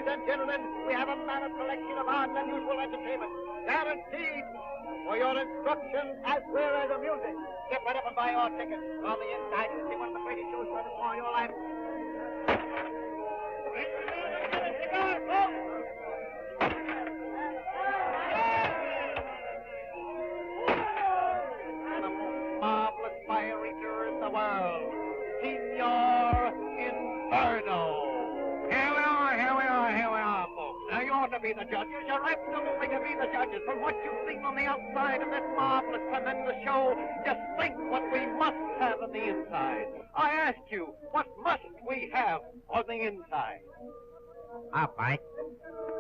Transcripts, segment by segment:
Ladies and gentlemen, we have a mammoth collection of odd and unusual entertainment. Guaranteed for your instruction as well as the music. Get right up and buy your tickets. On the inside, you'll see one of the greatest shows you ever saw in your life. The most marvelous fire eater in the world, Signor Inferno. Here we are, folks. Now, you ought to be the judges. You're absolutely to be the judges. From what you've seen on the outside of this marvelous, tremendous show, just think what we must have on the inside. I asked you, what must we have on the inside? All right.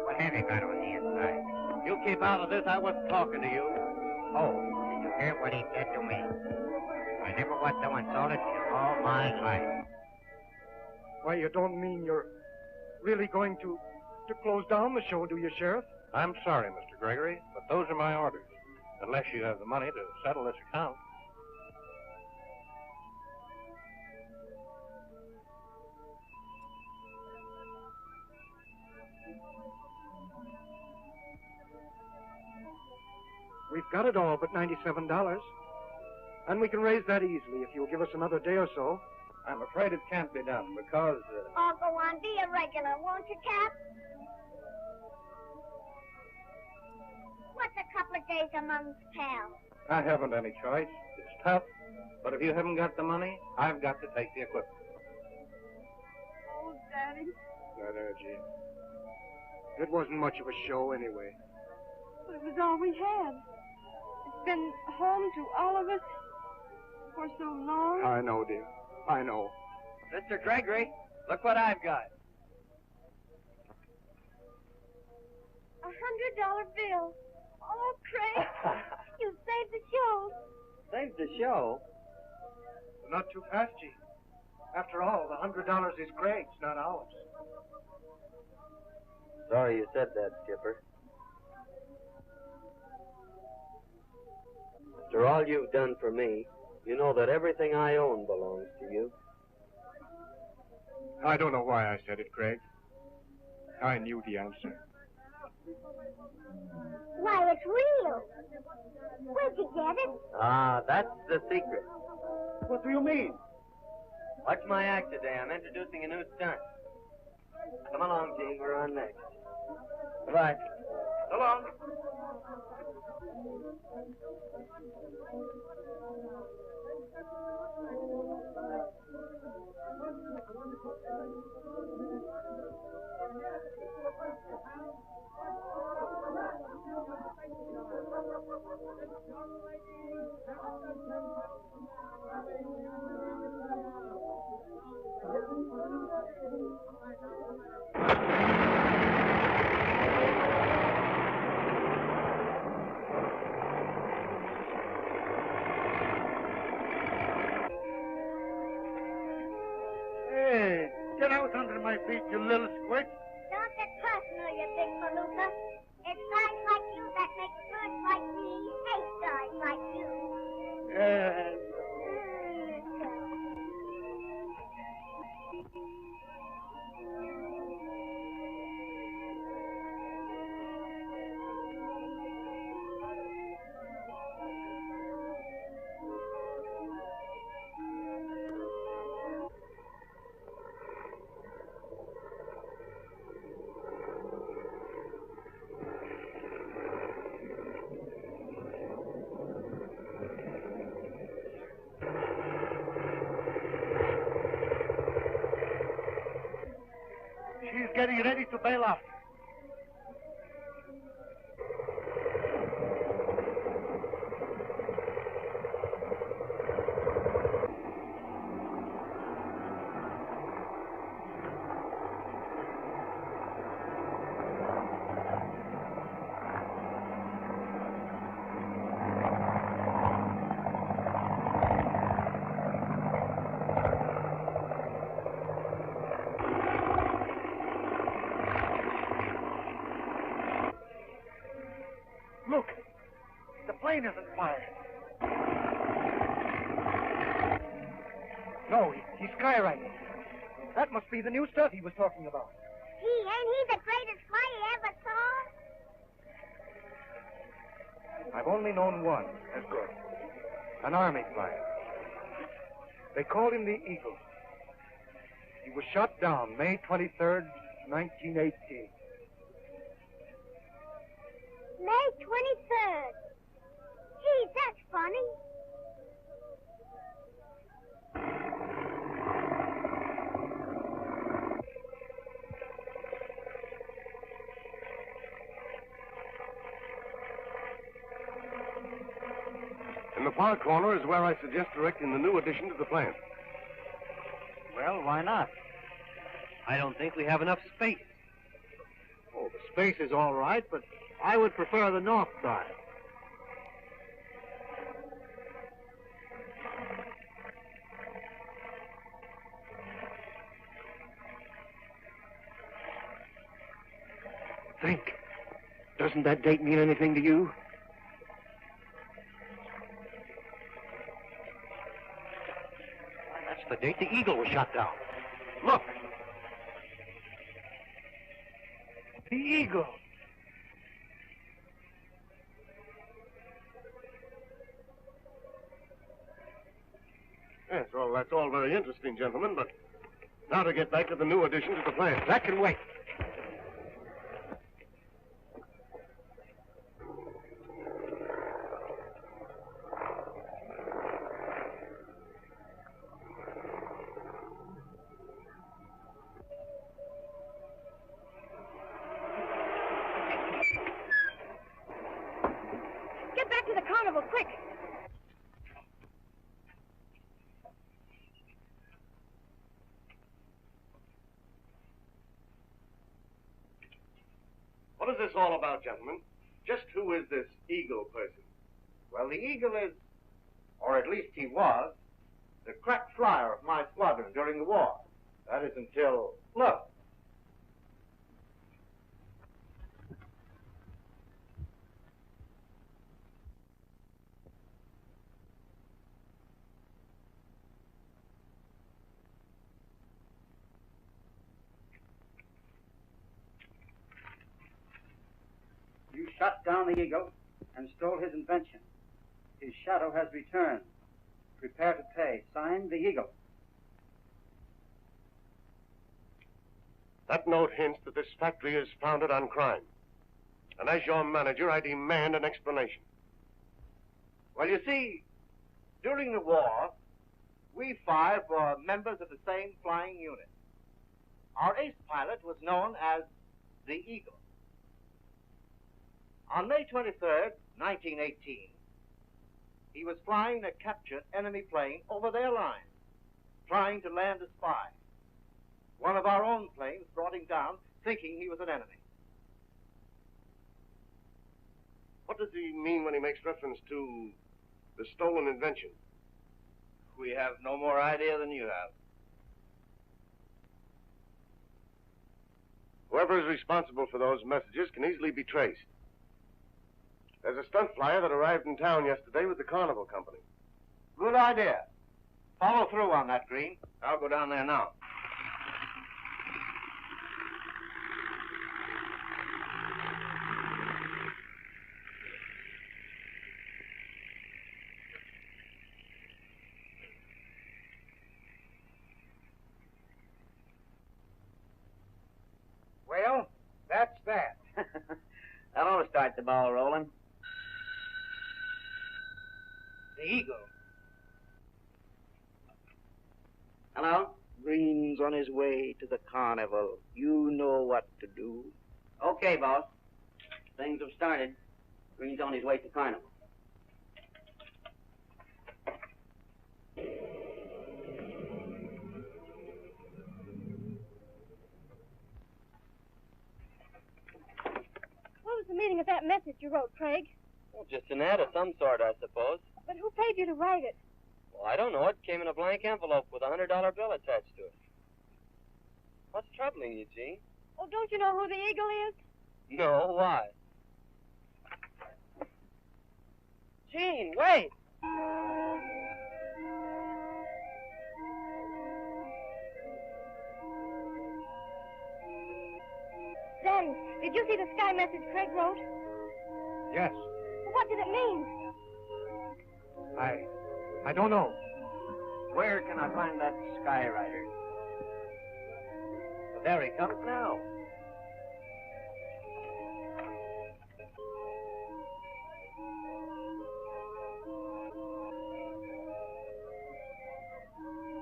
What have you got on the inside? You keep out of this. I wasn't talking to you. Oh, did you hear what he said to me? I never was so insulted in all my life. Why, you don't mean you're really going to close down the show, do you, Sheriff? I'm sorry, Mr. Gregory, but those are my orders. Unless you have the money to settle this account. We've got it all but $97. And we can raise that easily if you'll give us another day or so. I'm afraid it can't be done because... Oh, go on, be a regular, won't you, Cap? What's a couple of days amongst pals? I haven't any choice. It's tough, but if you haven't got the money, I've got to take the equipment. Oh, Daddy. There, Jean. It wasn't much of a show anyway. But it was all we had. It's been home to all of us for so long. I know, dear. I know. Mr. Gregory, look what I've got. $100 bill. Oh, Craig, you saved the show. Saved the show? Not too fast, Jean. After all, the $100 is Craig's, not ours. Sorry you said that, Skipper. After all you've done for me, you know that everything I own belongs to you. I don't know why I said it, Craig. I knew the answer. Why, it's real. Where'd you get it? Ah, that's the secret. What do you mean? Watch my act today. I'm introducing a new stunt. Come along, Gene. We're on next. Goodbye. So long. Hey, get out under my feet, you little squid. Don't get personal, you big palooka. It's guys like you that make birds like me hate guys like you. She's getting ready to bail off. Look, the plane isn't firing. No, he's skywriting. That must be the new stuff he was talking about. Gee, ain't he the greatest fly you ever saw? I've only known one as good. An army flyer. They called him the Eagle. He was shot down May 23rd, 1918. May 23rd. Gee, that's funny. In the far corner is where I suggest erecting the new addition to the plant. Well, why not? I don't think we have enough space. Oh, the space is all right, but I would prefer the north side. Think. Doesn't that date mean anything to you? That's the date the Eagle was shot down. Look. The Eagle. Yes, well, that's all very interesting, gentlemen, but now to get back to the new addition to the plant. That can wait. Get back to the carnival, quick. What is this all about, gentlemen? Just who is this Eagle person? Well, the Eagle is, or at least he was, the crack flyer of my squadron during the war. That is until, look. You shot down the Eagle and stole his invention. His shadow has returned. Prepare to pay. Signed, the Eagle. That note hints that this factory is founded on crime. And as your manager, I demand an explanation. Well, you see, during the war, we five were members of the same flying unit. Our ace pilot was known as the Eagle. On May 23rd, 1918, he was flying a captured enemy plane over their lines, trying to land a spy. One of our own planes brought him down, thinking he was an enemy. What does he mean when he makes reference to the stolen invention? We have no more idea than you have. Whoever is responsible for those messages can easily be traced. There's a stunt flyer that arrived in town yesterday with the Carnival Company. Good idea. Follow through on that, Green. I'll go down there now. Well, that's that. That ought to start the ball rolling. The Eagle. Hello? Green's on his way to the carnival. You know what to do. Okay, boss. Things have started. Green's on his way to carnival. What was the meaning of that message you wrote, Craig? Well, just an ad of some sort, I suppose. But who paid you to write it? Well, I don't know. It came in a blank envelope with a $100 bill attached to it. What's troubling you, Gene? Oh, don't you know who the Eagle is? No, why? Gene, wait! men. Did you see the sky message Craig wrote? Yes. What did it mean? I don't know. Where can I find that skywriter? Well, there he comes now.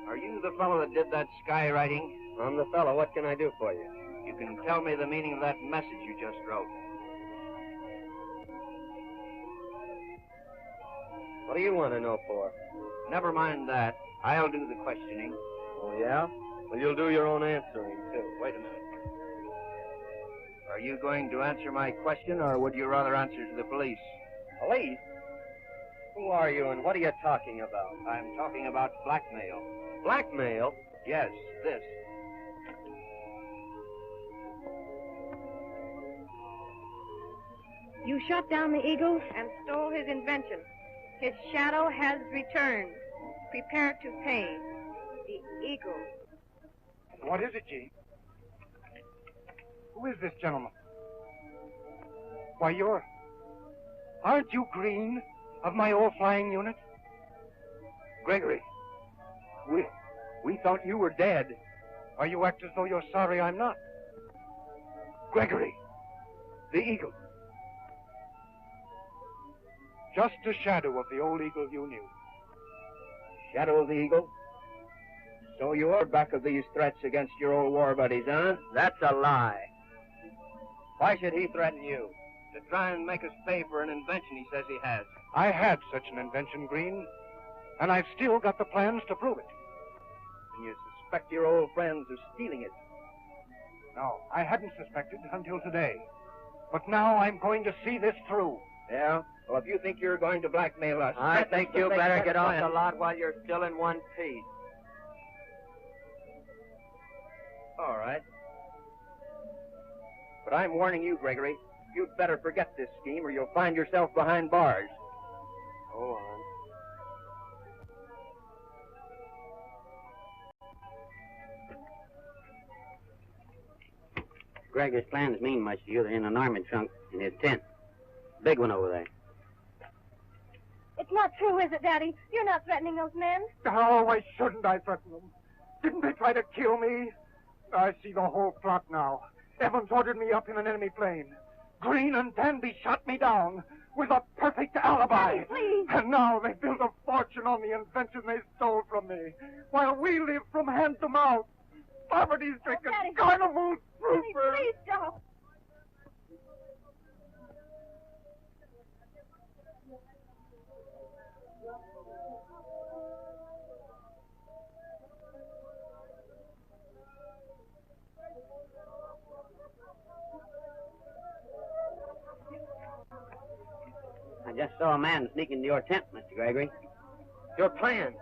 Are you the fellow that did that skywriting? I'm the fellow. What can I do for you? You can tell me the meaning of that message you just wrote. What do you want to know for? Never mind that. I'll do the questioning. Oh, yeah? Well, you'll do your own answering, too. Wait a minute. Are you going to answer my question, or would you rather answer to the police? Police? Who are you and what are you talking about? I'm talking about blackmail. Blackmail? Yes, this. You shot down the eagle and stole his invention. His shadow has returned. Prepare to pay. The eagle. What is it, G? Who is this gentleman? Why, aren't you Green of my old flying unit? Gregory, we thought you were dead. Or you act as though you're sorry I'm not. Gregory, the eagle. Just a shadow of the old eagle you knew. Shadow of the Eagle? So you are back of these threats against your old war buddies, huh? That's a lie. Why should he threaten you? To try and make us pay for an invention he says he has. I had such an invention, Green, and I've still got the plans to prove it. And you suspect your old friends of stealing it. No, I hadn't suspected until today. But now I'm going to see this through. Yeah? Well, if you think you're going to blackmail us... I think you better get on a the lot while you're still in one piece. All right. But I'm warning you, Gregory. You'd better forget this scheme or you'll find yourself behind bars. Go on. Greg, his plans mean much to you. They're in an army trunk in his tent. Big one over there. It's not true, is it, Daddy? You're not threatening those men. Oh, why shouldn't I threaten them? Didn't they try to kill me? I see the whole plot now. Evans ordered me up in an enemy plane. Green and Danby shot me down with a perfect alibi. Daddy, please. And now they built a fortune on the invention they stole from me, while we live from hand to mouth. Poverty-stricken Daddy. carnival Daddy, troopers. please don't. I just saw a man sneak into your tent, Mr. Gregory. Your plan.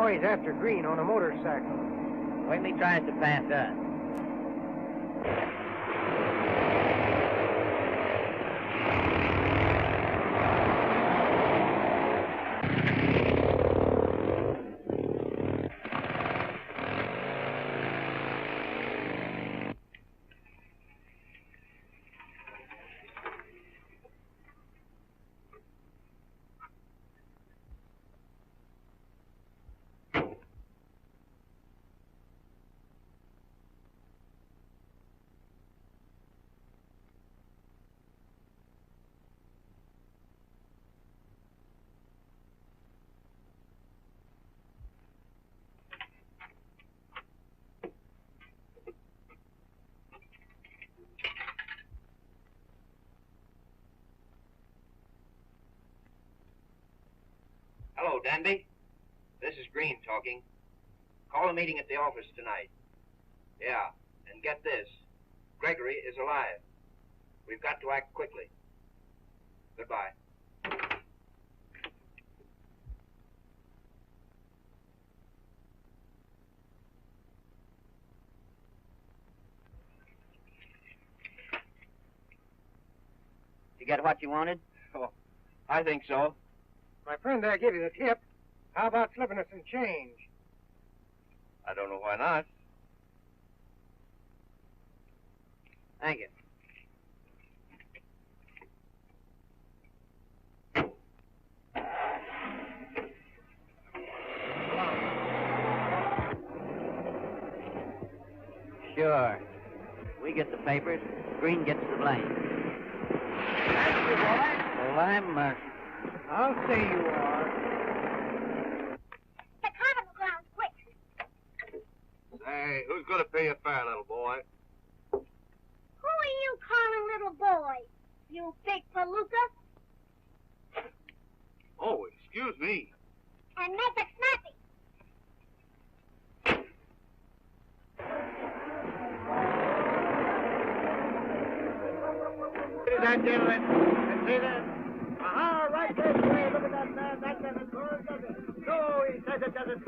McCoy's after Green on a motorcycle. Wait till he tries to pass us. Sandy, this is Green talking. Call a meeting at the office tonight. Yeah, and get this. Gregory is alive. We've got to act quickly. Goodbye. You get what you wanted? Oh, I think so. My friend there gave you the tip. How about slipping us some change? I don't know why not. Thank you. Sure. We get the papers. Green gets the blame. Thank you, boy. Well, I'm I'll say you are. The carnival grounds, quick. Hey, who's going to pay your fare, little boy? Who are you calling little boy? You big palooka? Oh, excuse me. And make it snappy. Ladies and gentlemen, let's see this. Aha, right this way. Look at that man. That doesn't work, does it? No, he says it doesn't.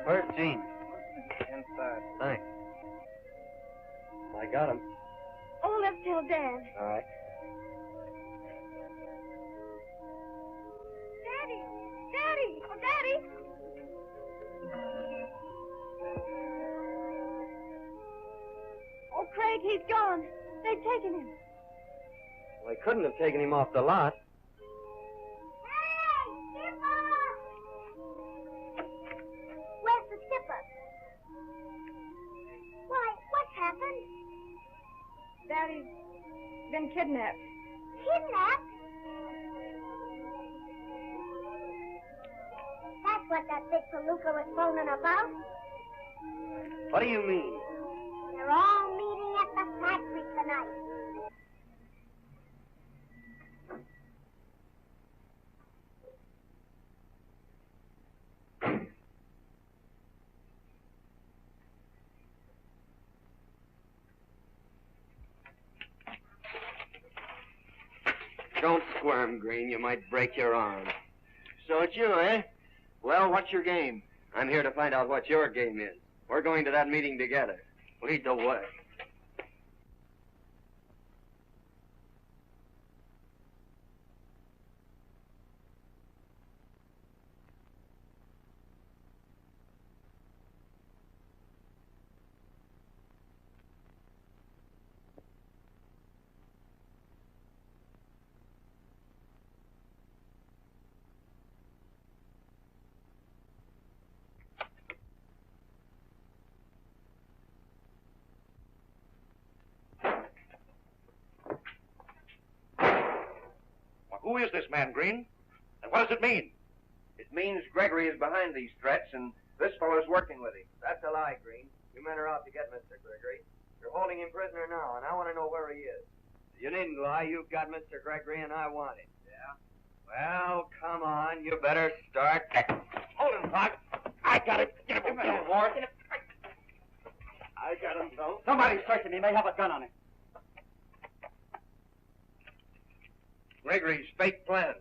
13. Inside. Thanks. I got him. Oh, let's tell Dad. All right. Daddy! Daddy! Oh, Daddy! Oh, Craig, he's gone. They've taken him. Well, they couldn't have taken him off the lot. Hey, skipper! Where's the skipper? Why, what's happened? Daddy's been kidnapped. Kidnapped? That's what that big palooka was phoning about. What do you mean? They're all meeting at the factory tonight. Don't squirm, Green. You might break your arm. So it's you, eh? Well, what's your game? I'm here to find out what your game is. We're going to that meeting together. Lead the way. Who is this man, Green? And what does it mean? It means Gregory is behind these threats, and this fellow's working with him. That's a lie, Green. You men are out to get Mr. Gregory. You're holding him prisoner now, and I want to know where he is. You needn't lie. You've got Mr. Gregory, and I want him. Yeah? Well, come on. You better start. Hold him, Clark. I got it. Get him, Ward. I got him, though. Somebody's searching. He may have a gun on him. Gregory's fake plans.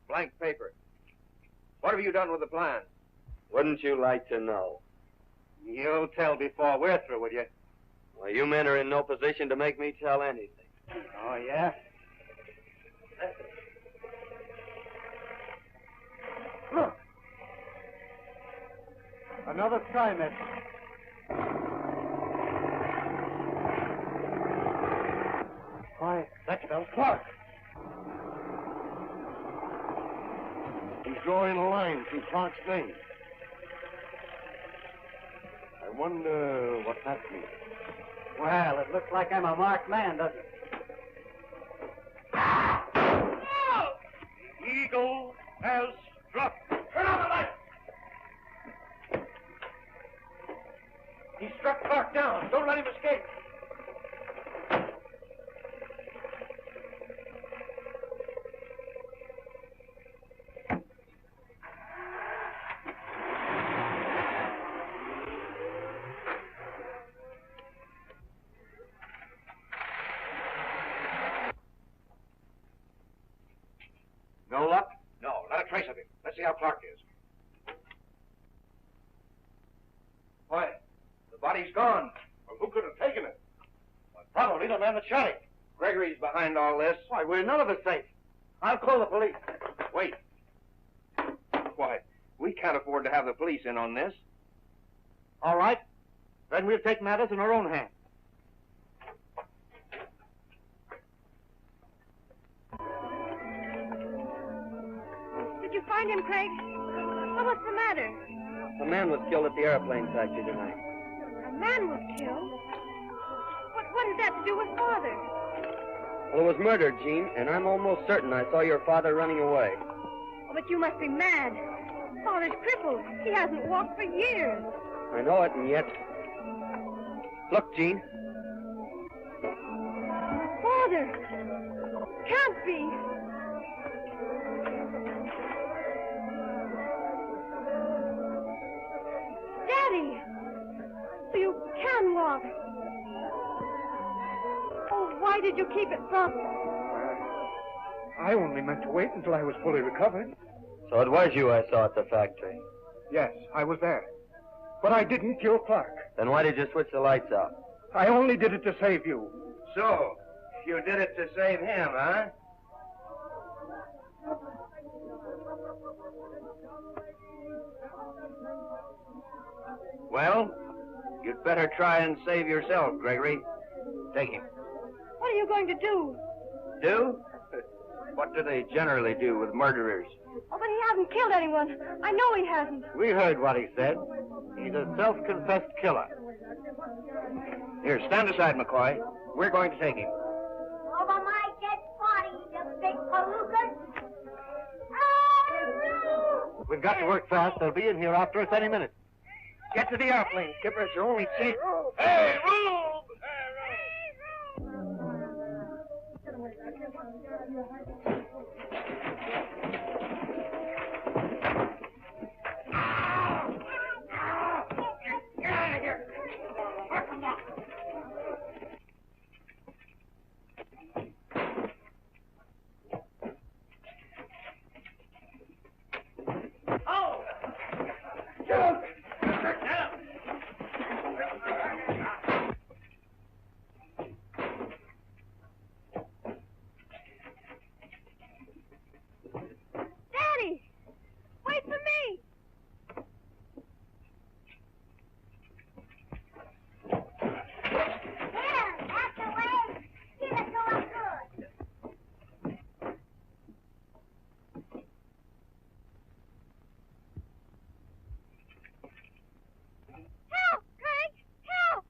Blank paper. What have you done with the plan? Wouldn't you like to know? You'll tell before we're through with you. Well, you men are in no position to make me tell anything. Oh, yeah? Look. Another sky message. Why, that spells Clark. He's drawing a line through Clark's name. I wonder what that means. Well, it looks like I'm a marked man, doesn't it? The eagle has struck. Turn on the light. He struck Clark down. Don't let him escape. No luck? No, not a trace of him. Let's see how Clark is. Why, the body's gone. Well, who could have taken it? Well, probably the man that shot him. Gregory's behind all this. Why, we're none of us safe. I'll call the police. Wait. Why, we can't afford to have the police in on this. All right. Then we'll take matters in our own hands. Did you find him, Craig? Well, what's the matter? A man was killed at the airplane factory tonight. A man was killed? What has that to do with Father? Well, it was murder, Jean, and I'm almost certain I saw your father running away. Oh, but you must be mad. Father's crippled. He hasn't walked for years. I know it, and yet... Look, Jean. Father! Can't be. Daddy! So you can walk. Oh, why did you keep it from... I only meant to wait until I was fully recovered. So it was you I saw at the factory. Yes, I was there. But I didn't kill Clark. Then why did you switch the lights out? I only did it to save you. So, you did it to save him, huh? Well, you'd better try and save yourself, Gregory. Take him. What are you going to do? Do? What do they generally do with murderers? Oh, but he hasn't killed anyone. I know he hasn't. We heard what he said. He's a self-confessed killer. Here, stand aside, McCoy. We're going to take him. Over my dead body, you big palookas. Oh, We've got to work fast. They'll be in here after us any minute. Get to the airplane, Skipper. It's your only chance. Hey, Rube! Daddy! Wait for me! there, that's the way. Give it to us good. Help, Craig! Help!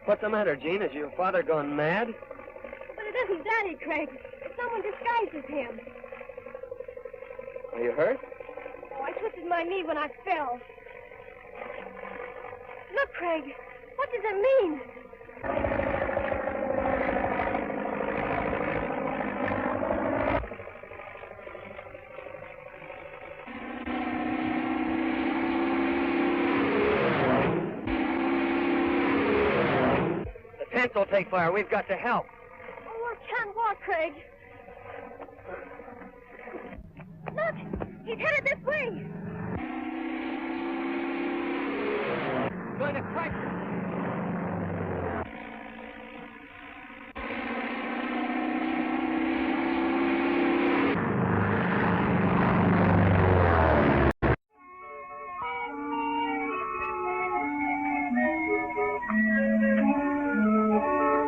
What's the matter, Jean? Has your father gone mad? But it isn't Daddy, Craig. Someone disguises him. Are you hurt? Oh, I twisted my knee when I fell. Look, Craig. What does it mean? The tents will take fire. We've got to help. Oh, I can't walk, Craig. Look! He's headed this way! Going to crack.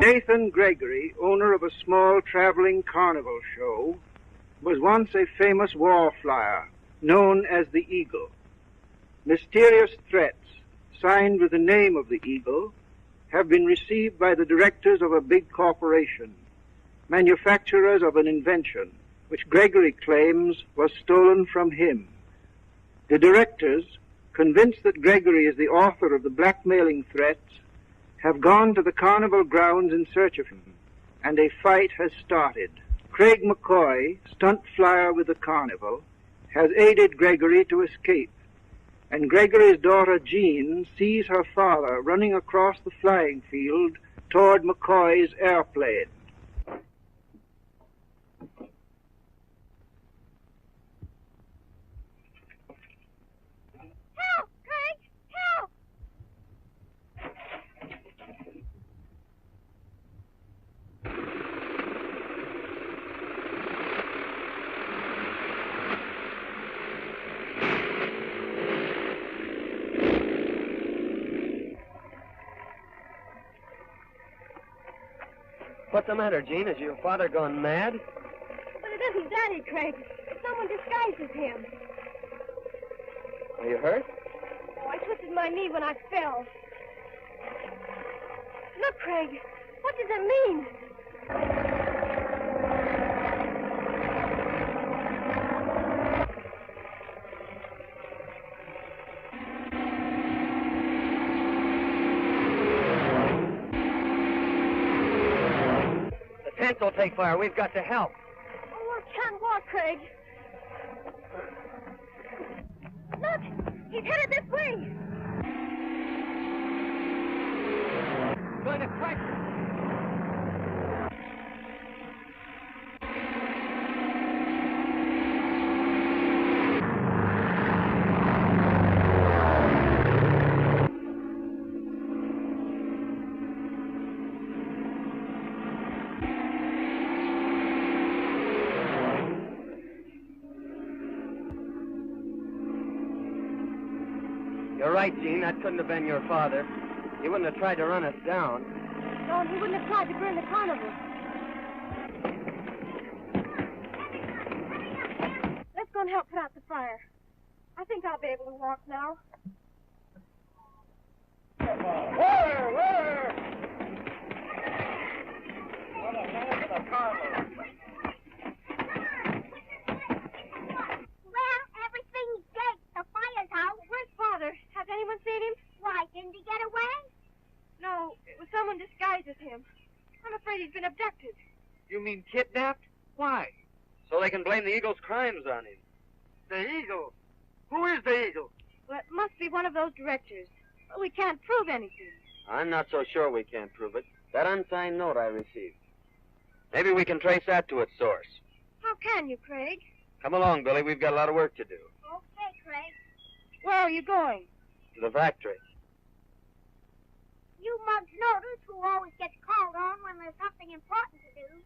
Nathan Gregory, owner of a small traveling carnival show, was once a famous war flyer known as the Eagle. Mysterious threats, signed with the name of the Eagle, have been received by the directors of a big corporation, manufacturers of an invention which Gregory claims was stolen from him. The directors, convinced that Gregory is the author of the blackmailing threats, have gone to the carnival grounds in search of him and a fight has started. Craig McCoy, stunt flyer with the carnival, has aided Gregory to escape, and Gregory's daughter Jean sees her father running across the flying field toward McCoy's airplane. Help, Craig! Help! What's the matter, Jean? Has your father gone mad? But it isn't Daddy, Craig. Someone disguises him. Are you hurt? Oh, I twisted my knee when I fell. Look, Craig. What does it mean? The tents will take fire. We've got to help. Oh, I can't walk, Craig. Look! He's headed this way! Going to crash. You're right, Jean. That couldn't have been your father. He wouldn't have tried to run us down. No, and he wouldn't have tried to burn the carnival. Let's go and help put out the fire. I think I'll be able to walk now. Where? What a man for the carnival. Well, everything's dead. The fire's out. Where's Father? Has anyone seen him? Why, didn't he get away? No, it was someone disguised as him. I'm afraid he's been abducted. You mean kidnapped? Why? So they can blame the Eagle's crimes on him. The Eagle? Who is the Eagle? Well, it must be one of those directors. But we can't prove anything. I'm not so sure we can't prove it. That unsigned note I received. Maybe we can trace that to its source. How can you, Craig? Come along, Billy. We've got a lot of work to do. Okay, Craig. Where are you going? To the factory. You mugs notice who always gets called on when there's something important to do.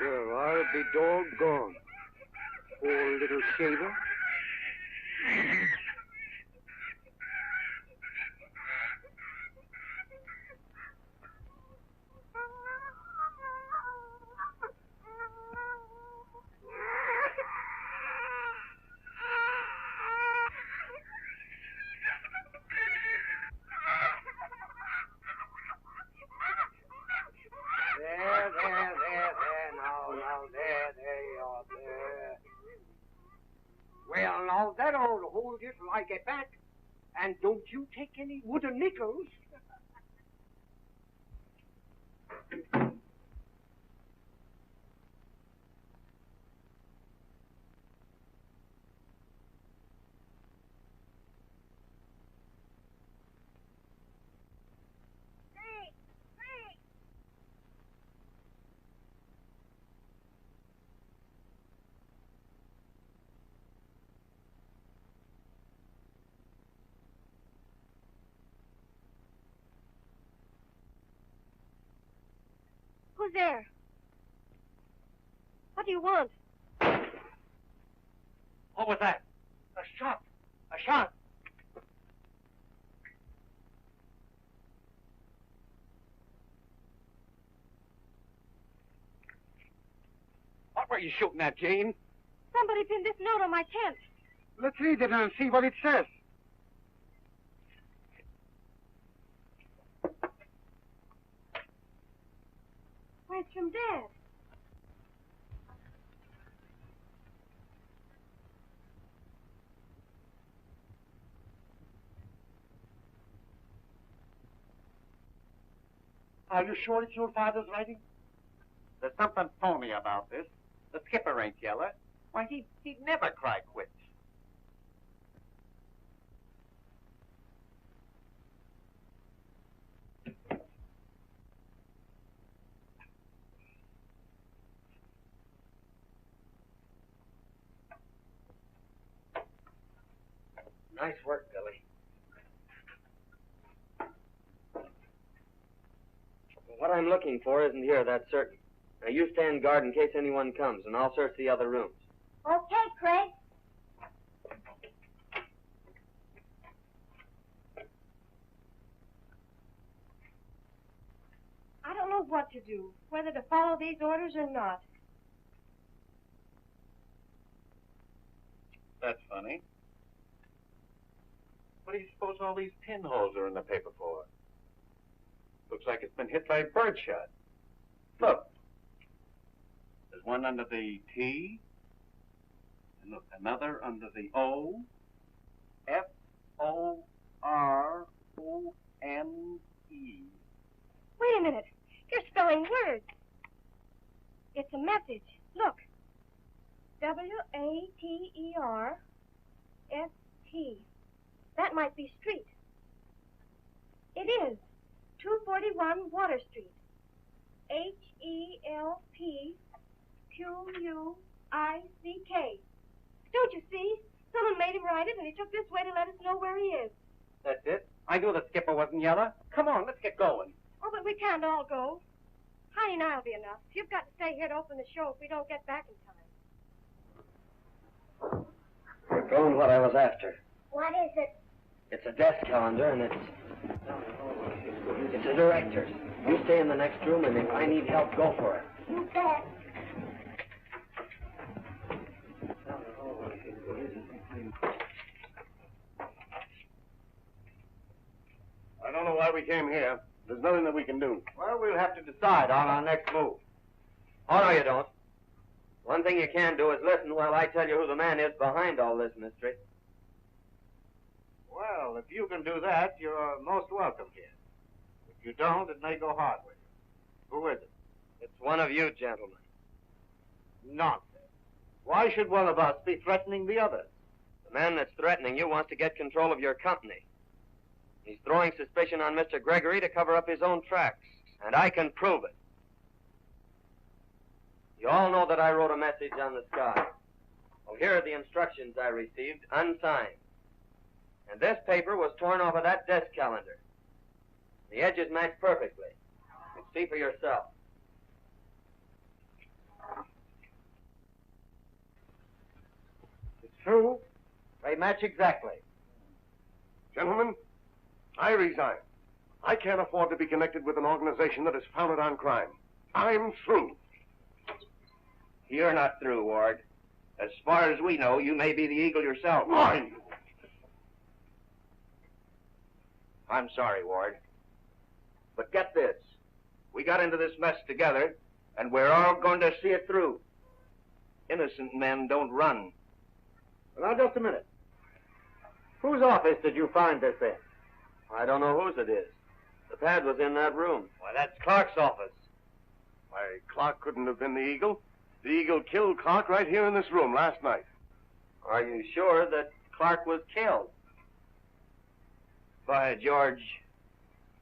Well, I'll be doggone. Poor little shaver. Well, now, that ought to hold you till I get back. And don't you take any wooden nickels. Who's there? What do you want? What was that? A shot. A shot. What are you shooting at, Jane? Somebody pinned this note on my tent. Let's read it and see what it says. Why, it's from Dad. Are you sure it's your father's writing? There's something phony about this. The skipper ain't yellow. Why, he'd never cry quits. Nice work, Billy. What I'm looking for isn't here, that's certain. Now, you stand guard in case anyone comes, and I'll search the other rooms. Okay, Craig. I don't know what to do, whether to follow these orders or not. That's funny. What do you suppose all these pinholes are in the paper for? Looks like it's been hit by a birdshot. Look. There's one under the T. And look, another under the O. F-O-R-O-N-E. Wait a minute. You're spelling words. It's a message. Look. W-A-T-E-R-S-T. That might be street. It is. 241 Water Street. H-E-L-P-Q-U-I-C-K. Don't you see? Someone made him write it, and he took this way to let us know where he is. That's it. I knew the skipper wasn't yellow. Come on, let's get going. Oh, but we can't all go. Honey and I'll be enough. You've got to stay here to open the show if we don't get back in time. You're going what I was after. What is it? It's a desk calendar, and it's a director's. You stay in the next room, and if I need help, go for it. You bet. I don't know why we came here. There's nothing that we can do. Well, we'll have to decide on our next move. Oh, no, you don't. One thing you can do is listen while I tell you who the man is behind all this mystery. Well, if you can do that, you're most welcome here. If you don't, it may go hard with you. Who is it? It's one of you, gentlemen. Nonsense. Why should one of us be threatening the other? The man that's threatening you wants to get control of your company. He's throwing suspicion on Mr. Gregory to cover up his own tracks, and I can prove it. You all know that I wrote a message on the sky. Well, here are the instructions I received, unsigned. And this paper was torn off of that desk calendar. The edges match perfectly. You can see for yourself. It's true. They match exactly. Gentlemen, I resign. I can't afford to be connected with an organization that is founded on crime. I'm through. You're not through, Ward. As far as we know, you may be the Eagle yourself. Why? I'm sorry, Ward. But get this. We got into this mess together, and we're all going to see it through. Innocent men don't run. Well, now, just a minute. Whose office did you find this in? I don't know whose it is. The pad was in that room. Why, that's Clark's office. Why, Clark couldn't have been the Eagle. The Eagle killed Clark right here in this room last night. Are you sure that Clark was killed? By George,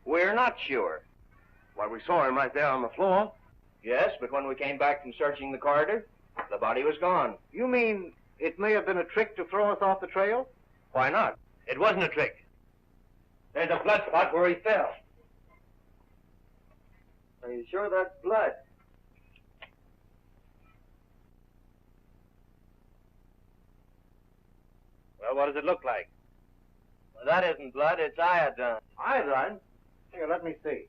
we're not sure. Why, we saw him right there on the floor. Yes, but when we came back from searching the corridor, the body was gone. You mean it may have been a trick to throw us off the trail? Why not? It wasn't a trick. There's a blood spot where he fell. Are you sure that's blood? Well, what does it look like? Well, that isn't blood, it's iodine. Iodine? Here, let me see.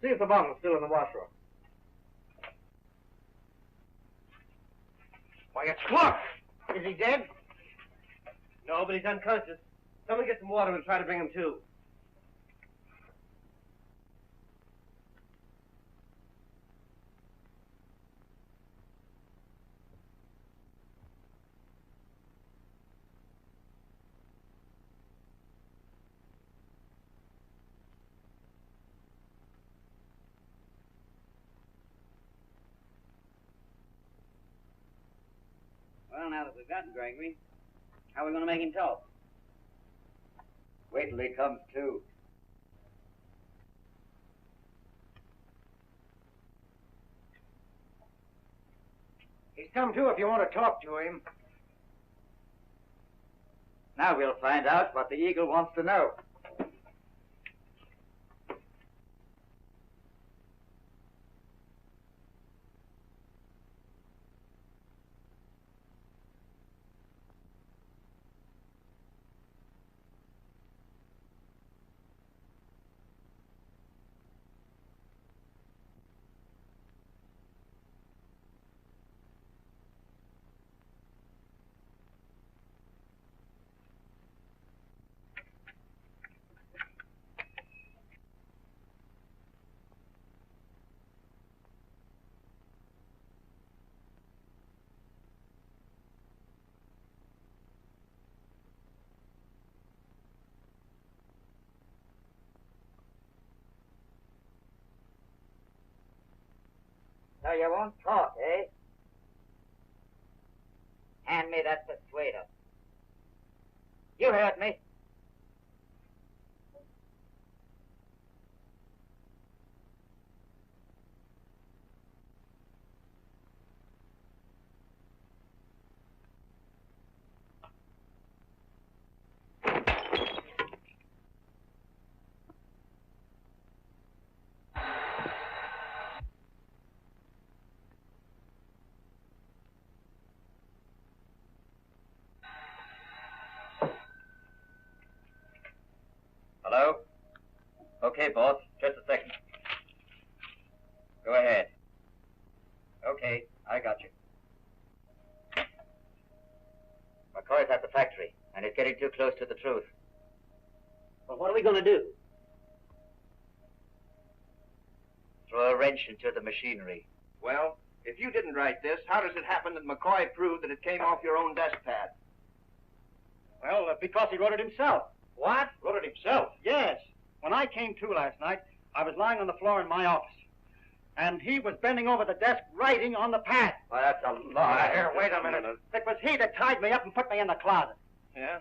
See if the bottle's still in the washroom. Why, it's Fluff! Is he dead? No, but he's unconscious. Someone get some water and try to bring him to. Well, now that we've got Gregory, how are we going to make him talk? Wait till he comes to. He's come to if you want to talk to him. Now we'll find out what the eagle wants to know. So you won't talk, eh? Hand me that persuader. You heard me. Hello? Okay, boss. Just a second. Go ahead. Okay, I got you. McCoy's at the factory, and he's getting too close to the truth. Well, what are we going to do? Throw a wrench into the machinery. Well, if you didn't write this, how does it happen that McCoy proved that it came off your own desk pad? Well, because he wrote it himself. What? Wrote it himself? Yes. When I came to last night, I was lying on the floor in my office. And he was bending over the desk, writing on the pad. Well, that's a lie. Here, wait a minute. It was he that tied me up and put me in the closet. Yeah?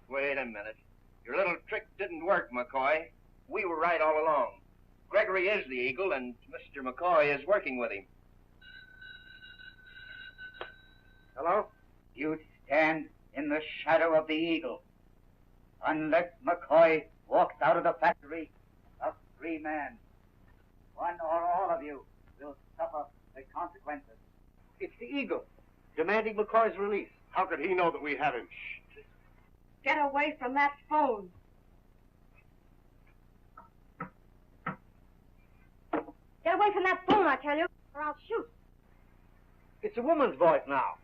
Wait a minute. Your little trick didn't work, McCoy. We were right all along. Gregory is the eagle, and Mr. McCoy is working with him. Hello? You stand in the shadow of the eagle. Unless McCoy walks out of the factory, a free man. One or all of you will suffer the consequences. It's the eagle, demanding McCoy's release. How could he know that we had him? Get away from that phone. Get away from that phone, I tell you, or I'll shoot. It's a woman's voice now.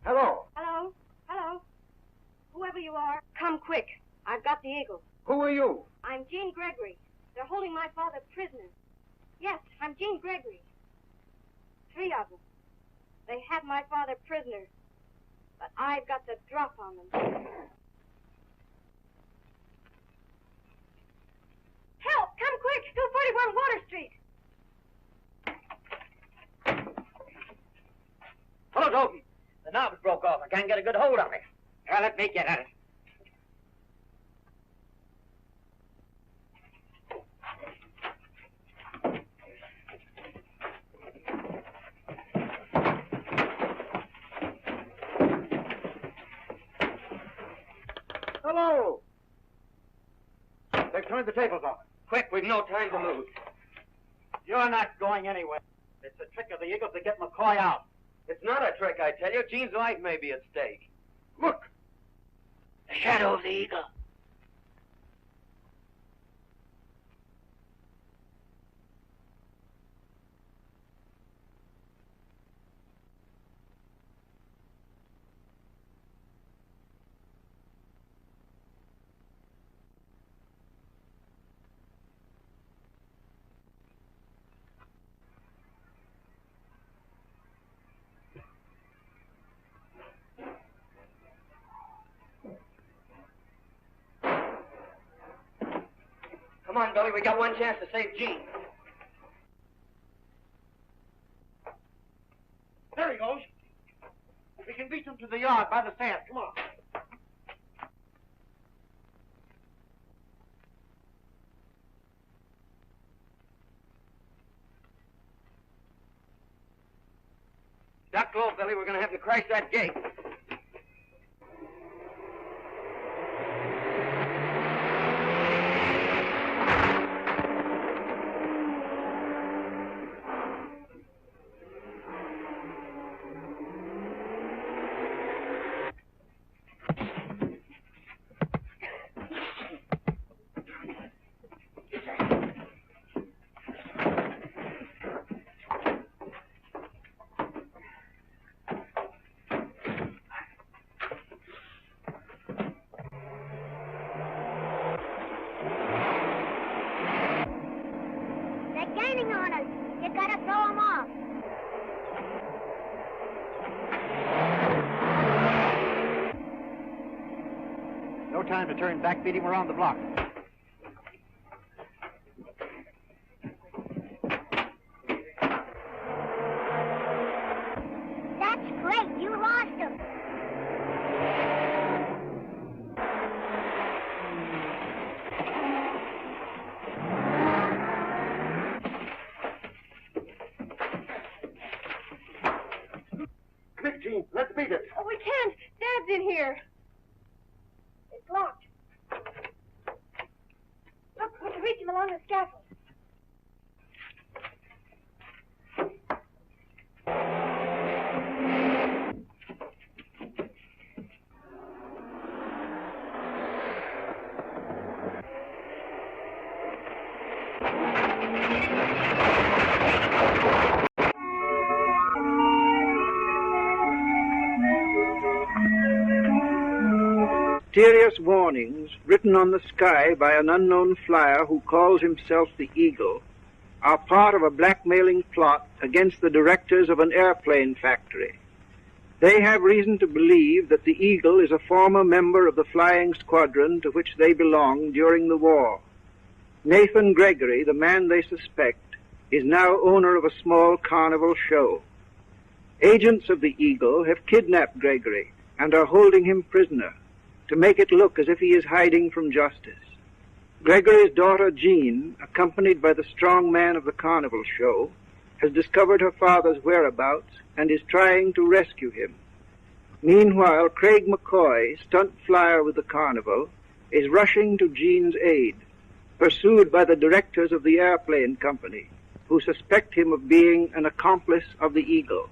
Hello? Hello? Hello? Whoever you are, come quick. I've got the eagle. Who are you? I'm Jean Gregory. They're holding my father prisoner. Yes, I'm Jean Gregory. 3 of them. They had my father prisoner, but I've got the drop on them. Help! Come quick! 241 Water Street! Hello, Dorothy. The knob's broke off. I can't get a good hold on it. Well, let me get at it. Hello! They've turned the tables on. Quick, we've no time to lose. You're not going anywhere. It's a trick of the eagle to get McCoy out. It's not a trick, I tell you. Jean's life may be at stake. Look! The shadow of the eagle. on, Billy. We got one chance to save Jean. There he goes. We can beat them to the yard by the sand. Come on. Duck low, Billy. We're going to have to crash that gate. No time to turn back, beat him around the block. That's great. You lost him. Quick, Jean, let's beat it. Oh, we can't. Dad's in here. It's locked. Look, we can reach him along the scaffold. Mysterious warnings written on the sky by an unknown flyer who calls himself the Eagle are part of a blackmailing plot against the directors of an airplane factory. They have reason to believe that the Eagle is a former member of the flying squadron to which they belonged during the war. Nathan Gregory, the man they suspect, is now owner of a small carnival show. Agents of the Eagle have kidnapped Gregory and are holding him prisoner to make it look as if he is hiding from justice. Gregory's daughter, Jean, accompanied by the strong man of the carnival show, has discovered her father's whereabouts and is trying to rescue him. Meanwhile, Craig McCoy, stunt flyer with the carnival, is rushing to Jean's aid, pursued by the directors of the airplane company, who suspect him of being an accomplice of the Eagle.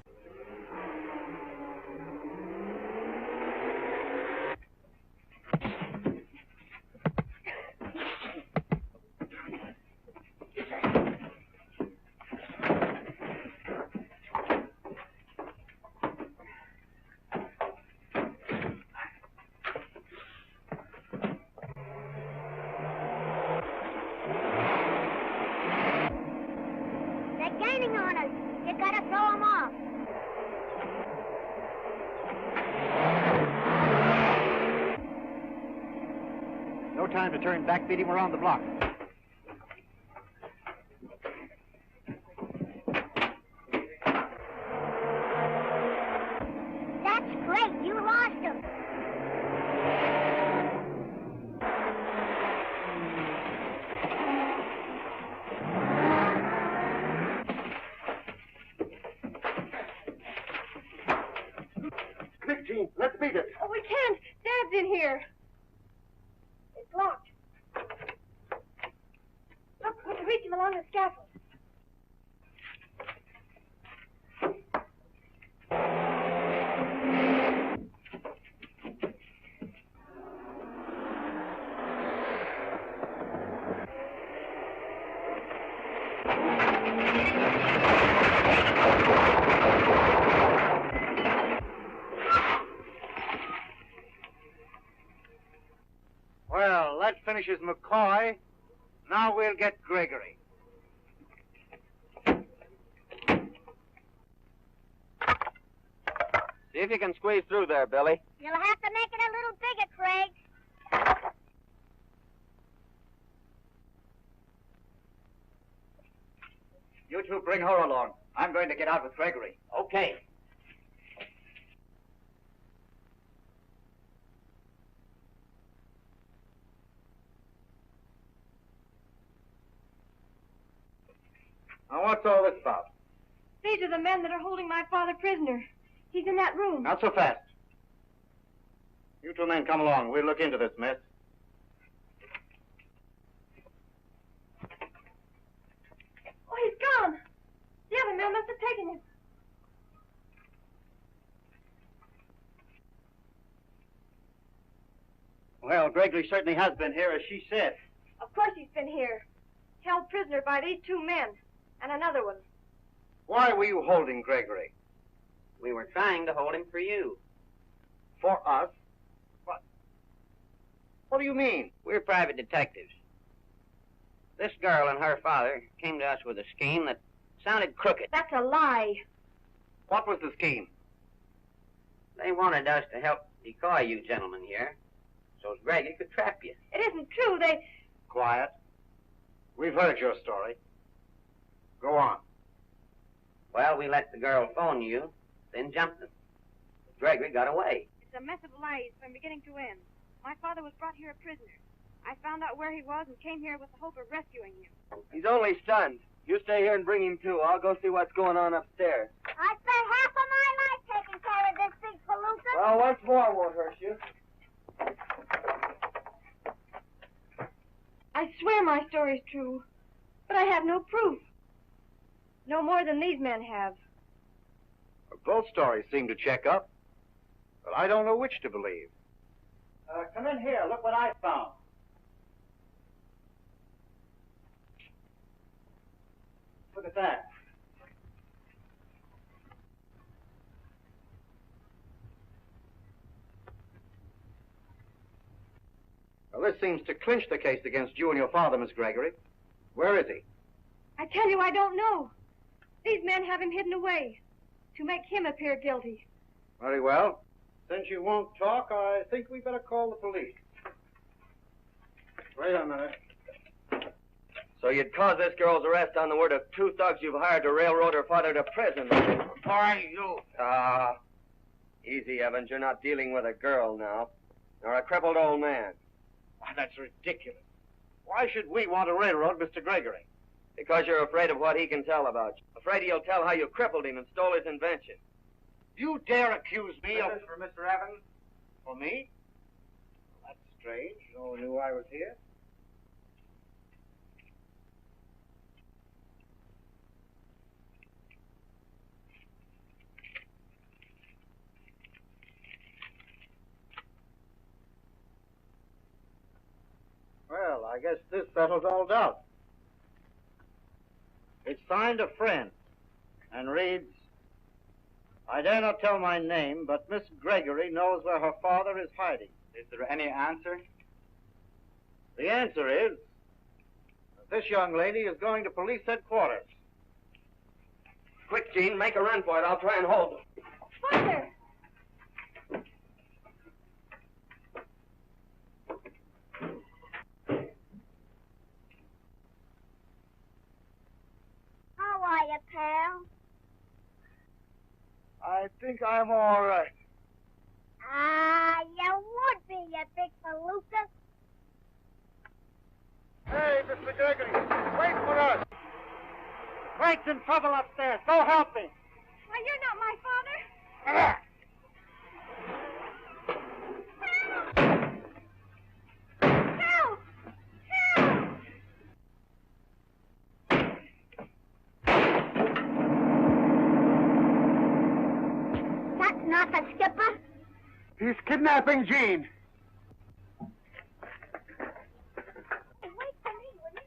No time to turn back, beat him around the block. That's great. You lost him. Quick, Jean, let's beat it. Oh, we can't. Dad's in here. It's locked. Look, we can reach him along the scaffold. Well, that finishes McCoy. Now we'll get Gregory. See if you can squeeze through there, Billy. You'll have to make it a little bigger, Craig. You two bring her along. I'm going to get out with Gregory. Okay. Now, what's all this about? These are the men that are holding my father prisoner. He's in that room. Not so fast. You two men come along. We'll look into this mess. Oh, he's gone. The other men must have taken him. Well, Gregory certainly has been here, as she said. Of course he's been here. Held prisoner by these two men. And another one. Why were you holding Gregory? We were trying to hold him for you. For us? What do you mean? We're private detectives. This girl and her father came to us with a scheme that sounded crooked. That's a lie. What was the scheme? They wanted us to help decoy you gentlemen here, so as Gregory could trap you. It isn't true. Quiet. We've heard your story. Go on. Well, we let the girl phone you, then jumped them. But Gregory got away. It's a mess of lies from beginning to end. My father was brought here a prisoner. I found out where he was and came here with the hope of rescuing him. He's only stunned. You stay here and bring him to. I'll go see what's going on upstairs. I spent half of my life taking care of this big palooka. Well, once more won't hurt you. I swear my story's true, but I have no proof. No more than these men have. Both stories seem to check up, but I don't know which to believe. Come in here. Look what I found. Look at that. Well, this seems to clinch the case against you and your father, Miss Gregory. Where is he? I tell you, I don't know. These men have him hidden away to make him appear guilty. Very well. Since you won't talk, I think we better call the police. Wait a minute. So you'd cause this girl's arrest on the word of two thugs you've hired to railroad her father to prison. Why, you... Easy, Evans. You're not dealing with a girl now, nor a crippled old man. Why, that's ridiculous. Why should we want to railroad Mr. Gregory? Because you're afraid of what he can tell about you. Afraid he'll tell how you crippled him and stole his invention. You dare accuse me of... This is for Mr. Evans. For me? That's strange. No one knew I was here. Well, I guess this settles all doubt. It's signed a friend and reads, I dare not tell my name, but Miss Gregory knows where her father is hiding. Is there any answer? The answer is that this young lady is going to police headquarters. Quick, Gene, make a run for it. I'll try and hold them. Father! How are you, pal? I think I'm all right. You would be, you big palooka. Hey, Mr. Gregory, wait for us. Frank's in trouble upstairs. Go help me. Why, you're not my father. Help! Help! That's not the skipper. He's kidnapping Jean. Hey, wait for me, will you?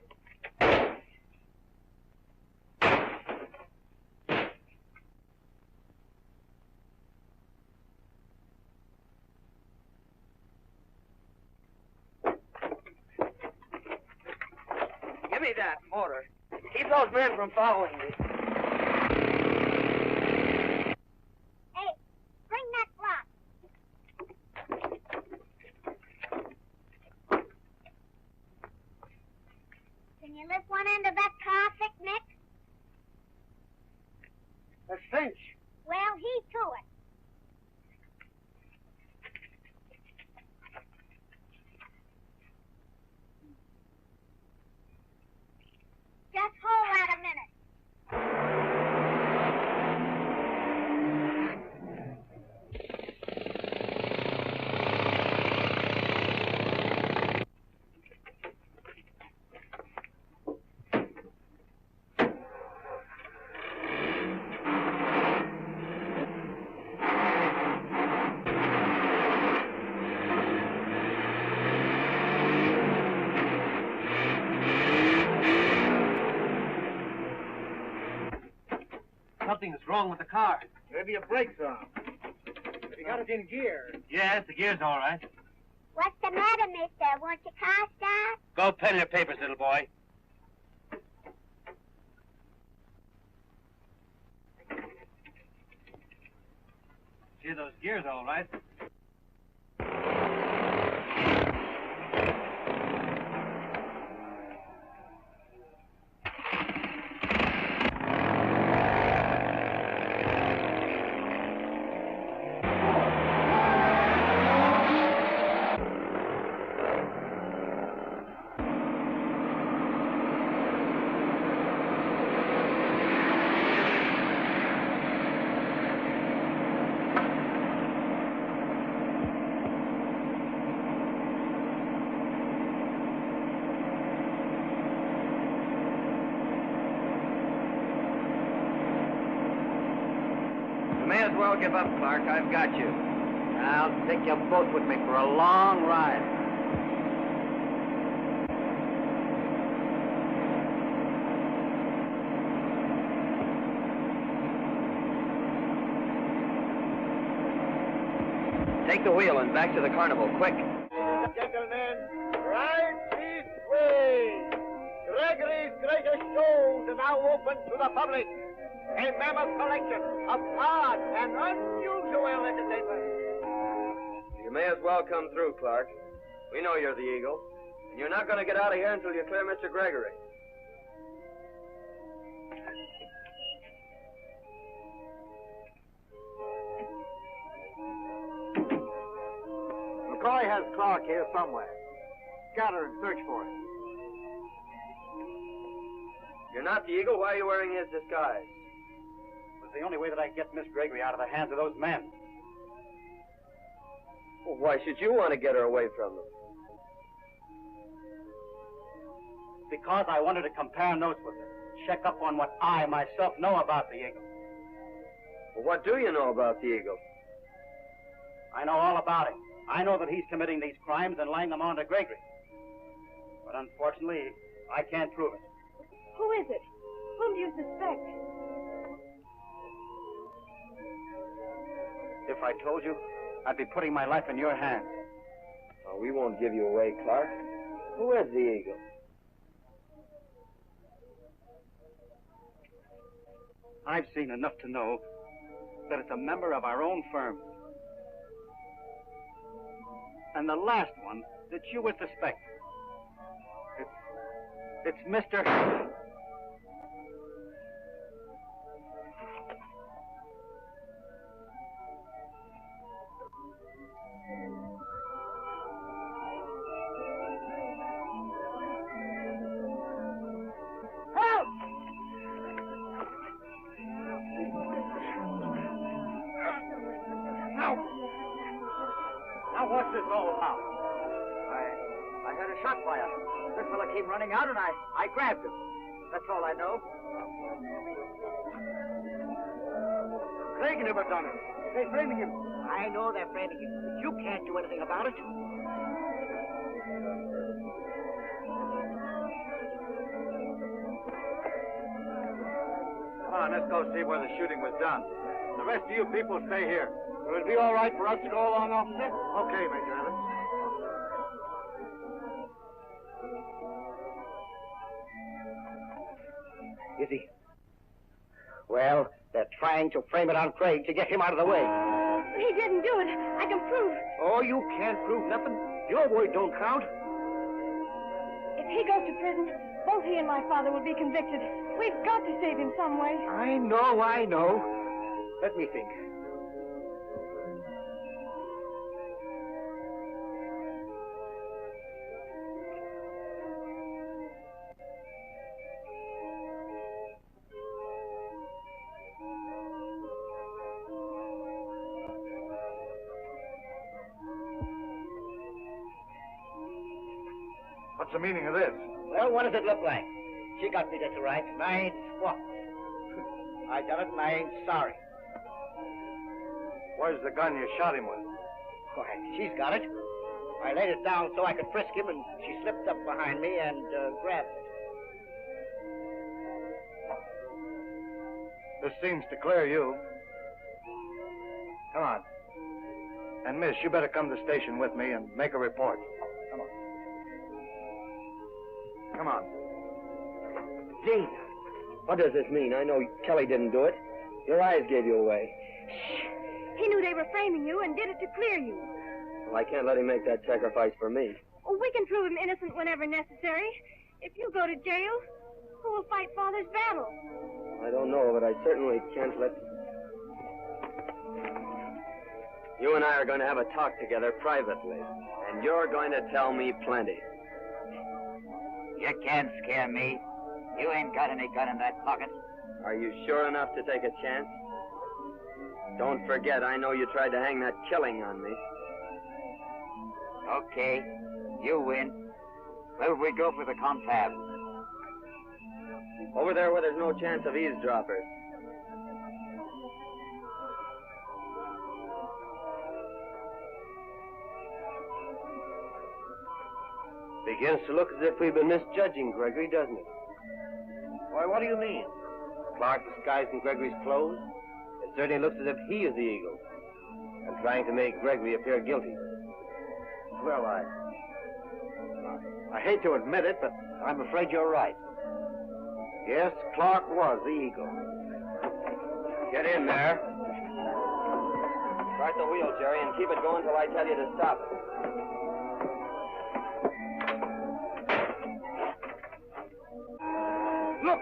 Give me that motor. Keep those men from following me. Hey, bring that block. Can you lift one end of that car, thick Nick? Something's wrong with the car. Maybe a brake's on. You got it in gear. Yes, the gear's all right. What's the matter, mister? Won't your car start? Go peddle your papers, little boy. See, those gears all right. May as well give up, Clark. I've got you. I'll take you both with me for a long ride. Take the wheel and back to the carnival, quick. Gentlemen, right this way. Gregory's greatest shows are now open to the public. A mammoth collection of odd and unusual entertainment. You may as well come through, Clark. We know you're the Eagle, and you're not going to get out of here until you clear Mr. Gregory. McCoy has Clark here somewhere. Scatter and search for him. You're not the Eagle. Why are you wearing his disguise? It's the only way that I can get Miss Gregory out of the hands of those men. Well, why should you want to get her away from them? Because I wanted to compare notes with her. Check up on what I myself know about the Eagle. Well, what do you know about the Eagle? I know all about him. I know that he's committing these crimes and laying them on to Gregory. But unfortunately, I can't prove it. Who is it? Whom do you suspect? If I told you, I'd be putting my life in your hands. Oh, we won't give you away, Clark. Who is the Eagle? I've seen enough to know that it's a member of our own firm. And the last one that you would suspect. It's Mr. Now, what's this all about? I heard a shot fire. This fella came running out, and I grabbed him. That's all I know. Craig never done it. They're framing him. I know they're framing him, but you can't do anything about it. Come on, let's go see where the shooting was done. The rest of you people stay here. Will it be all right for us to go along, officer? Okay, Major Evans. Is he? Well, they're trying to frame it on Craig to get him out of the way. He didn't do it. I can prove. Oh, you can't prove nothing. Your word don't count. If he goes to prison, both he and my father will be convicted. We've got to save him some way. I know. Let me think. What's the meaning of this? Well, what does it look like? She got me this right, and I ain't squawk. I done it, and I ain't sorry. Where's the gun you shot him with? Why, she's got it. I laid it down so I could frisk him, and she slipped up behind me and grabbed it. This seems to clear you. Come on. And, miss, you better come to the station with me and make a report. Come on. Come on. Gene, what does this mean? I know Kelly didn't do it. Your eyes gave you away. He knew they were framing you and did it to clear you. Well, I can't let him make that sacrifice for me. Oh, we can prove him innocent whenever necessary. If you go to jail, who will fight Father's battle? I don't know, but I certainly can't let... You and I are going to have a talk together privately, and you're going to tell me plenty. You can't scare me. You ain't got any gun in that pocket. Are you sure enough to take a chance? Don't forget, I know you tried to hang that killing on me. Okay, you win. Where will we go for the confab? Over there where there's no chance of eavesdroppers. Begins to look as if we've been misjudging Gregory, doesn't it? Why, what do you mean? Clark disguised in Gregory's clothes. It certainly looks as if he is the eagle and trying to make Gregory appear guilty. Well, I hate to admit it, but I'm afraid you're right. Yes, Clark was the eagle. Get in there. Start the wheel, Jerry, and keep it going till I tell you to stop it. Look!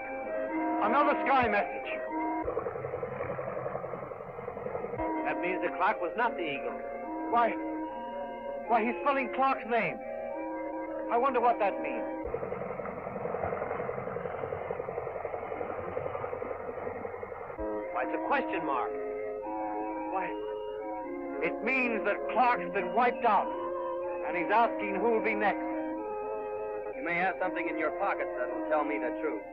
Another sky message. That means that Clark was not the eagle. Why, he's spelling Clark's name. I wonder what that means. Why, it's a question mark. Why, it means that Clark's been wiped out, and he's asking who will be next. You may have something in your pockets that'll tell me the truth.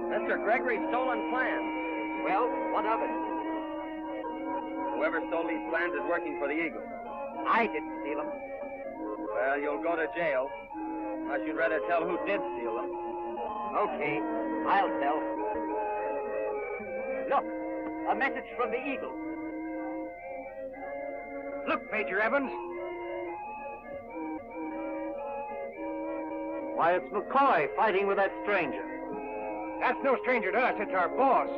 Mr. Gregory's stolen plans. Well, what of it? Whoever stole these plans is working for the Eagle. I didn't steal them. Well, you'll go to jail. Unless you'd rather tell who did steal them. Okay, I'll tell. Look, a message from the Eagle. Look, Major Evans. Why, it's McCoy fighting with that stranger. That's no stranger to us. It's our boss.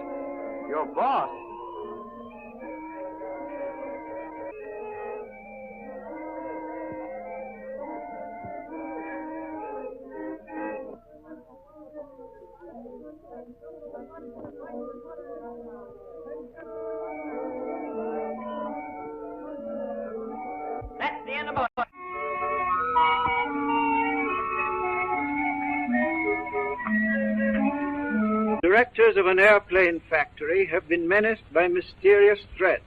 Your boss? That's the end of it. Directors of an airplane factory have been menaced by mysterious threats,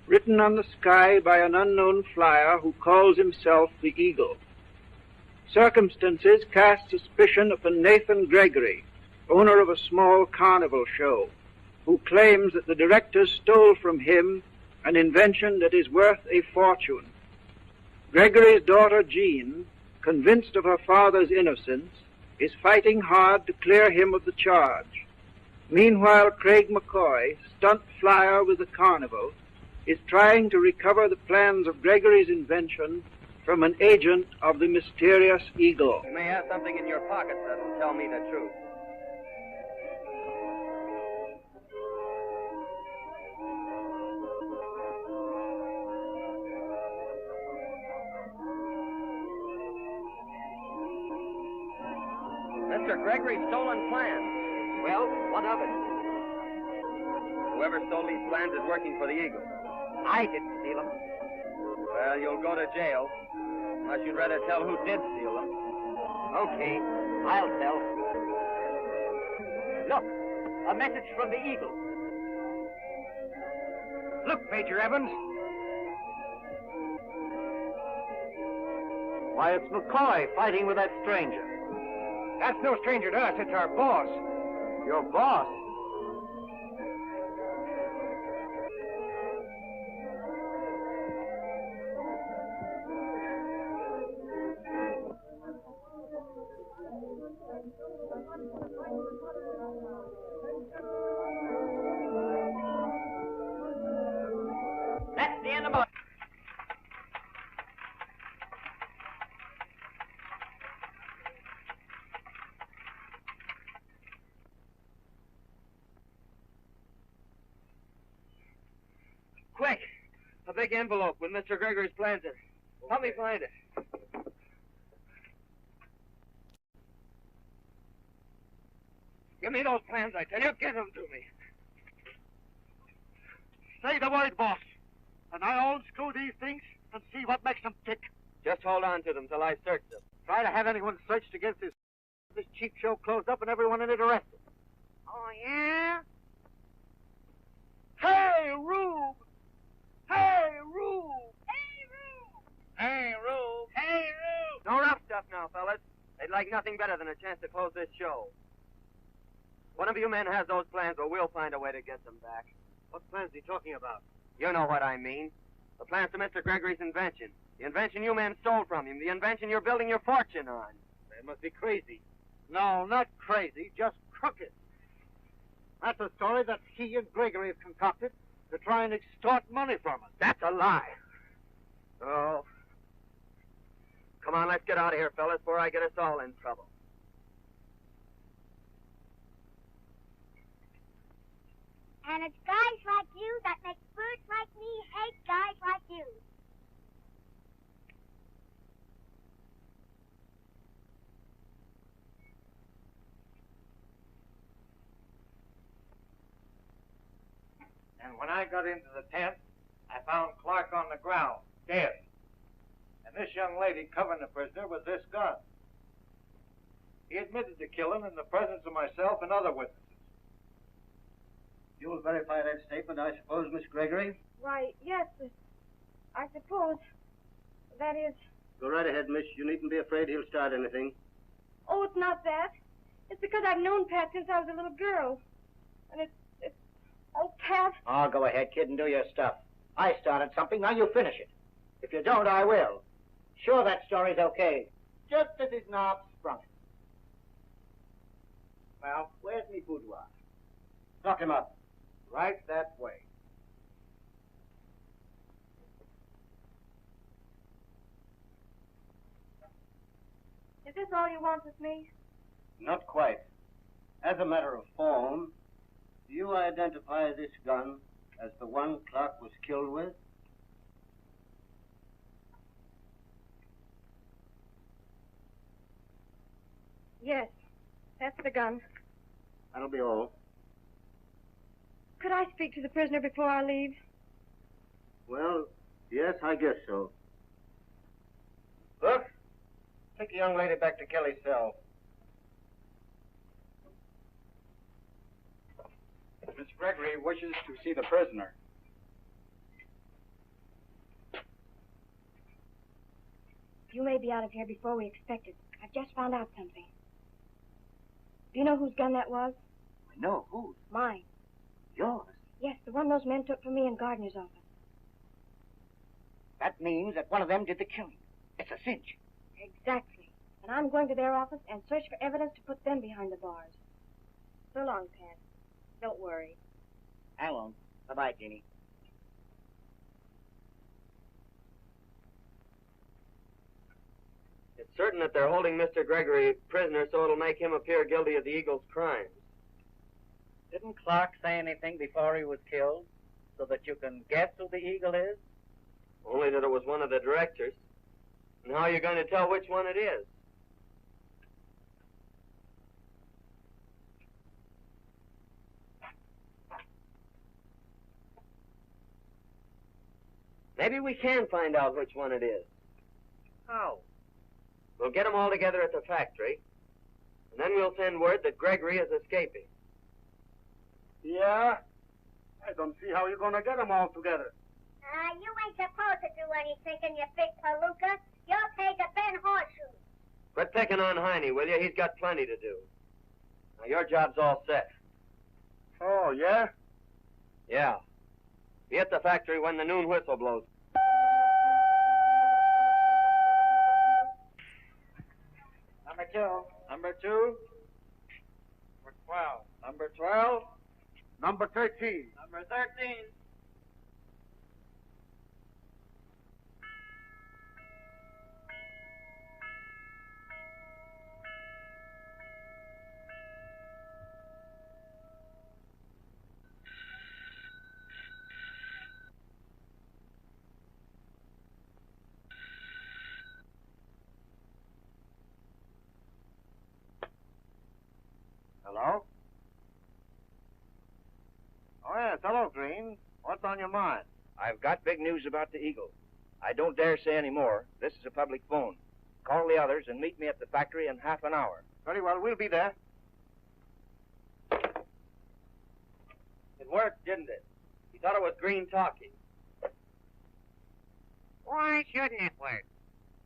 written on the sky by an unknown flyer who calls himself the Eagle. Circumstances cast suspicion upon Nathan Gregory, owner of a small carnival show, who claims that the directors stole from him an invention that is worth a fortune. Gregory's daughter Jean, convinced of her father's innocence, is fighting hard to clear him of the charge. Meanwhile, Craig McCoy, stunt flyer with the carnival, is trying to recover the plans of Gregory's invention from an agent of the mysterious Eagle. You may have something in your pockets that'll tell me the truth. Mr. Gregory's stolen plans. Well, what of it? Whoever stole these plans is working for the Eagle. I didn't steal them. Well, you'll go to jail. Unless you'd rather tell who did steal them. Okay, I'll tell. Look, a message from the Eagle. Look, Major Evans. Why, it's McCoy fighting with that stranger. That's no stranger to us. It's our boss. Your boss? Quick! A big envelope with Mr. Gregory's plans in it. Help me find it. Give me those plans, I tell you. Give them to me. Say the word, boss, and I'll unscrew these things and see what makes them tick. Just hold on to them till I search them. Try to have anyone searched against this cheap show closed up and everyone in it arrested. Oh, yeah? Hey, Rube! Hey, Rube! Hey, Rube! Hey, Rube! No rough stuff now, fellas. They'd like nothing better than a chance to close this show. One of you men has those plans, or we'll find a way to get them back. What plans are you talking about? You know what I mean. The plans to Mr. Gregory's invention. The invention you men stole from him. The invention you're building your fortune on. They must be crazy. No, not crazy, just crooked. That's a story that he and Gregory have concocted to try and extort money from us. That's a lie. Oh. Come on, let's get out of here, fellas, before I get us all in trouble. And it's guys like you that make birds like me hate guys like you. And when I got into the tent, I found Clark on the ground, dead. And this young lady covering the prisoner with this gun. He admitted to killing in the presence of myself and other witnesses. You'll verify that statement, I suppose, Miss Gregory? Why, yes, I suppose. That is... Go right ahead, miss. You needn't be afraid he'll start anything. Oh, it's not that. It's because I've known Pat since I was a little girl. And it's... Oh, Pat. Oh, go ahead, kid, and do your stuff. I started something, now you finish it. If you don't, I will. Sure, that story's okay. Just as his knob sprung it. Well, where's me boudoir? Knock him up. Right that way. Is this all you want with me? Not quite. As a matter of form, do you identify this gun as the one Clark was killed with? Yes, that's the gun. That'll be all. Could I speak to the prisoner before I leave? Well, yes, I guess so. Look, take the young lady back to Kelly's cell. Miss Gregory wishes to see the prisoner. You may be out of here before we expected. I've just found out something. Do you know whose gun that was? No, whose? Mine. Yours. Yes, the one those men took from me in Gardner's office. That means that one of them did the killing. It's a cinch. Exactly. And I'm going to their office and search for evidence to put them behind the bars. So long, Pat. Don't worry. I won't. Bye-bye, Jeannie. It's certain that they're holding Mr. Gregory prisoner so it'll make him appear guilty of the Eagle's crimes. Didn't Clark say anything before he was killed, so that you can guess who the Eagle is? Only that it was one of the directors. And how are you going to tell which one it is? Maybe we can find out which one it is. How? We'll get them all together at the factory, and then we'll send word that Gregory is escaping. Yeah? I don't see how you're going to get them all together. You ain't supposed to do any thinking, you big palooka. You're paid to bend horseshoes. Quit picking on Heine, will you? He's got plenty to do. Now, your job's all set. Oh, yeah? Yeah. Be at the factory when the noon whistle blows. Number 2. Number 2. Number 12. Number 12. Number 13. Number 13. of mine. I've got big news about the Eagle. I don't dare say any more. This is a public phone. Call the others and meet me at the factory in half an hour. Very well, we'll be there. It worked, didn't it? He thought it was Green talking. Why shouldn't it work?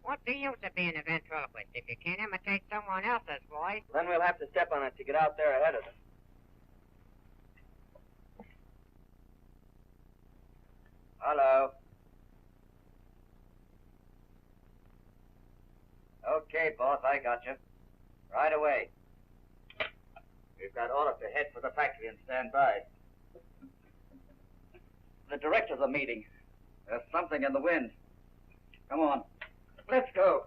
What's the use of being a ventriloquist if you can't imitate someone else's voice? Then we'll have to step on it to get out there ahead of them. Hello. Okay, boss, I got you. Right away. We've got orders to head for the factory and stand by. The director's a meeting. There's something in the wind. Come on. Let's go.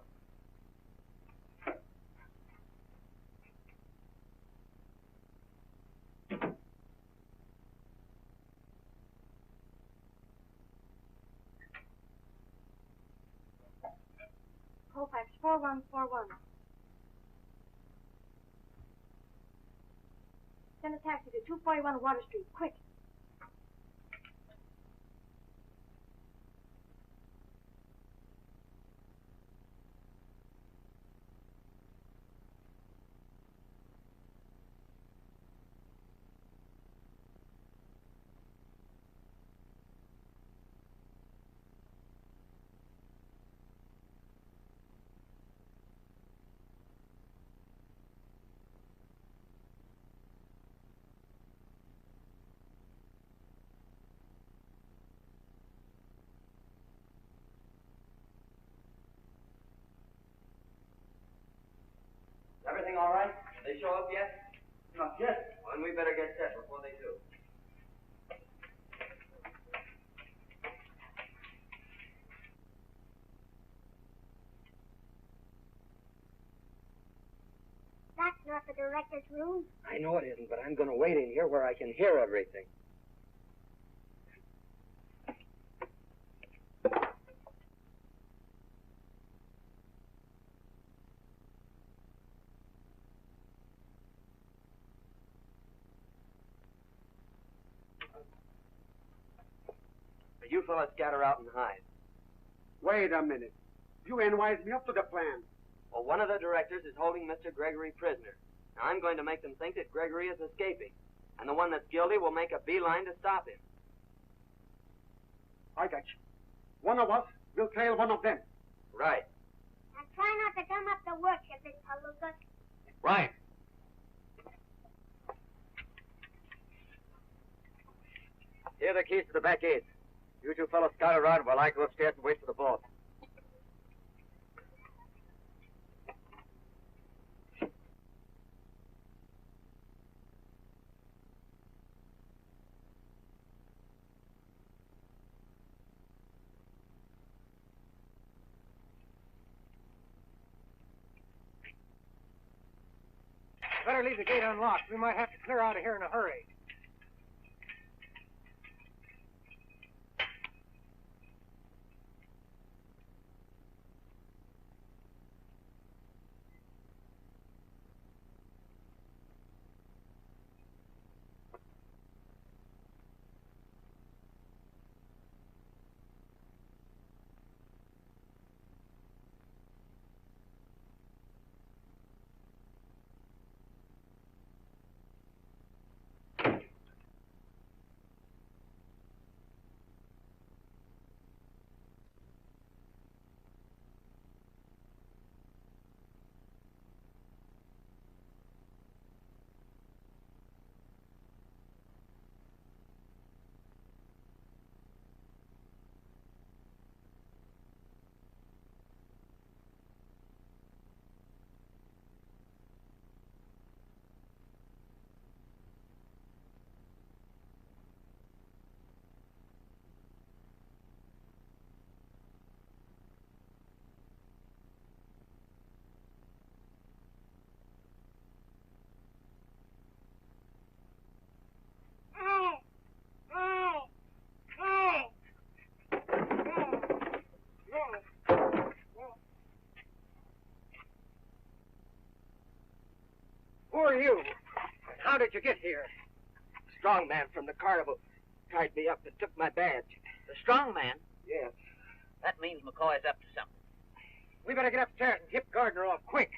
Colfax 4141. Send a taxi to 241 Water Street, quick. Everything all right? They show up yet? Not yet. Well, then we better get set before they do. That's not the director's room. I know it isn't, but I'm going to wait in here where I can hear everything. You fellas scatter out and hide. Wait a minute. You ain't wised me up to the plan. Well, one of the directors is holding Mr. Gregory prisoner. Now, I'm going to make them think that Gregory is escaping. And the one that's guilty will make a beeline to stop him. I got you. One of us will trail one of them. Right. And try not to gum up the work, you big palooka. Right. Here are the keys to the back gate. You two fellows scout around while I go upstairs and wait for the boss. Better leave the gate unlocked. We might have to clear out of here in a hurry. Who are you? How did you get here? Strong man from the carnival. tied me up and took my badge. The strong man? Yes. That means McCoy's up to something. We better get upstairs and hip Gardner off quick.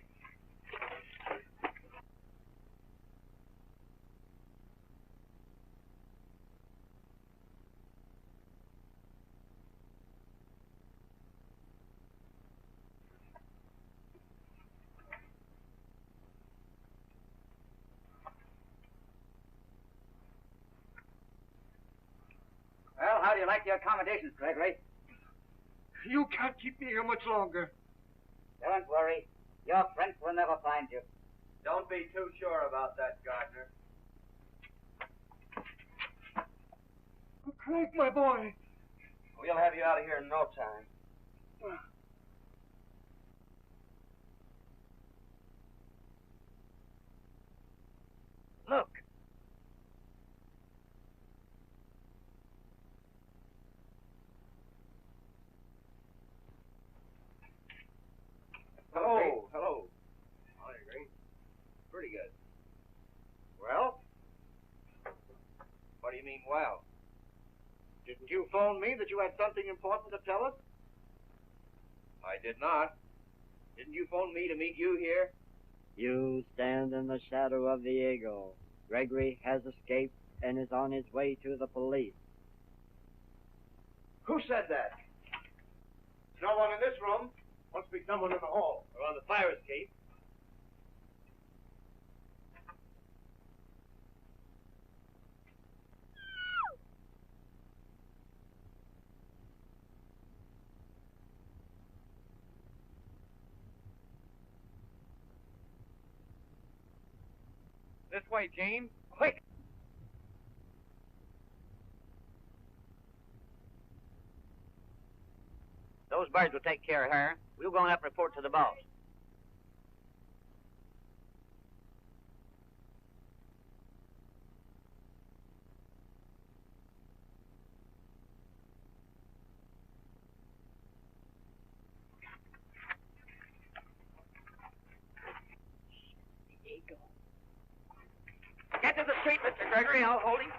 Well, how do you like the accommodations, Gregory? You can't keep me here much longer. Don't worry. Your friends will never find you. Don't be too sure about that, Gardner. Craig, my boy. We'll have you out of here in no time. Look. Hello, hello. Hi, Green. Pretty good. Well? What do you mean, well? Didn't you phone me that you had something important to tell us? I did not. Didn't you phone me to meet you here? You stand in the shadow of the eagle. Gregory has escaped and is on his way to the police. Who said that? No one in this room. Must be someone in the hall. Or on the fire escape. This way, Gene. Quick! Those birds will take care of her. We'll go on up and report to the boss. Get to the street, Mr. Gregory. I'll hold him.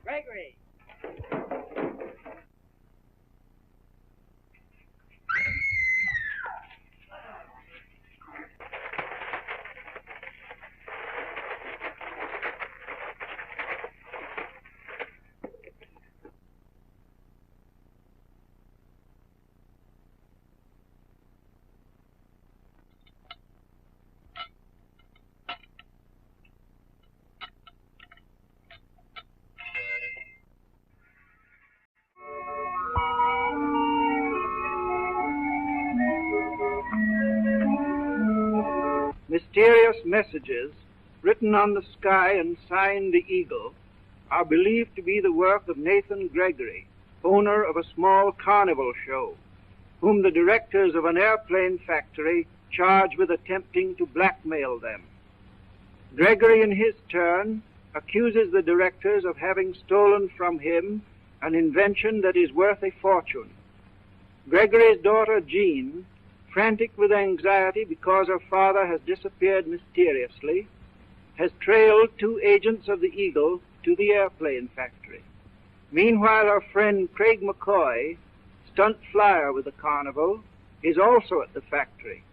Gregory! Mysterious messages written on the sky and signed the Eagle are believed to be the work of Nathan Gregory, owner of a small carnival show, whom the directors of an airplane factory charge with attempting to blackmail them. Gregory, in his turn, accuses the directors of having stolen from him an invention that is worth a fortune. Gregory's daughter, Jean, frantic with anxiety because her father has disappeared mysteriously, has trailed 2 agents of the Eagle to the airplane factory. Meanwhile, her friend Craig McCoy, stunt flyer with the carnival, is also at the factory,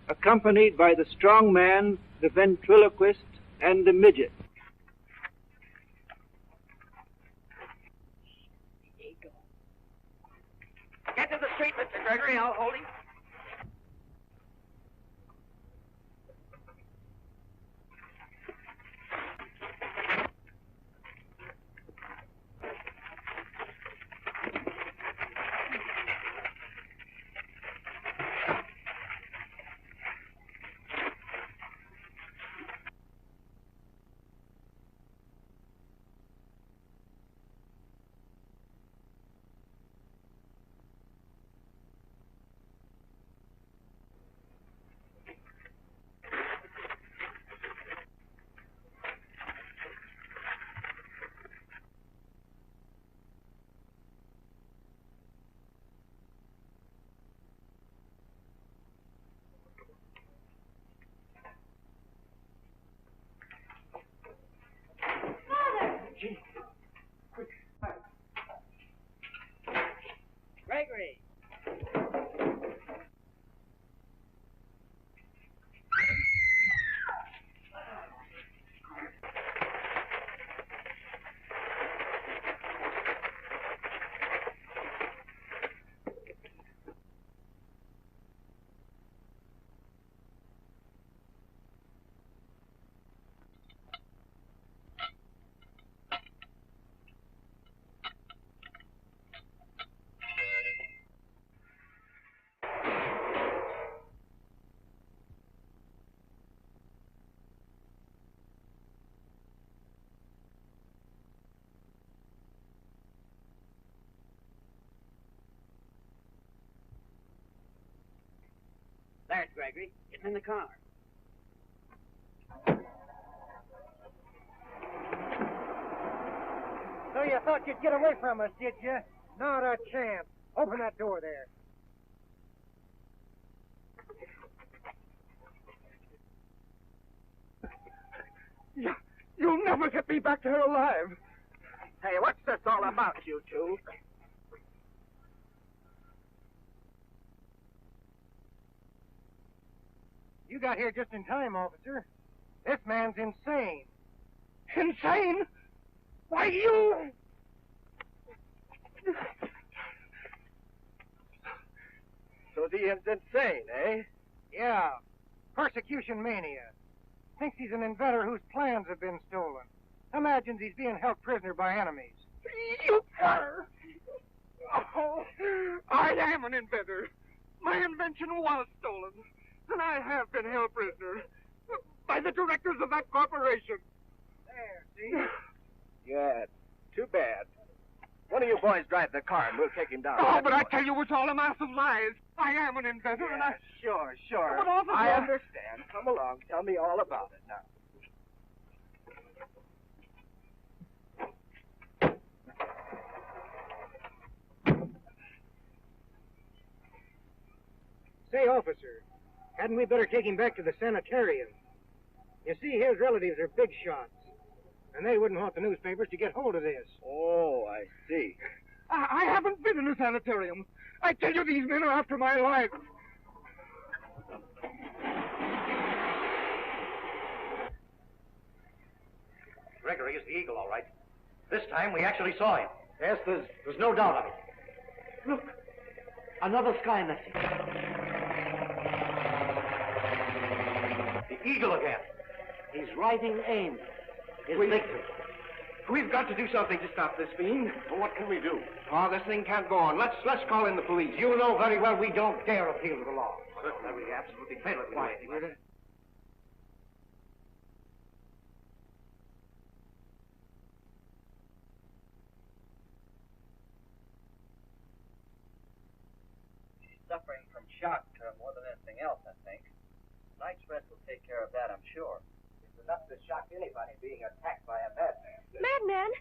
accompanied by the strong man, the ventriloquist, and the midget. Get to the street, Mr. Gregory. I'll hold him. Gregory! There's Gregory. Getting in the car. So you thought you'd get away from us, did you? Not a chance. Open that door there. You'll never get me back to her alive. Hey, what's this all about, you two? You got here just in time, officer. This man's insane. Insane? Why, you... So the end's insane, eh? Yeah. Persecution mania. Thinks he's an inventor whose plans have been stolen. Imagines he's being held prisoner by enemies. You are. Oh, I am an inventor. My invention was stolen, and I have been held prisoner by the directors of that corporation. There, see? Yeah, too bad. One of you boys drive the car and we'll take him down. Oh, but I tell you, it's all a mass of lies. I am an inventor, and I... Sure. But officer... I understand. Come along. Tell me all about it now. Say, officer, hadn't we better take him back to the sanitarium? You see, his relatives are big shots, and they wouldn't want the newspapers to get hold of this. Oh, I see. I haven't been in a sanitarium. I tell you, these men are after my life. Gregory is the eagle, all right. This time we actually saw him. Yes, there's no doubt of it. Look, another sky message. The eagle again. He's riding Ames, his victim. We've got to do something to stop this fiend. Well, what can we do? Oh, this thing can't go on. Let's call in the police. You know very well we don't dare appeal to the law. Certainly, we absolutely fail at Why? She's suffering from shock more than anything else, I think. Night's rest will take care of that, I'm sure. It's enough to shock anybody being attacked by a madman. Madman?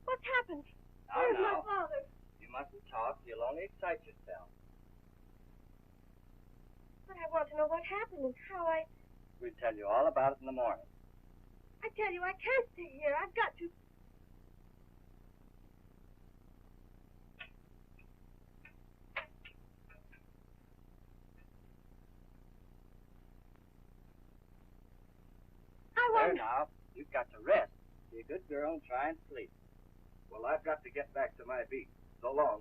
What's happened? Where's my Now, father? you mustn't talk. You'll only excite yourself. But I want to know what happened and how I... We'll tell you all about it in the morning. I tell you, I can't stay here. I've got to... There now, you've got to rest. Be a good girl and try and sleep. Well, I've got to get back to my beat. So long.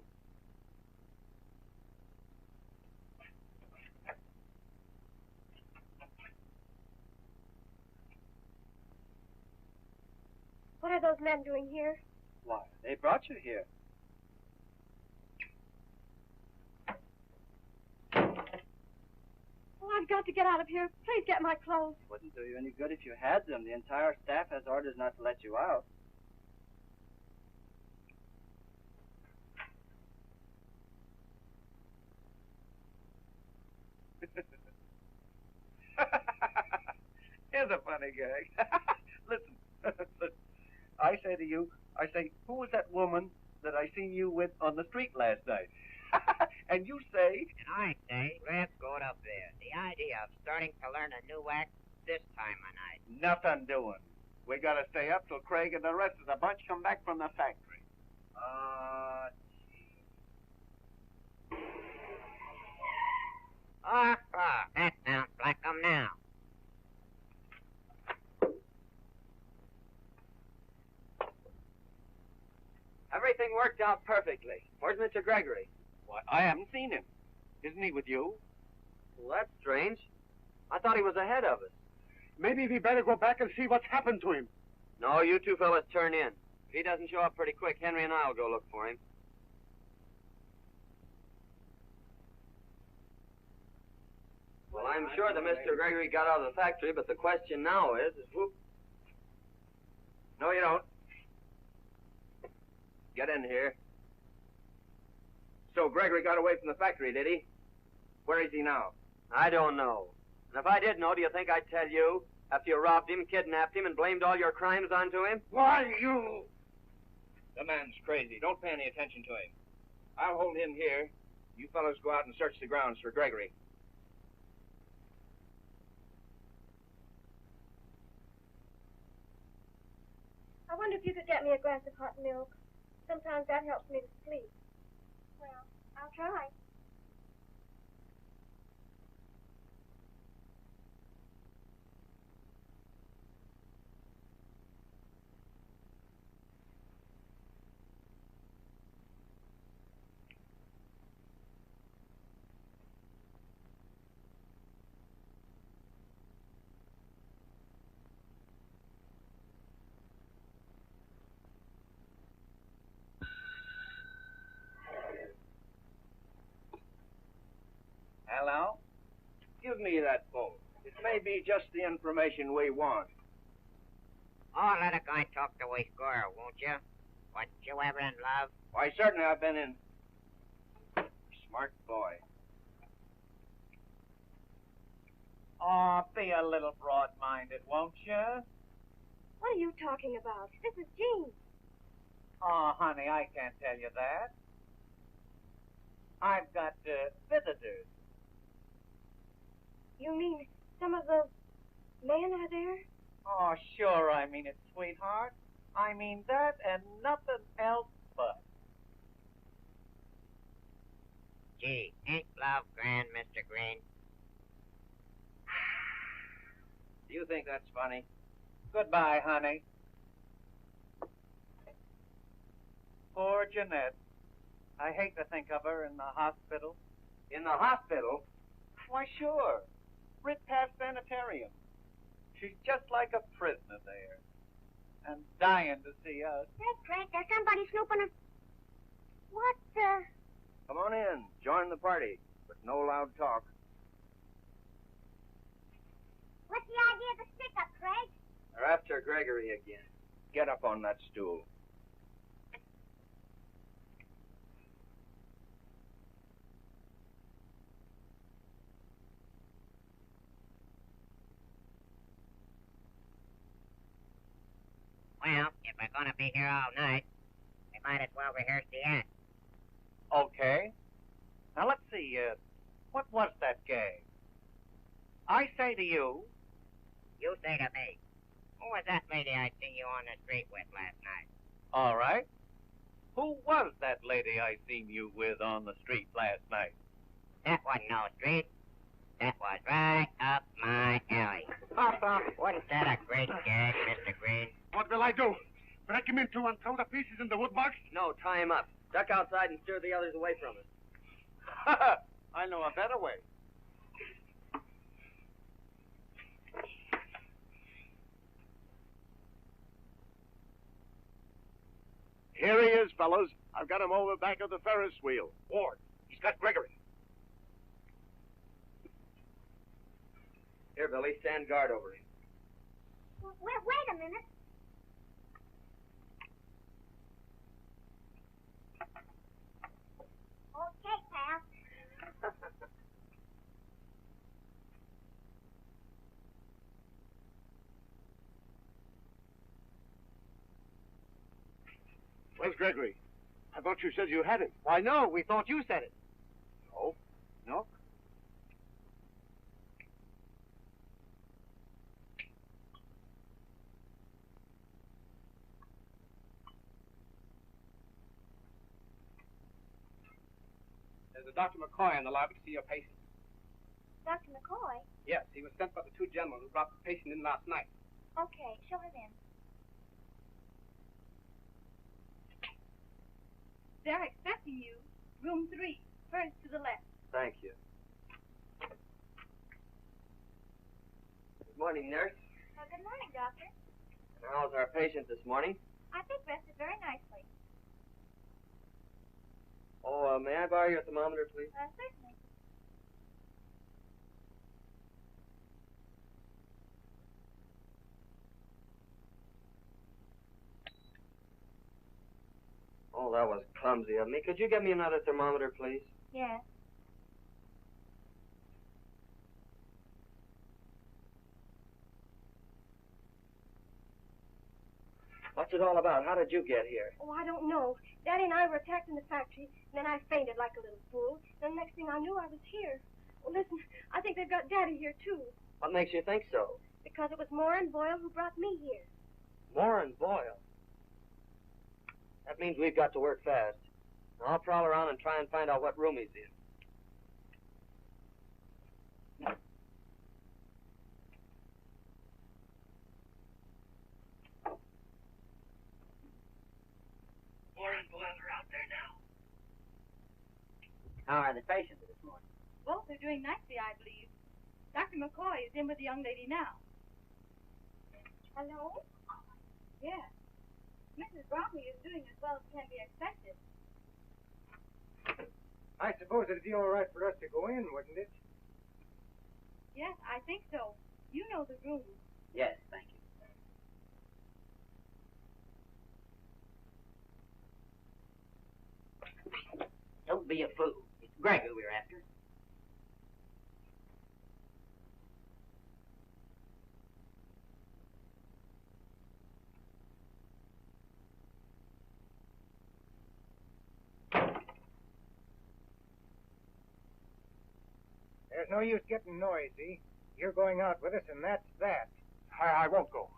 What are those men doing here? Why, they brought you here. Oh, I've got to get out of here. Please get my clothes. Wouldn't do you any good if you had them. The entire staff has orders not to let you out. Here's a funny gag. Listen. I say to you, who was that woman that I seen you with on the street last night? And you say... And I say, let's go up there. The idea of starting to learn a new act this time of night. Nothing doing. We gotta stay up till Craig and the rest of the bunch come back from the factory. That sounds like them now. Everything worked out perfectly. Where's Mr. Gregory? Why, I haven't seen him. Isn't he with you? Well, that's strange. I thought he was ahead of us. Maybe we better go back and see what's happened to him. No, you two fellas turn in. If he doesn't show up pretty quick, Henry and I'll go look for him. Well, I'm sure that Mr. Gregory got out of the factory, but the question now is who... No, you don't. Get in here. So Gregory got away from the factory, did he? Where is he now? I don't know. And if I did know, do you think I'd tell you? After you robbed him, kidnapped him, and blamed all your crimes onto him? Why, you... The man's crazy. Don't pay any attention to him. I'll hold him here. You fellows go out and search the grounds for Gregory. I wonder if you could get me a glass of hot milk. Sometimes that helps me to sleep. Well, I'll try. Hello? Give me that phone. It may be just the information we want. Oh, let a guy talk the way squirrel, won't you? Wasn't you ever in love? Why, certainly I've been in... Smart boy. Oh, be a little broad-minded, won't you? What are you talking about? This is Jean. Oh, honey, I can't tell you that. I've got visitors. You mean some of the men are there? Oh, sure, I mean it, sweetheart. I mean that and nothing else but. Gee, ain't love grand, Mr. Green? Do you think that's funny? Goodbye, honey. Poor Jeanette. I hate to think of her in the hospital. In the hospital? Why, sure. Ritpath Sanitarium. She's just like a prisoner there. And dying to see us. Hey, Craig, there's somebody snooping. What the... Come on in. Join the party. But no loud talk. What's the idea of the stick-up, Craig? They're after Gregory again. Get up on that stool. Well, if we're gonna be here all night, we might as well rehearse the act. Okay. Now, let's see, what was that gag? I say to you... You say to me, who was that lady I seen you on the street with last night? All right. Who was that lady I seen you with on the street last night? That wasn't no street. That was right up my alley. Wasn't that a great gag, Mr. Green? What will I do? Break him in two and throw the pieces in the woodbox? No, tie him up. Duck outside and steer the others away from us. I know a better way. fellas. I've got him over back of the Ferris wheel. Ward, he's got Gregory. Here, Billy, stand guard over him. Wait a minute. Okay, pal. Where's Gregory? I thought you said you had him. Why, no, we thought you said it. No? No? There's a Dr. McCoy in the lobby to see your patient. Dr. McCoy? Yes, he was sent by the two gentlemen who brought the patient in last night. Okay, show him in. They're expecting you. Room 3, first to the left. Thank you. Good morning, nurse. Good morning, doctor. And how's our patient this morning? I think rested very nicely. Oh, may I borrow your thermometer, please? Certainly. Oh, that was clumsy of me. Could you get me another thermometer, please? Yes. What's it all about? How did you get here? Oh, I don't know. Daddy and I were attacked in the factory, and then I fainted like a little fool. Then the next thing I knew, I was here. Oh, listen, I think they've got Daddy here, too. What makes you think so? Because it was Moore and Boyle who brought me here. Moore and Boyle. That means we've got to work fast. Now, I'll prowl around and try and find out what room he's in. Moore and Boyle are out there now. How are the patients this morning? Both are doing nicely, I believe. Dr. McCoy is in with the young lady now. Hello? Yes. Mrs. Bromley is doing as well as can be expected. I suppose it'd be all right for us to go in, wouldn't it? Yes, I think so. You know the room. Yes, thank you. Don't be a fool. It's Gregory we're after. There's no use getting noisy. You're going out with us, and that's that. I won't go.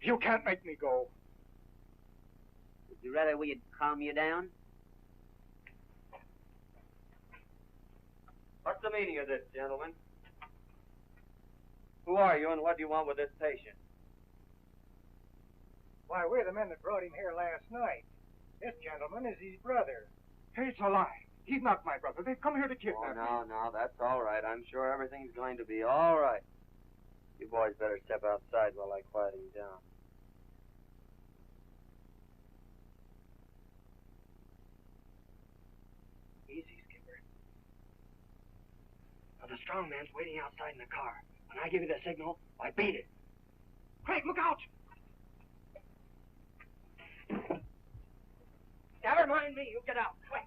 You can't make me go. Would you rather we'd calm you down? What's the meaning of this, gentlemen? Who are you and what do you want with this patient? Why, we're the men that brought him here last night. This gentleman is his brother. It's a lie. He's not my brother. They've come here to kidnap me. Oh, no, that's all right. I'm sure everything's going to be all right. You boys better step outside while I quiet him down. Easy, Skipper. Now, the strong man's waiting outside in the car. When I give you the signal, I beat it. Craig, look out! Never mind me. You get out, quick.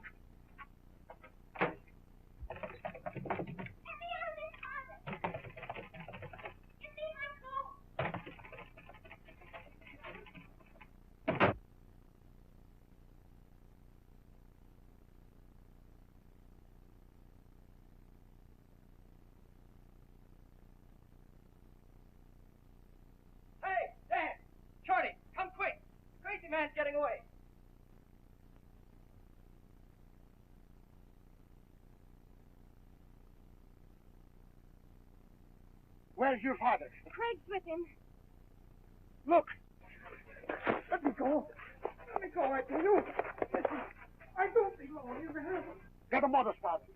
Hey, Dan! Shorty, come quick! The crazy man's getting away. Where's your father? Craig's with him. Look! Let me go! Let me go, I tell you! Listen, I don't belong in the house. Get a motor started.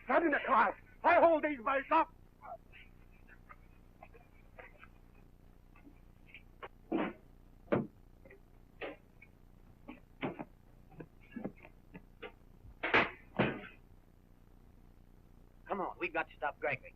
Now Not in the car. I hold these belts up. Come on, we've got to stop Gregory.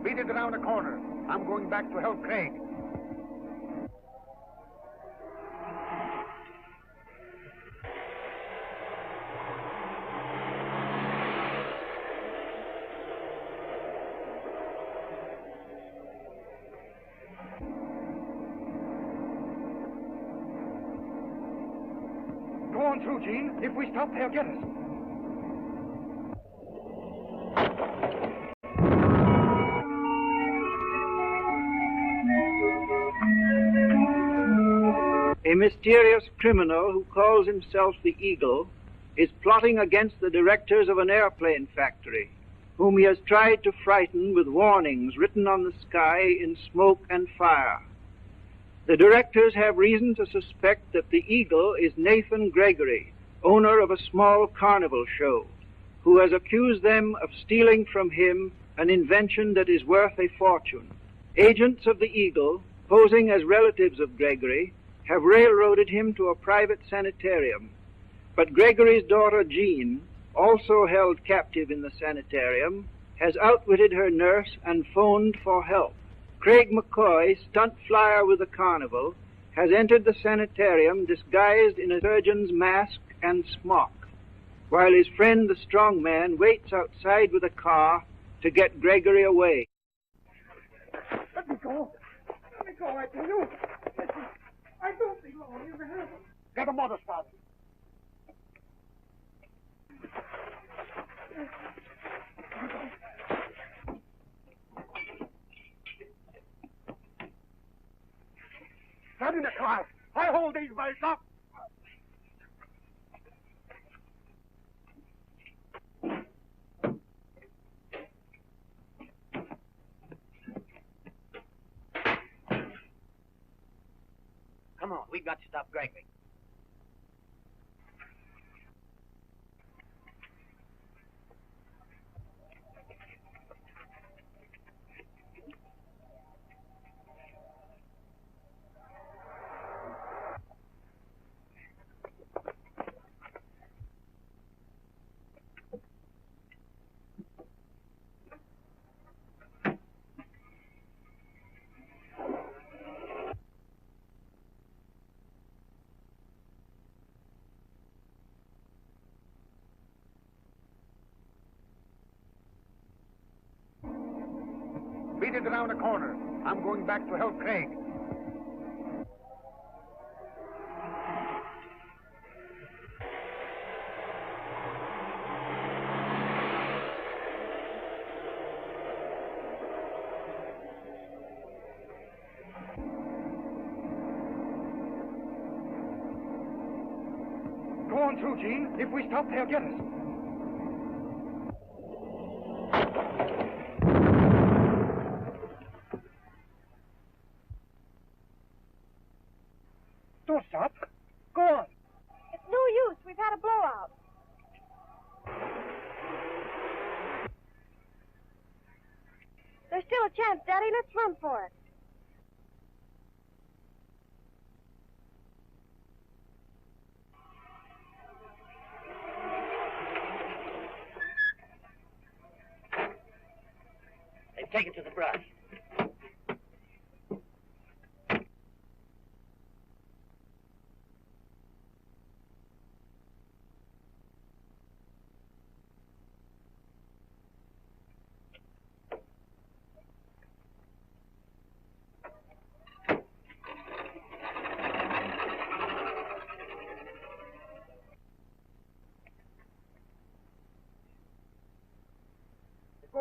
Beat it around the corner. I'm going back to help Craig. Go on through, Gene. If we stop, they'll get us. A mysterious criminal who calls himself the Eagle is plotting against the directors of an airplane factory, whom he has tried to frighten with warnings written on the sky in smoke and fire. The directors have reason to suspect that the Eagle is Nathan Gregory, owner of a small carnival show, who has accused them of stealing from him an invention that is worth a fortune. Agents of the Eagle, posing as relatives of Gregory, have railroaded him to a private sanitarium. But Gregory's daughter, Jean, also held captive in the sanitarium, has outwitted her nurse and phoned for help. Craig McCoy, stunt flyer with the carnival, has entered the sanitarium disguised in a surgeon's mask and smock, while his friend, the strong man, waits outside with a car to get Gregory away. Let me go. Let me go, I tell you. Listen, I don't belong in the house. Get a motor started. Not in the car. I hold these belts up. Come on, we've got to stop Gregory. Beat it around the corner. I'm going back to help Craig. Go on through, Gene. If we stop, they'll get us. Don't stop. Go on. It's no use. We've had a blowout. There's still a chance, Daddy. Let's run for it. They've taken to the brush.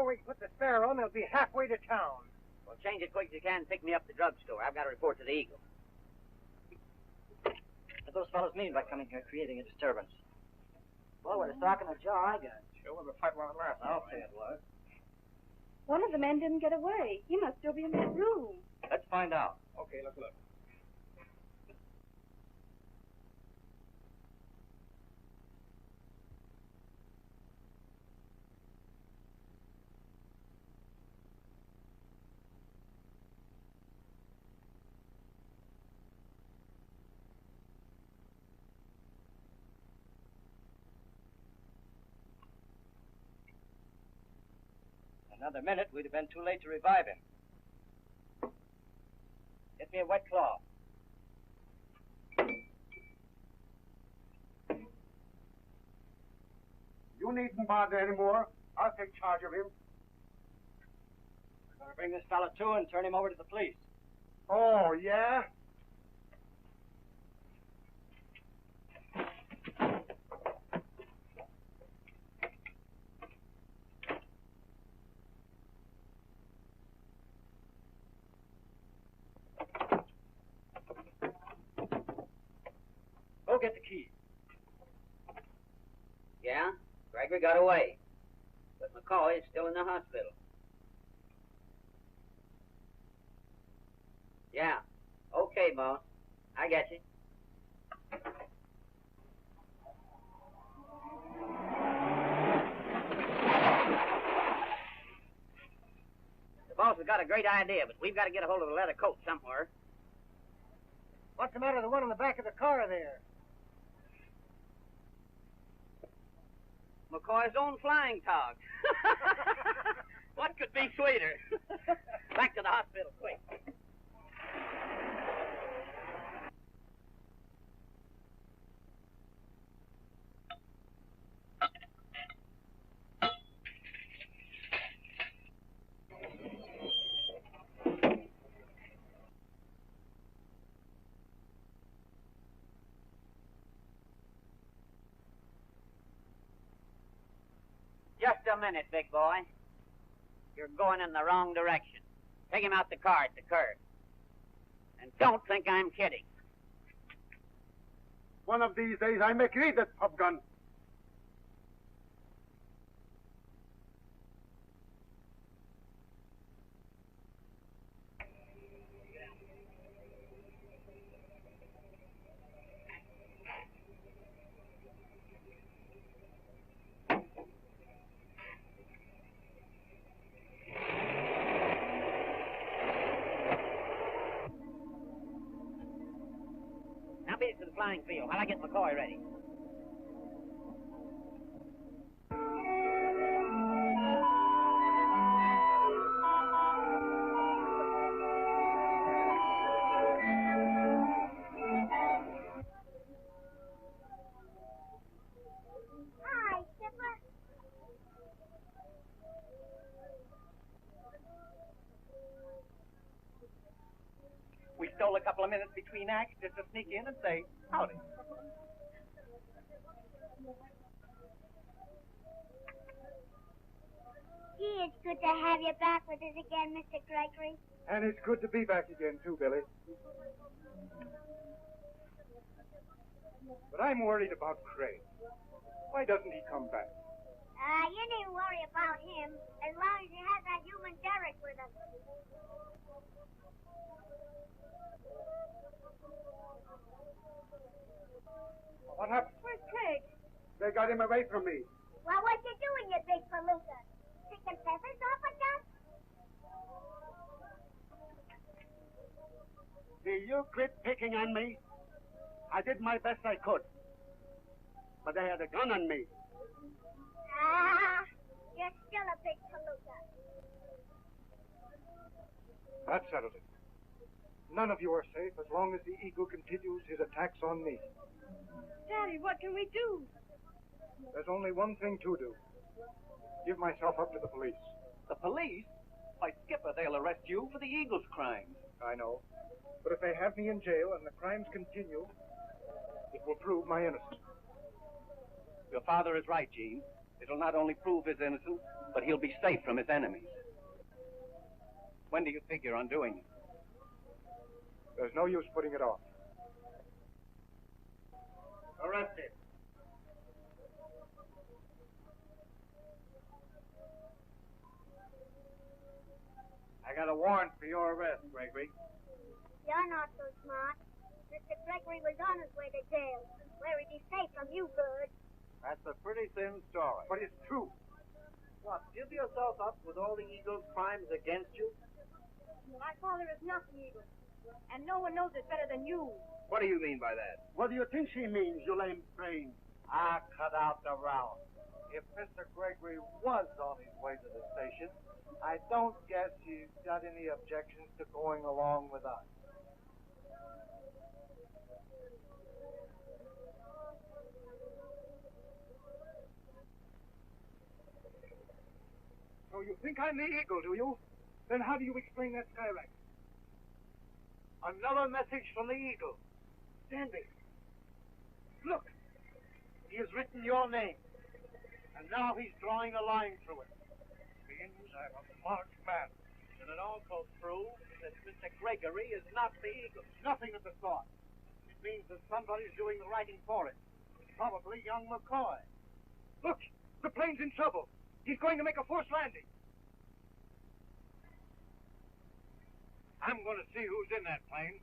we can put the spare on, they'll be halfway to town. Well, change it quick as you can and pick me up at the drugstore. I've got to report to the Eagle. What do those fellows mean by coming here creating a disturbance? Well, we're stocking a jar, I guess. Sure was a fight one last. I'll say it was. One of the men didn't get away. He must still be in that room. Let's find out. Okay, look. Another minute, we'd have been too late to revive him. Get me a wet cloth. You needn't bother anymore. I'll take charge of him. We're going to bring this fella to and turn him over to the police. Oh, yeah? Go get the key. Yeah? Gregory got away. But McCoy is still in the hospital. Yeah. Okay, boss. I got you. The boss has got a great idea, but we've got to get a hold of the leather coat somewhere. What's the matter with the one in the back of the car there? McCoy's own flying tog. What could be sweeter? Back to the hospital, quick. Just a minute, big boy. You're going in the wrong direction. Take him out the car at the curb. And don't think I'm kidding. One of these days I make you eat that pop gun. Now beat it to the flying field while I get McCoy ready. Hi, Skipper. We stole a couple of minutes between acts just to sneak in and say howdy. Gee, it's good to have you back with us again, Mr. Gregory. And it's good to be back again, too, Billy. But I'm worried about Craig. Why doesn't he come back? You needn't worry about him, as long as he has that human Derek with him. What happened? Where's Craig? They got him away from me. Well, what you doing, you big palooka? Picking feathers off a duck? Will you quit picking on me? I did my best I could. But they had a gun on me. Ah, you're still a big palooka. That settled it. None of you are safe as long as the Eagle continues his attacks on me. Daddy, what can we do? There's only one thing to do. Give myself up to the police. The police? Why, Skipper, they'll arrest you for the Eagle's crimes. I know. But if they have me in jail and the crimes continue, it will prove my innocence. Your father is right, Gene. It'll not only prove his innocence, but he'll be safe from his enemies. When do you figure on doing it? There's no use putting it off. Arrest him. I got a warrant for your arrest, Gregory. You're not so smart. Mr. Gregory was on his way to jail, where he'd be safe from you birds. That's a pretty thin story. But it's true. What, give yourself up with all the Eagle's crimes against you? My father is not the eagle, and no one knows it better than you. What do you mean by that? What do you think she means, you lame brain? I cut out the round. If Mr. Gregory was on his way to the station, I don't guess he's got any objections to going along with us. So you think I'm the Eagle, do you? Then how do you explain that skyrack? Another message from the Eagle. Danby. Look. He has written your name, and now he's drawing a line through it. Means I'm a marked man. And it also proves that Mr. Gregory is not the Eagle. Nothing of the sort. It means that somebody's doing the writing for it. Probably young McCoy. Look, the plane's in trouble. He's going to make a forced landing. I'm going to see who's in that plane.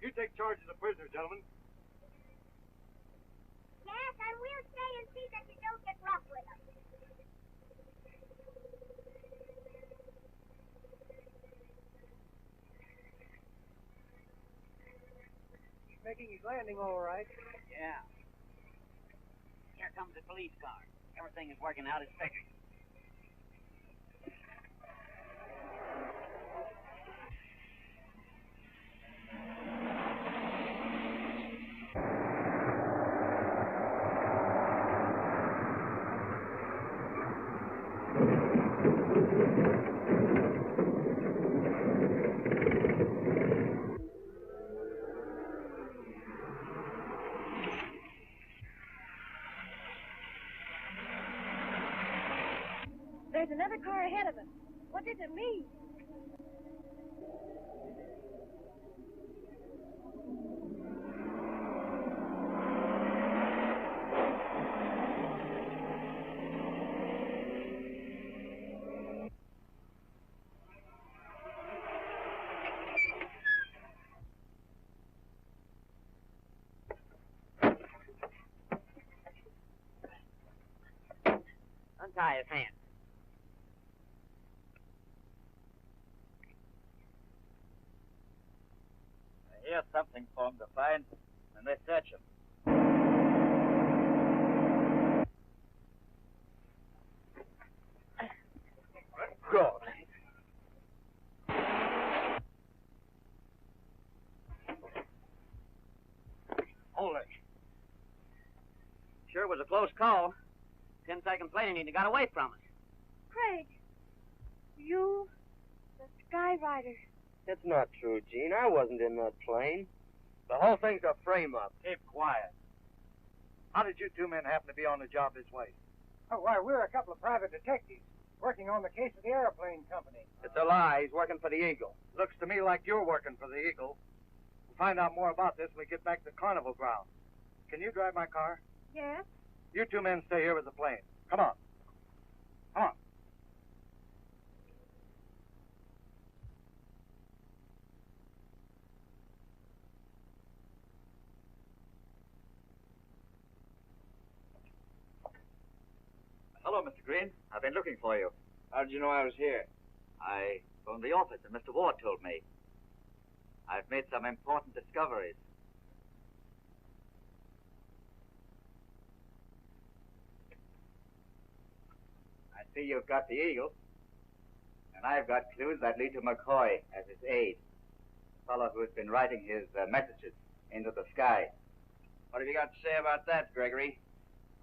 You take charge of the prisoner, gentlemen. Yes, and we'll stay and see that you don't get rough with him. He's making his landing all right. Yeah. Here comes the police car. Everything is working out as figured. There's another car ahead of us. What does it mean? Untie his hands. Here's something for them to find, and they search him. God. Hold it. Sure was a close call. 10-second plane and he'd have got away from us. Craig, you, the Sky Rider. That's not true, Gene. I wasn't in that plane. The whole thing's a frame-up. Keep quiet. How did you two men happen to be on the job this way? Oh, why, we're a couple of private detectives working on the case of the airplane company. It's a lie. He's working for the Eagle. Looks to me like you're working for the Eagle. We'll find out more about this when we get back to Carnival grounds. Can you drive my car? Yes? You two men stay here with the plane. Come on. Come on. Hello, Mr. Green. I've been looking for you. How did you know I was here? I phoned the office and Mr. Ward told me. I've made some important discoveries. I see you've got the Eagle, and I've got clues that lead to McCoy as his aide, the fellow who's been writing his messages into the sky. What have you got to say about that, Gregory?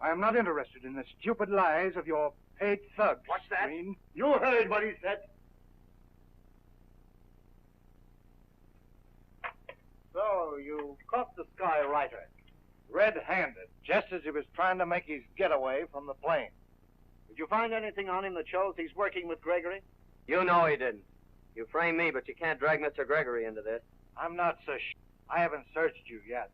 I am not interested in the stupid lies of your paid thugs. What's that? Green. You heard what he said. So, you caught the Sky Rider, red-handed, just as he was trying to make his getaway from the plane. Did you find anything on him that shows he's working with Gregory? You know he didn't. You framed me, but you can't drag Mr. Gregory into this. I'm not so sure. I haven't searched you yet.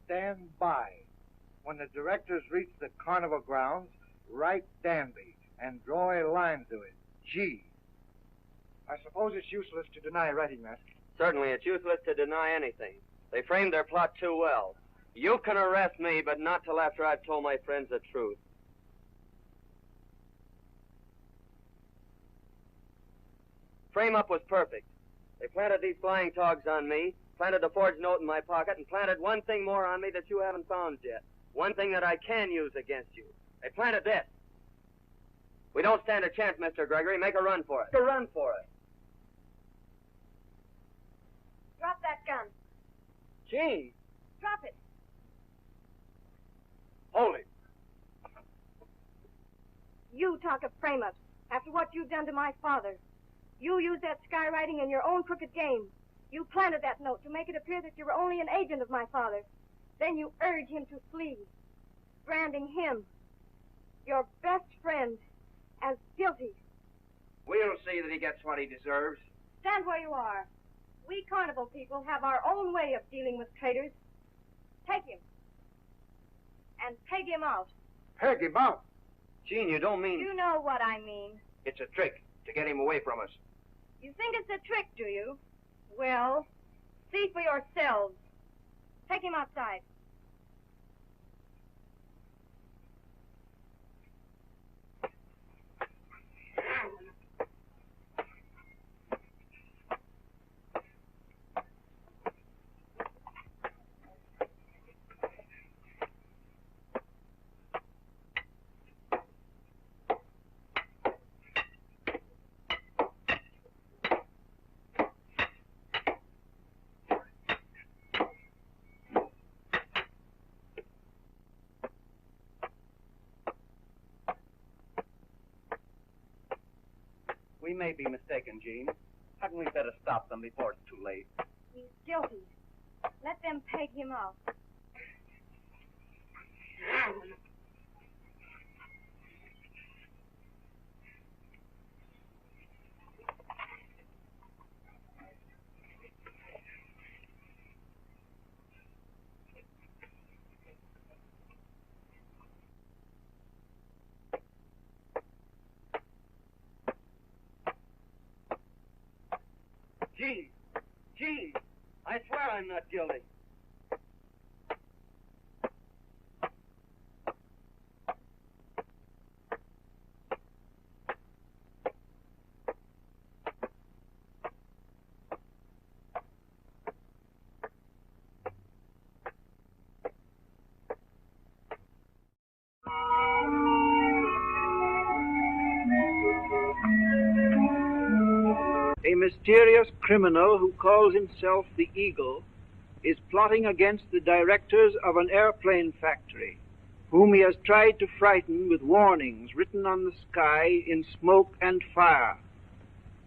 Stand by. When the directors reach the carnival grounds, write Danby and draw a line through it. G. I suppose it's useless to deny writing that. Certainly, it's useless to deny anything. They framed their plot too well. You can arrest me, but not till after I've told my friends the truth. Frame-up was perfect. They planted these flying togs on me, planted a forged note in my pocket, and planted one thing more on me that you haven't found yet. One thing that I can use against you. They planted this. We don't stand a chance, Mr. Gregory. Make a run for it. Make a run for it. Drop that gun. Gee. Drop it. Hold it. You talk of frame-ups after what you've done to my father. You used that skywriting in your own crooked game. You planted that note to make it appear that you were only an agent of my father. Then you urge him to flee, branding him, your best friend, as guilty. We'll see that he gets what he deserves. Stand where you are. We carnival people have our own way of dealing with traitors. Take him. And peg him out. Peg him out? Gene, you don't mean... You know what I mean. It's a trick to get him away from us. You think it's a trick, do you? Well, see for yourselves. Take him outside. We may be mistaken, Gene. Hadn't we better stop them before it's too late? He's guilty. Let them peg him out. Gene, I swear I'm not guilty. A mysterious criminal who calls himself the Eagle is plotting against the directors of an airplane factory, whom he has tried to frighten with warnings written on the sky in smoke and fire.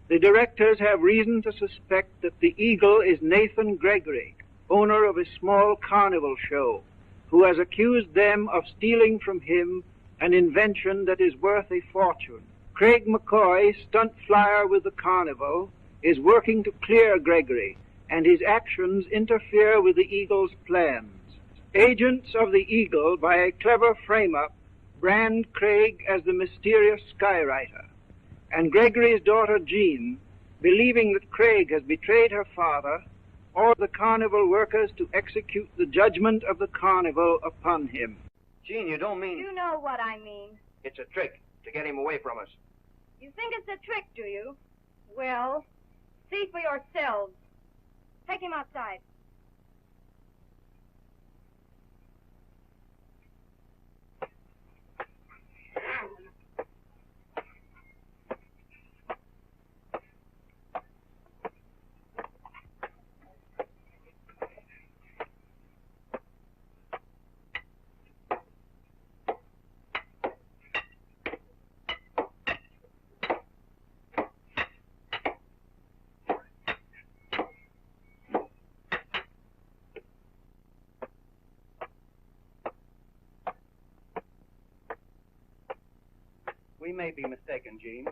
The directors have reason to suspect that the Eagle is Nathan Gregory, owner of a small carnival show, who has accused them of stealing from him an invention that is worth a fortune. Craig McCoy, stunt flyer with the carnival, is working to clear Gregory, and his actions interfere with the Eagle's plans. Agents of the Eagle, by a clever frame-up, brand Craig as the mysterious skywriter, and Gregory's daughter Jean, believing that Craig has betrayed her father, order the carnival workers to execute the judgment of the carnival upon him. Gene, you don't mean... You know what I mean. It's a trick to get him away from us. You think it's a trick, do you? Well, see for yourselves. Take him outside. We may be mistaken, Gene.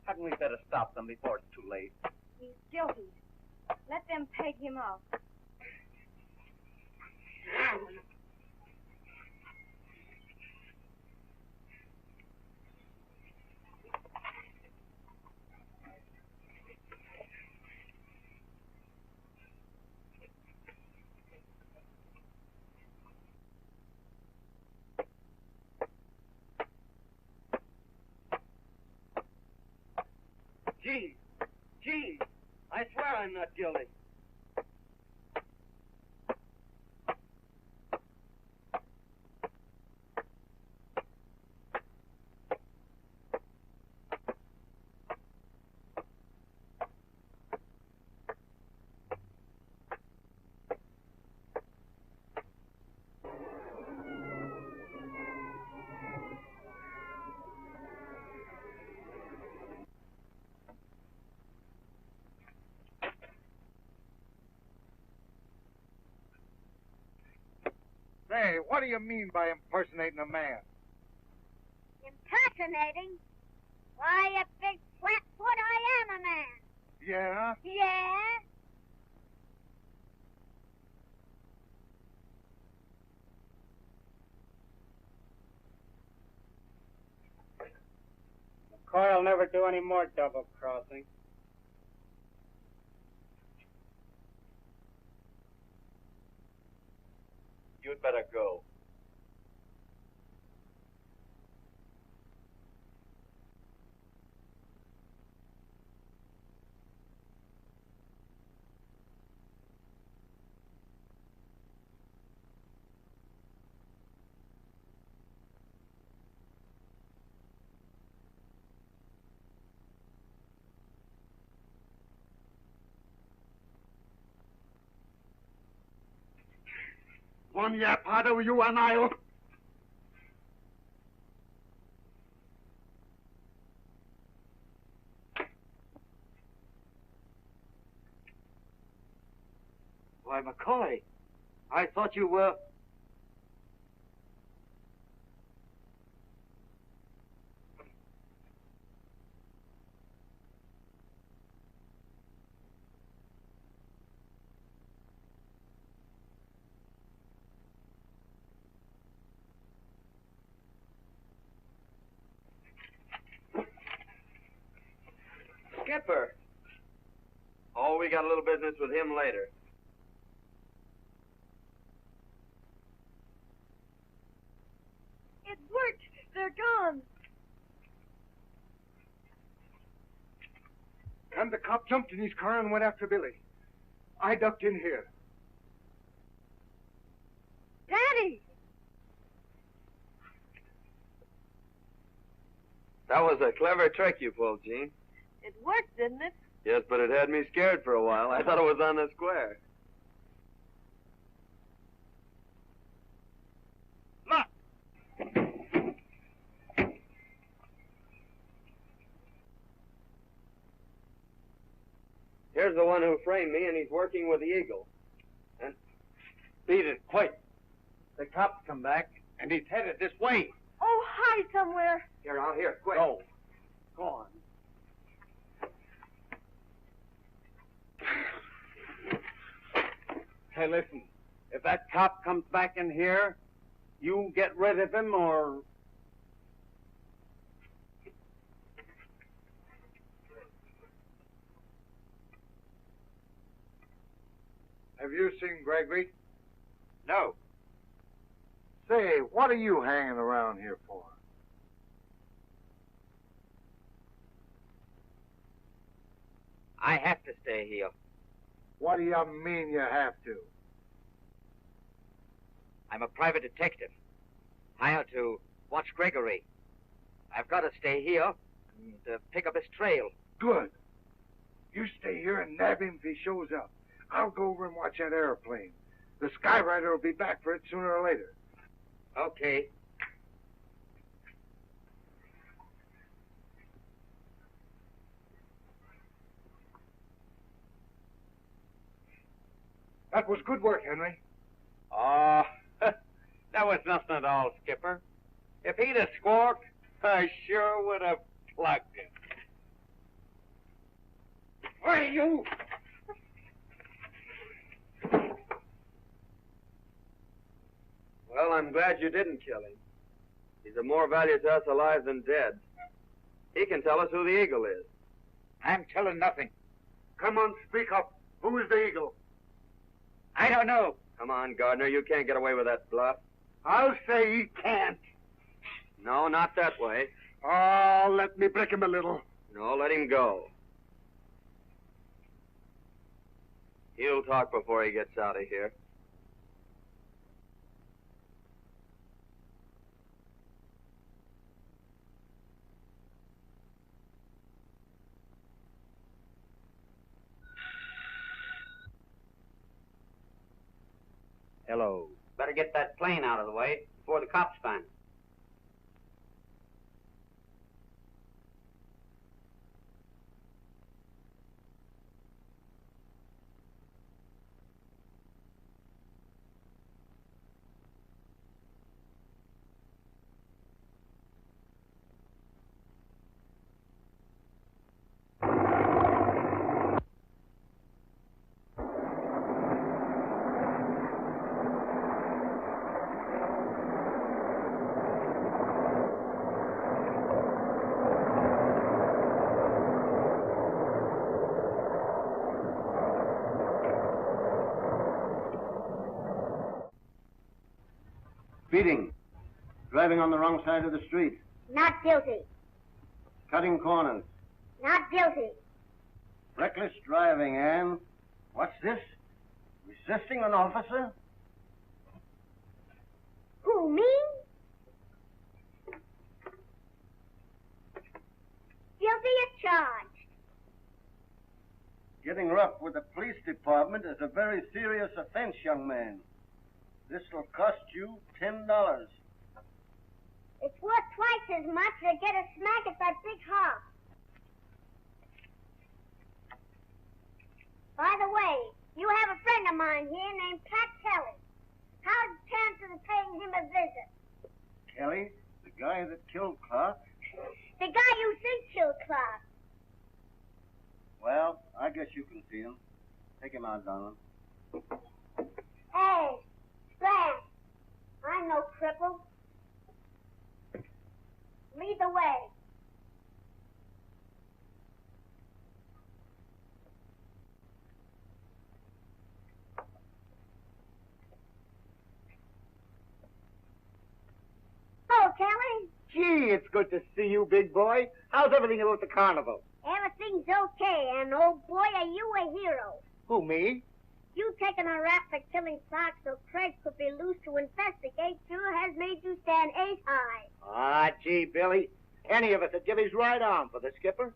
Hadn't we better stop them before it's too late? He's guilty. Let them peg him out. Gene, I swear I'm not guilty. Say, what do you mean by impersonating a man? Impersonating? Why, you big flatfoot, I am a man. Yeah? Yeah? McCoy'll never do any more double-crossing. You'd better go. One yap out of you and I'll... Why, McCoy, I thought you were... Skipper. Oh, we got a little business with him later. It's worked. They're gone. And the cop jumped in his car and went after Billy. I ducked in here. Daddy! That was a clever trick you pulled, Gene. It worked, didn't it? Yes, but it had me scared for a while. I thought it was on the square. Here's the one who framed me, and he's working with the Eagle. And Beat it, quick. The cops come back, and he's headed this way. Oh, hide somewhere. here, now, here, quick. Go. Go on. Hey, listen. If that cop comes back in here, you get rid of him or... Have you seen Gregory? No. Say, what are you hanging around here for? I have to stay here. What do you mean you have to? I'm a private detective, hired to watch Gregory. I've got to stay here and pick up his trail. Good. You stay here and nab him if he shows up. I'll go over and watch that airplane. The Skyrider will be back for it sooner or later. Okay. That was good work, Henry. Oh, that was nothing at all, Skipper. If he'd have squawked, I sure would have plugged him. Hey, you! Well, I'm glad you didn't kill him. He's of more value to us alive than dead. He can tell us who the eagle is. I'm telling nothing. Come on, speak up. Who is the eagle? I don't know. Come on, Gardner, you can't get away with that bluff. I'll say he can't. No, not that way. Oh, let me break him a little. No, let him go. He'll talk before he gets out of here. Hello. Better get that plane out of the way before the cops find it. Speeding. Driving on the wrong side of the street. Not guilty. Cutting corners. Not guilty. Reckless driving, Anne. What's this? Resisting an officer? Who, me? Guilty as charged. Getting rough with the police department is a very serious offense, young man. This will cost you $10. It's worth twice as much to get a smack at that big hop. By the way, you have a friend of mine here named Pat Kelly. How's the chances of paying him a visit? Kelly, the guy that killed Clark? The guy you think killed Clark. Well, I guess you can see him. Take him out, Donald. Hey, Sam, I'm no cripple. Lead the way. Oh, Kelly. Gee, it's good to see you, big boy. How's everything about the carnival? Everything's okay, and old boy, are you a hero? Who, me? You taking a rap for killing Clark so Craig could be loose to investigate sure has made you stand ace high. Ah, gee, Billy. Any of us would give his right arm for the skipper.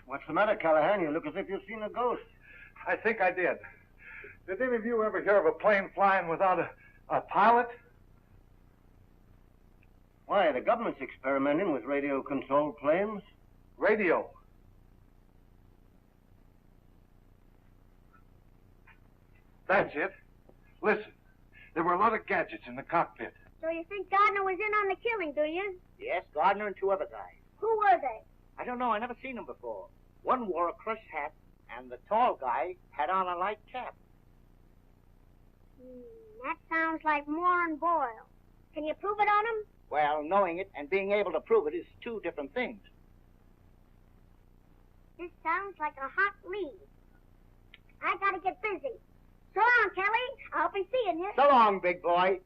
What's the matter, Callahan? You look as if you've seen a ghost. I think I did. Did any of you ever hear of a plane flying without a pilot? Why, the government's experimenting with radio-controlled planes. Radio. That's it. Listen, there were a lot of gadgets in the cockpit. So you think Gardner was in on the killing, do you? Yes, Gardner and two other guys. Who were they? I don't know. I never seen them before. One wore a crush hat, and the tall guy had on a light cap. That sounds like Moore and Boyle. Can you prove it on him? Well, knowing it and being able to prove it is two different things. This sounds like a hot lead. I gotta get busy. So long, Kelly. I'll be seeing you. So long, big boy.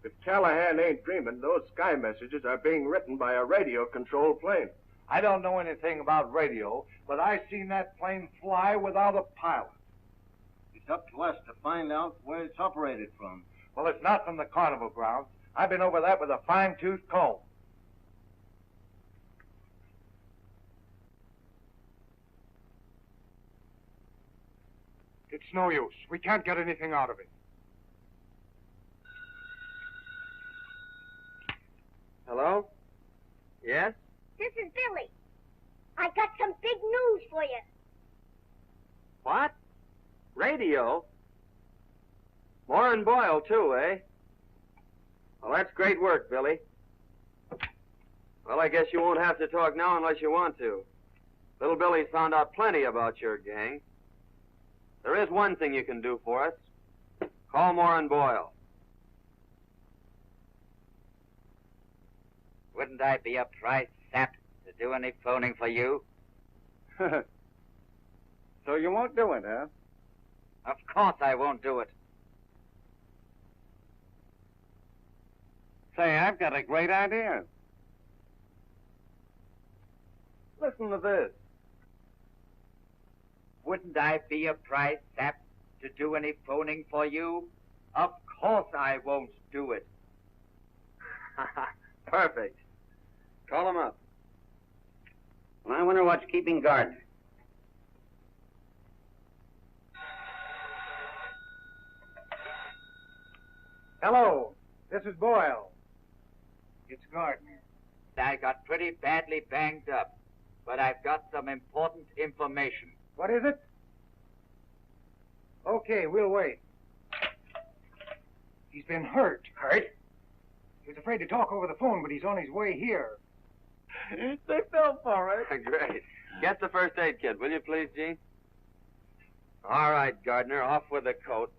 If Callahan ain't dreaming, those sky messages are being written by a radio-controlled plane. I don't know anything about radio, but I seen that plane fly without a pilot. It's up to us to find out where it's operated from. Well, it's not from the carnival grounds. I've been over that with a fine-tooth comb. It's no use. We can't get anything out of it. Hello? Yes? This is Billy. I got some big news for you. What? Radio? Moore and Boyle, too, eh? Well, that's great work, Billy. Well, I guess you won't have to talk now unless you want to. Little Billy's found out plenty about your gang. There is one thing you can do for us. Call Moore and Boyle. Wouldn't I be a prize sap to do any phoning for you? So you won't do it, huh? Of course I won't do it. Say, I've got a great idea. Listen to this. Wouldn't I be a prize sap to do any phoning for you? Of course I won't do it. Perfect. Call him up. Well, I wonder what's keeping Gardner. Hello, this is Boyle. It's Gardner. I got pretty badly banged up, but I've got some important information. What is it? Okay, we'll wait. He's been hurt. Hurt? He was afraid to talk over the phone, but he's on his way here. They fell for it. Great. Get the first aid kit, will you please, Gene? All right, Gardner, off with the coat.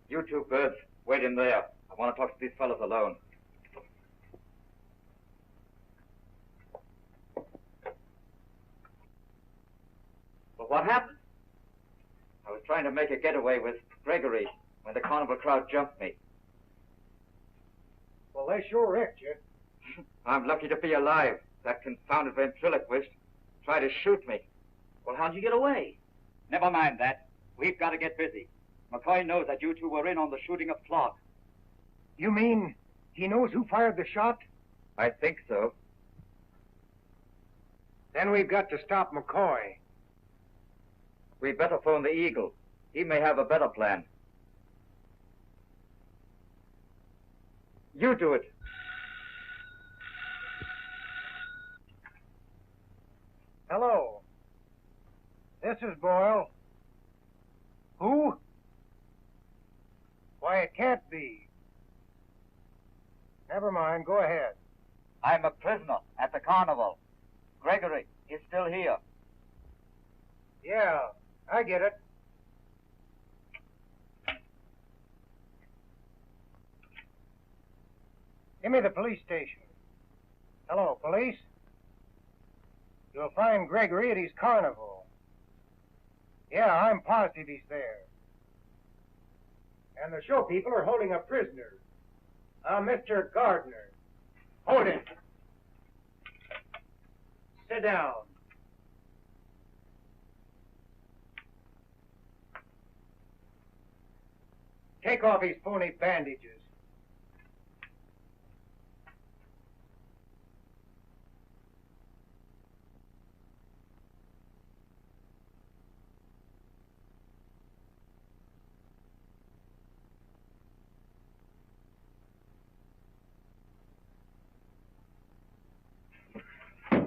You two birds, wait in there. I want to talk to these fellows alone. Well, what happened? I was trying to make a getaway with Gregory when the carnival crowd jumped me. Well, they sure wrecked you. I'm lucky to be alive. That confounded ventriloquist tried to shoot me. Well, how'd you get away? Never mind that. We've got to get busy. McCoy knows that you two were in on the shooting of Clark. You mean he knows who fired the shot? I think so. Then we've got to stop McCoy. We'd better phone the Eagle. He may have a better plan. You do it. Hello. This is Boyle. Who? Why, it can't be. Never mind, go ahead. I'm a prisoner at the carnival. Gregory is still here. Yeah, I get it. Give me the police station. Hello, police. You'll find Gregory at his carnival. Yeah, I'm positive he's there. And the show people are holding a prisoner. Mr. Gardner. Hold him. Sit down. Take off his phony bandages.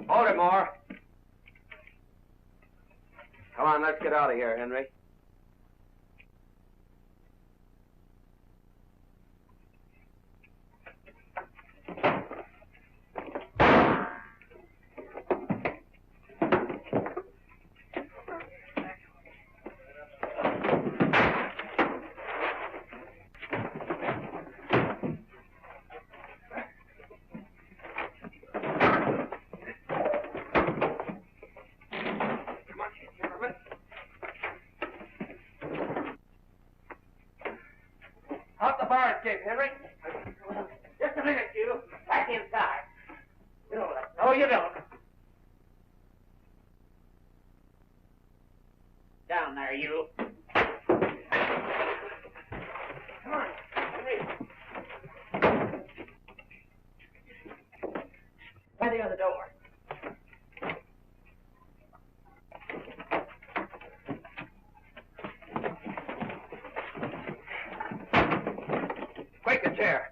Hold it, Moore. Come on, let's get out of here, Henry. Out the bar escape, Henry. Just a minute, you. Back inside. You know that. No, you don't. Down there, you. Come on, Henry. By the other door. Quick, a chair.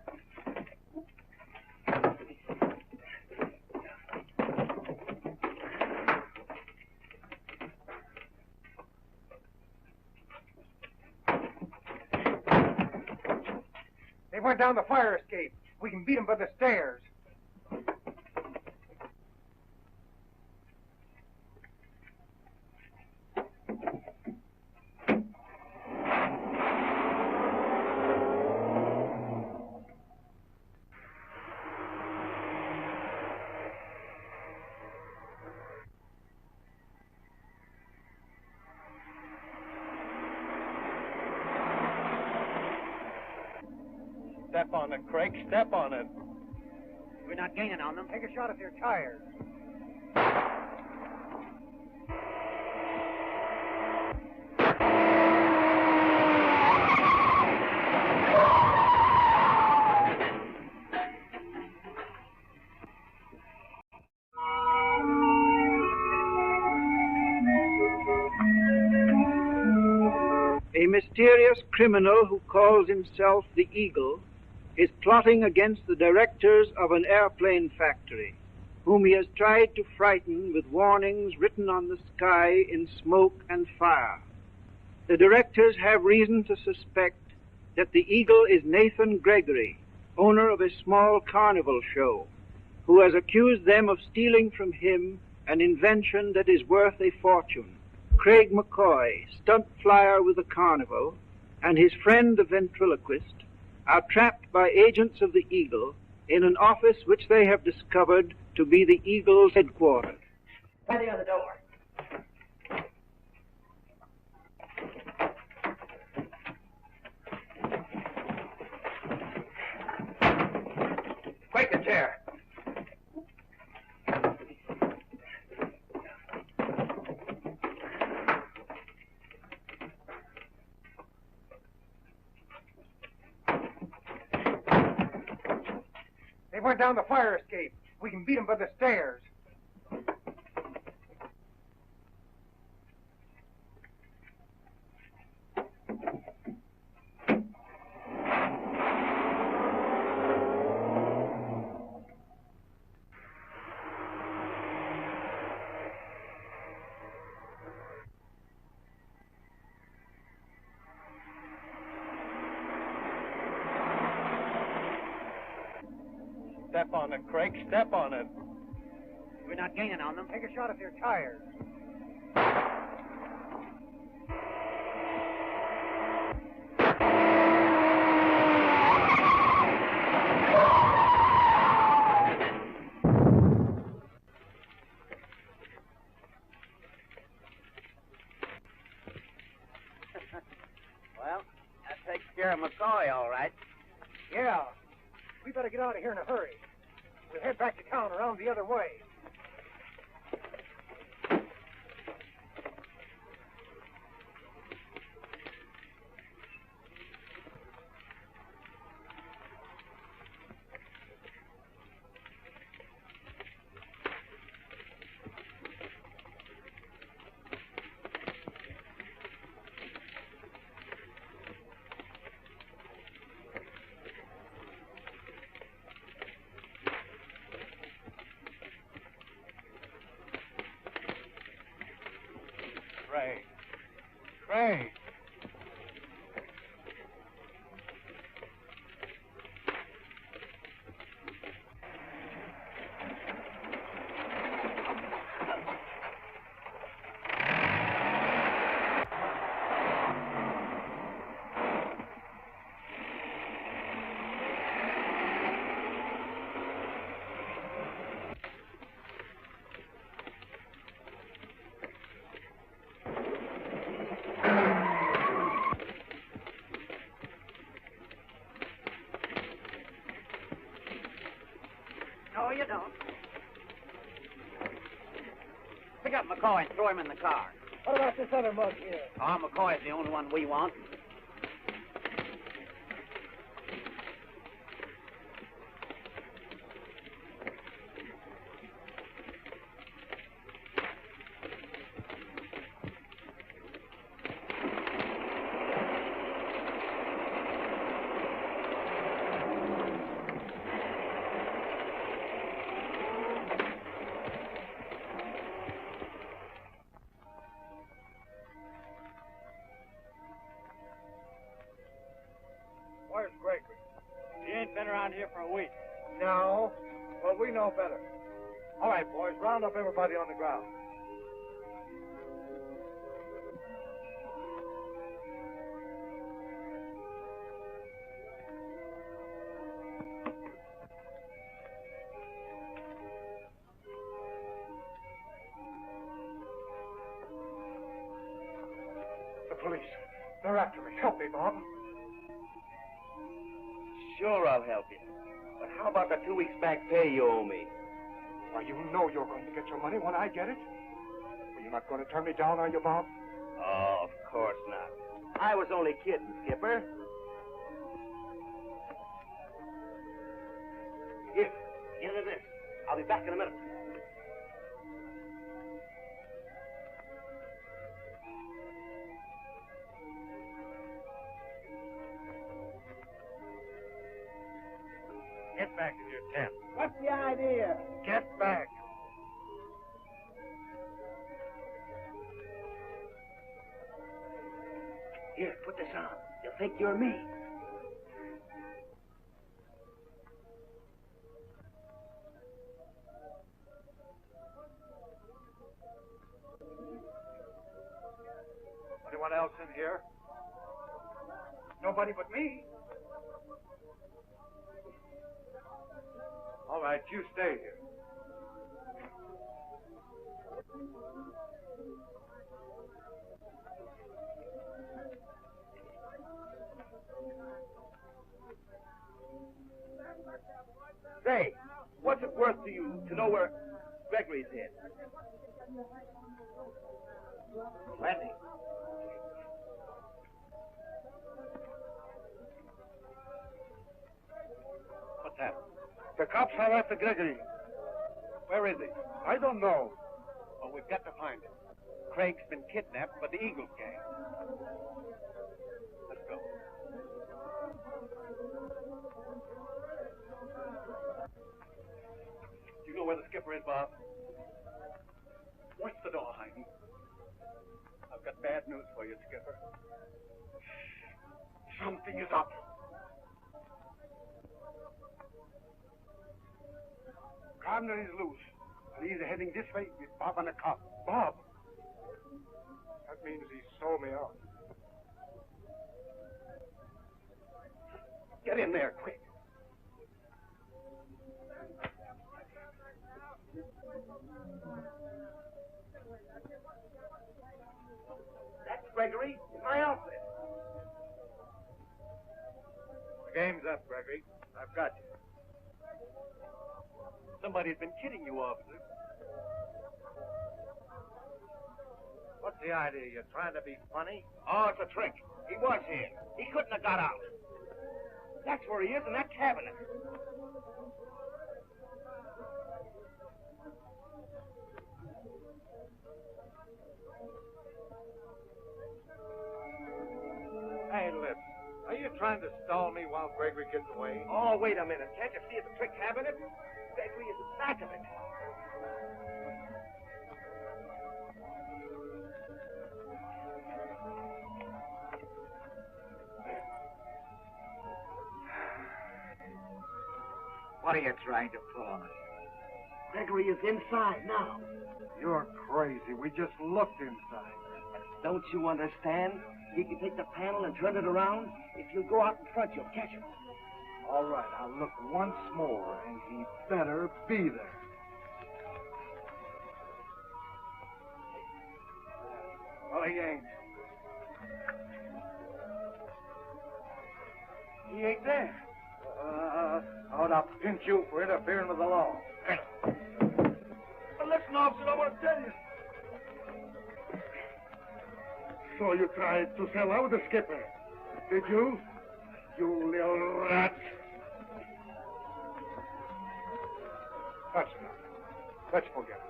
went down the fire escape. We can beat them by the stairs. Step on it, Craig. Step on it. We're not gaining on them. Take a shot at their tires. A mysterious criminal who calls himself the Eagle is plotting against the directors of an airplane factory, whom he has tried to frighten with warnings written on the sky in smoke and fire. The directors have reason to suspect that the Eagle is Nathan Gregory, owner of a small carnival show, who has accused them of stealing from him an invention that is worth a fortune. Craig McCoy, stunt flyer with the carnival, and his friend the ventriloquist are trapped by agents of the Eagle in an office which they have discovered to be the Eagle's headquarters. Try the other door. Break the chair. They went down the fire escape. We can beat them by the stairs. Step on it, Craig. Step on it. We're not gaining on them. Take a shot at their tires. Well, that takes care of McCoy, all right. Yeah. We better get out of here in a hurry. We'll head back to town around the other way. Craig. No, you don't. Pick up McCoy and throw him in the car. What about this other mug here? Oh, McCoy's the only one we want. Well, we know better. All right, boys, round up everybody on the ground. The police. They're after me. Help me, Bob. Sure, I'll help you. But how about the 2 weeks back pay you owe me? Why, you know you're going to get your money when I get it. Well, you're not going to turn me down, are you, Bob? Oh, of course not. I was only kidding, Skipper. Here, get into this. I'll be back in a minute. Get back in your tent. What's the idea? Get back. Here, put this on. You'll think you're me. Anyone else in here? Nobody but me. All right, you stay here. Say, what's it worth to you to know where Gregory's hid? Plenty. What's that? The cops are after Gregory. Where is he? I don't know. Well, we've got to find him. Craig's been kidnapped by the Eagles gang. Let's go. You know where the skipper is, Bob? Watch the door, Heidi. I've got bad news for you, Skipper. Something is up. Gardner is loose, and he's heading this way with Bob and the cop. Bob? That means he sold me out. Get in there, quick. That's Gregory in my outfit. The game's up, Gregory. I've got you. Somebody's been kidding you, officer. What's the idea? You're trying to be funny? Oh, it's a trick. He was here. He couldn't have got out. That's where he is, in that cabinet. Hey, Lip, are you trying to stall me while Gregory gets away? Oh, wait a minute. Can't you see it's a trick cabinet? Gregory is at the back of it. What are you trying to pull on us? Gregory is inside now. You're crazy. We just looked inside. Don't you understand? He can take the panel and turn it around. If you go out in front, you'll catch him. All right, I'll look once more, and he better be there. Well, he ain't. He ain't there. How'd I pinch you for interfering with the law? But listen, officer, I want to tell you. So you tried to sell out the skipper, did you? You little rat. That's enough. Let's forget it.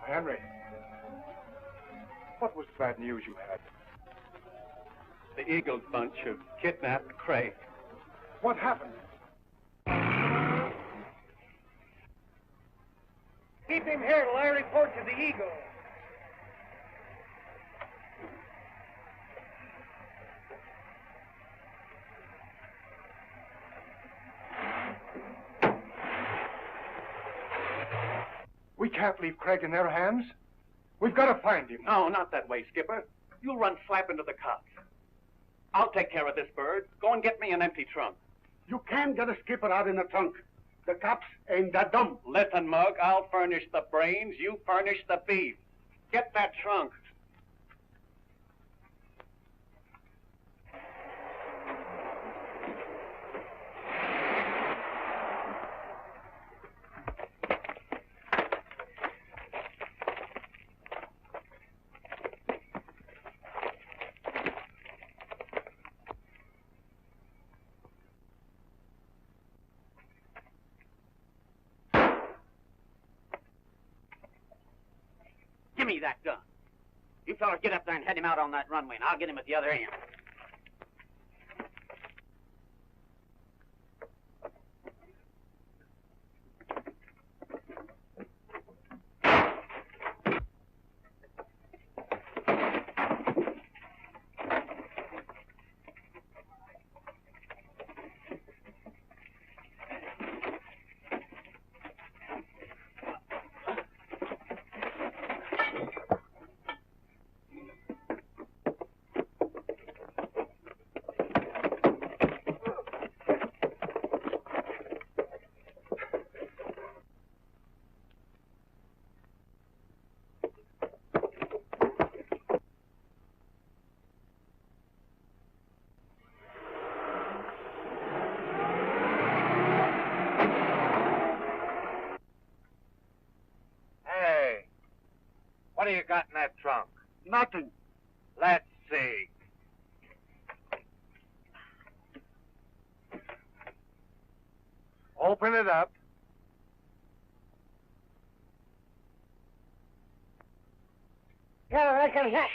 Henry, what was the bad news you had? The Eagles bunch have kidnapped Craig. What happened? Keep him here till I report to the Eagle. We can't leave Craig in their hands. We've got to find him. No, not that way, Skipper. You'll run slap into the cops. I'll take care of this bird. Go and get me an empty trunk. You can't get a skipper out in a trunk. The cops ain't that dumb. Listen, Mug, I'll furnish the brains. You furnish the beef. Get that trunk. Give me that gun. You fellas get up there and head him out on that runway, and I'll get him at the other end. What do you got in that trunk? Nothing. Let's see. Open it up.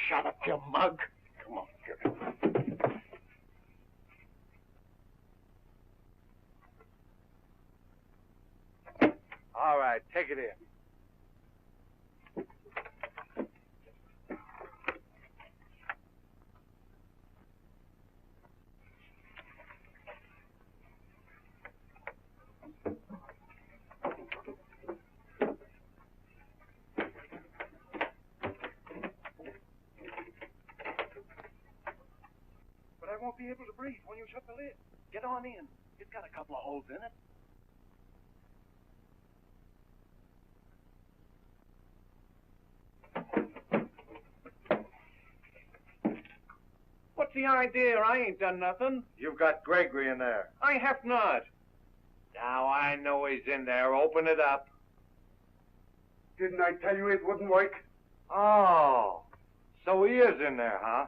Shut up, you mug. Come on, get it. All right, take it in. But I won't be able to breathe when you shut the lid. Get on in. It's got a couple of holes in it. What's the idea? I ain't done nothing. You've got Gregory in there. I have not. Now I know he's in there. Open it up. Didn't I tell you it wouldn't work? Oh, so he is in there, huh?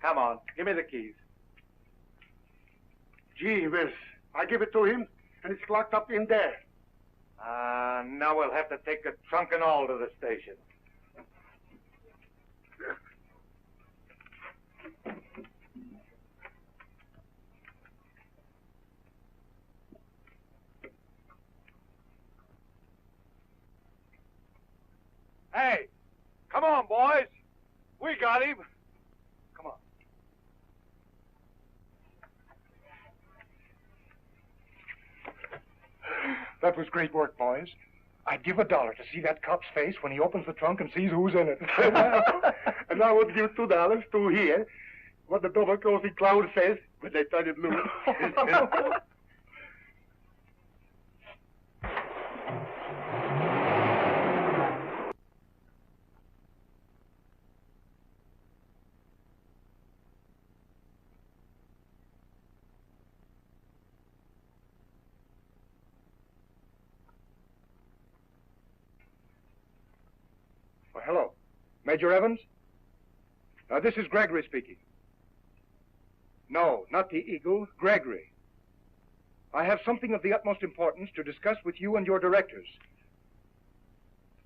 Come on, give me the keys. Gee whiz. I give it to him, and it's locked up in there. Now we'll have to take the trunk and all to the station. Hey, come on, boys. We got him. Come on. That was great work, boys. I'd give $1 to see that cop's face when he opens the trunk and sees who's in it. And I would give $2 to hear what the double-crossing clown says when they turn it loose. Well, hello. Major Evans? This is Gregory speaking. No, not the Eagle, Gregory. I have something of the utmost importance to discuss with you and your directors.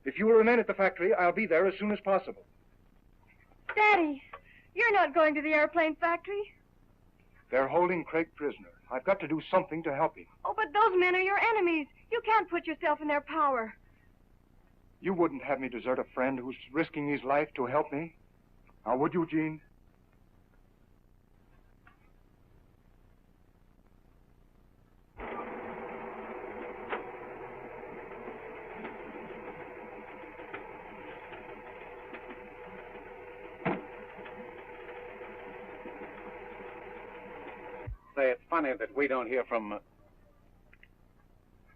If you will remain at the factory, I'll be there as soon as possible. Daddy, you're not going to the airplane factory. They're holding Craig prisoner. I've got to do something to help him. Oh, but those men are your enemies. You can't put yourself in their power. You wouldn't have me desert a friend who's risking his life to help me. Now, would you, Jean? funny that we don't hear from...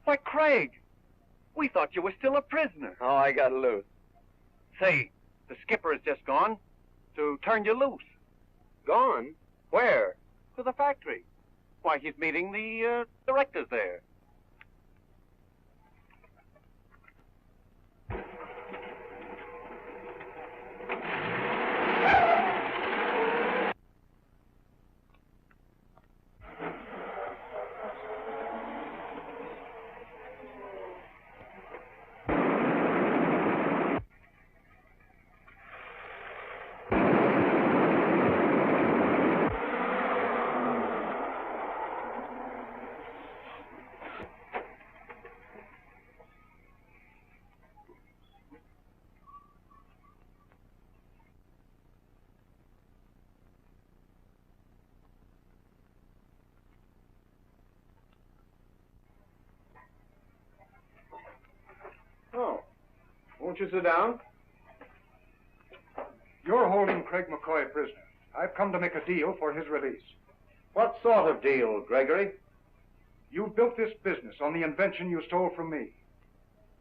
Why, Craig, we thought you were still a prisoner. Oh, I got loose. Say, the skipper has just gone to turn you loose. Gone? Where? To the factory. Why, he's meeting the directors there. Oh, won't you sit down? You're holding Craig McCoy prisoner. I've come to make a deal for his release. What sort of deal, Gregory? You built this business on the invention you stole from me.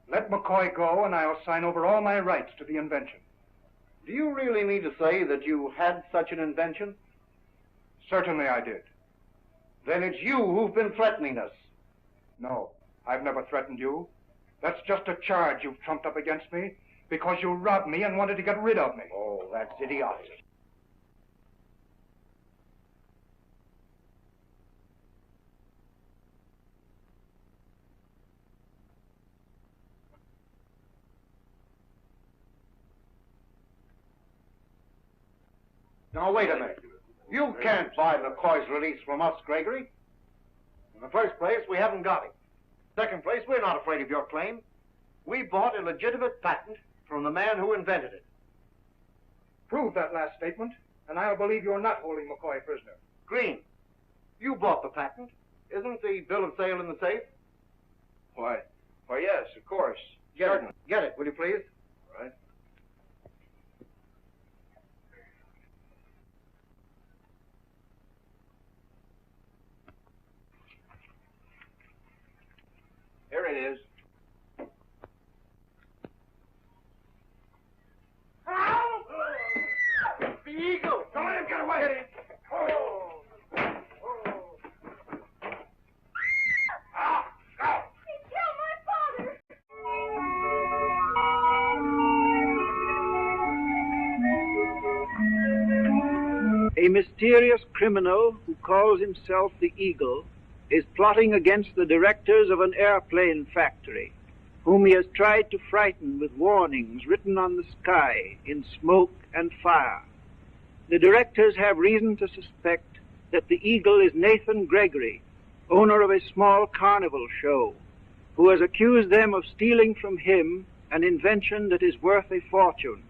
Let McCoy go, and I'll sign over all my rights to the invention. Do you really mean to say that you had such an invention? Certainly I did. Then it's you who've been threatening us. No, I've never threatened you. That's just a charge you've trumped up against me because you robbed me and wanted to get rid of me. Oh, that's idiotic. Now, wait a minute. You can't buy McCoy's release from us, Gregory. In the first place, we haven't got it. Second place, we're not afraid of your claim. We bought a legitimate patent from the man who invented it. Prove that last statement, and I'll believe you're not holding McCoy prisoner. Green, you bought the patent. Isn't the bill of sale in the safe? Why, yes, of course. Get it, will you please? All right. Here it is. The eagle! Don't let him get away! He killed my father! A mysterious criminal who calls himself the Eagle is plotting against the directors of an airplane factory, whom he has tried to frighten with warnings written on the sky in smoke and fire. The directors have reason to suspect that the Eagle is Nathan Gregory, owner of a small carnival show, who has accused them of stealing from him an invention that is worth a fortune.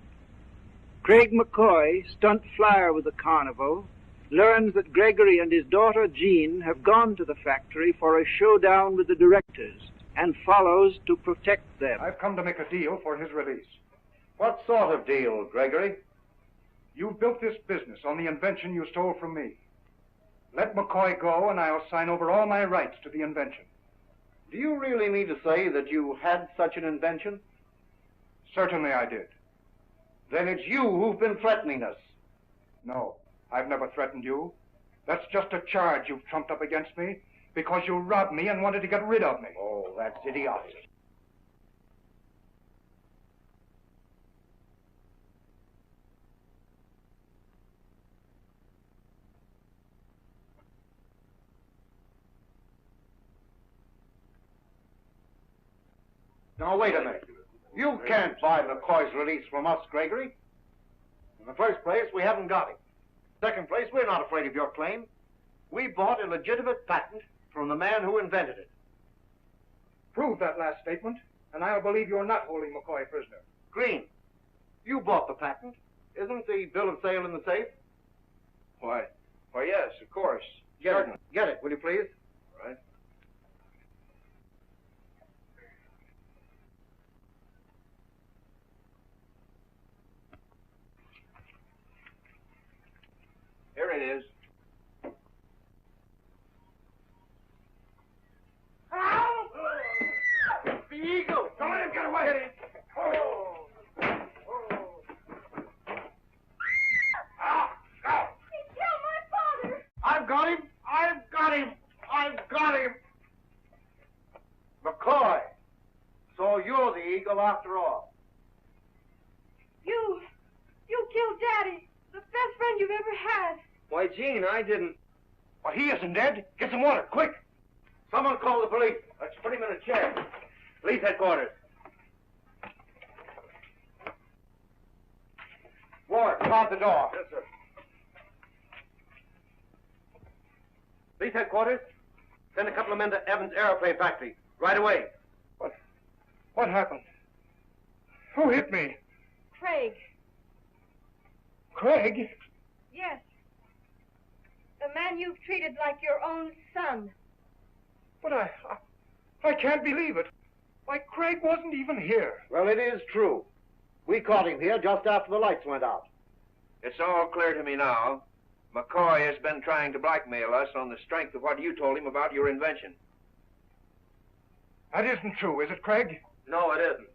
Craig McCoy, stunt flyer with the carnival, learns that Gregory and his daughter Jean have gone to the factory for a showdown with the directors and follows to protect them. I've come to make a deal for his release. What sort of deal, Gregory? You built this business on the invention you stole from me. Let McCoy go, and I'll sign over all my rights to the invention. Do you really mean to say that you had such an invention? Certainly I did. Then it's you who've been threatening us. No, I've never threatened you. That's just a charge you've trumped up against me because you robbed me and wanted to get rid of me. Oh, that's idiotic. Now, wait a minute. You can't buy McCoy's release from us, Gregory. In the first place, we haven't got it. Second place, we're not afraid of your claim. We bought a legitimate patent from the man who invented it. Prove that last statement, and I'll believe you're not holding McCoy prisoner. Green, you bought the patent. Isn't the bill of sale in the safe? Why, yes, of course. Get it, will you please? All right. Here it is. eagle after all. You killed Daddy, the best friend you've ever had. Why, Gene, I didn't. Well, he isn't dead. Get some water, quick. Someone call the police. Let's put him in a chair. Police headquarters. Ward, guard the door. Yes, sir. Police headquarters, send a couple of men to Evans Aeroplane Factory right away. What happened? Who hit me? Craig. Craig? Yes. The man you've treated like your own son. But I can't believe it. Why, Craig wasn't even here. Well, it is true. We caught him here just after the lights went out. It's all clear to me now. McCoy has been trying to blackmail us on the strength of what you told him about your invention. That isn't true, is it, Craig? No, it isn't.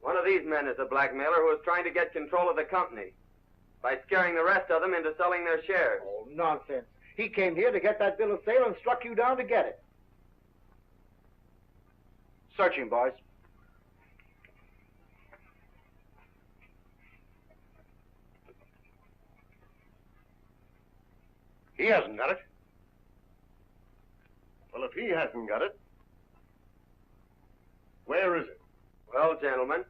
One of these men is a blackmailer who is trying to get control of the company by scaring the rest of them into selling their shares. Oh, nonsense. He came here to get that bill of sale and struck you down to get it. Search him, boys. He hasn't got it. Well, if he hasn't got it, where is it? Well, gentlemen,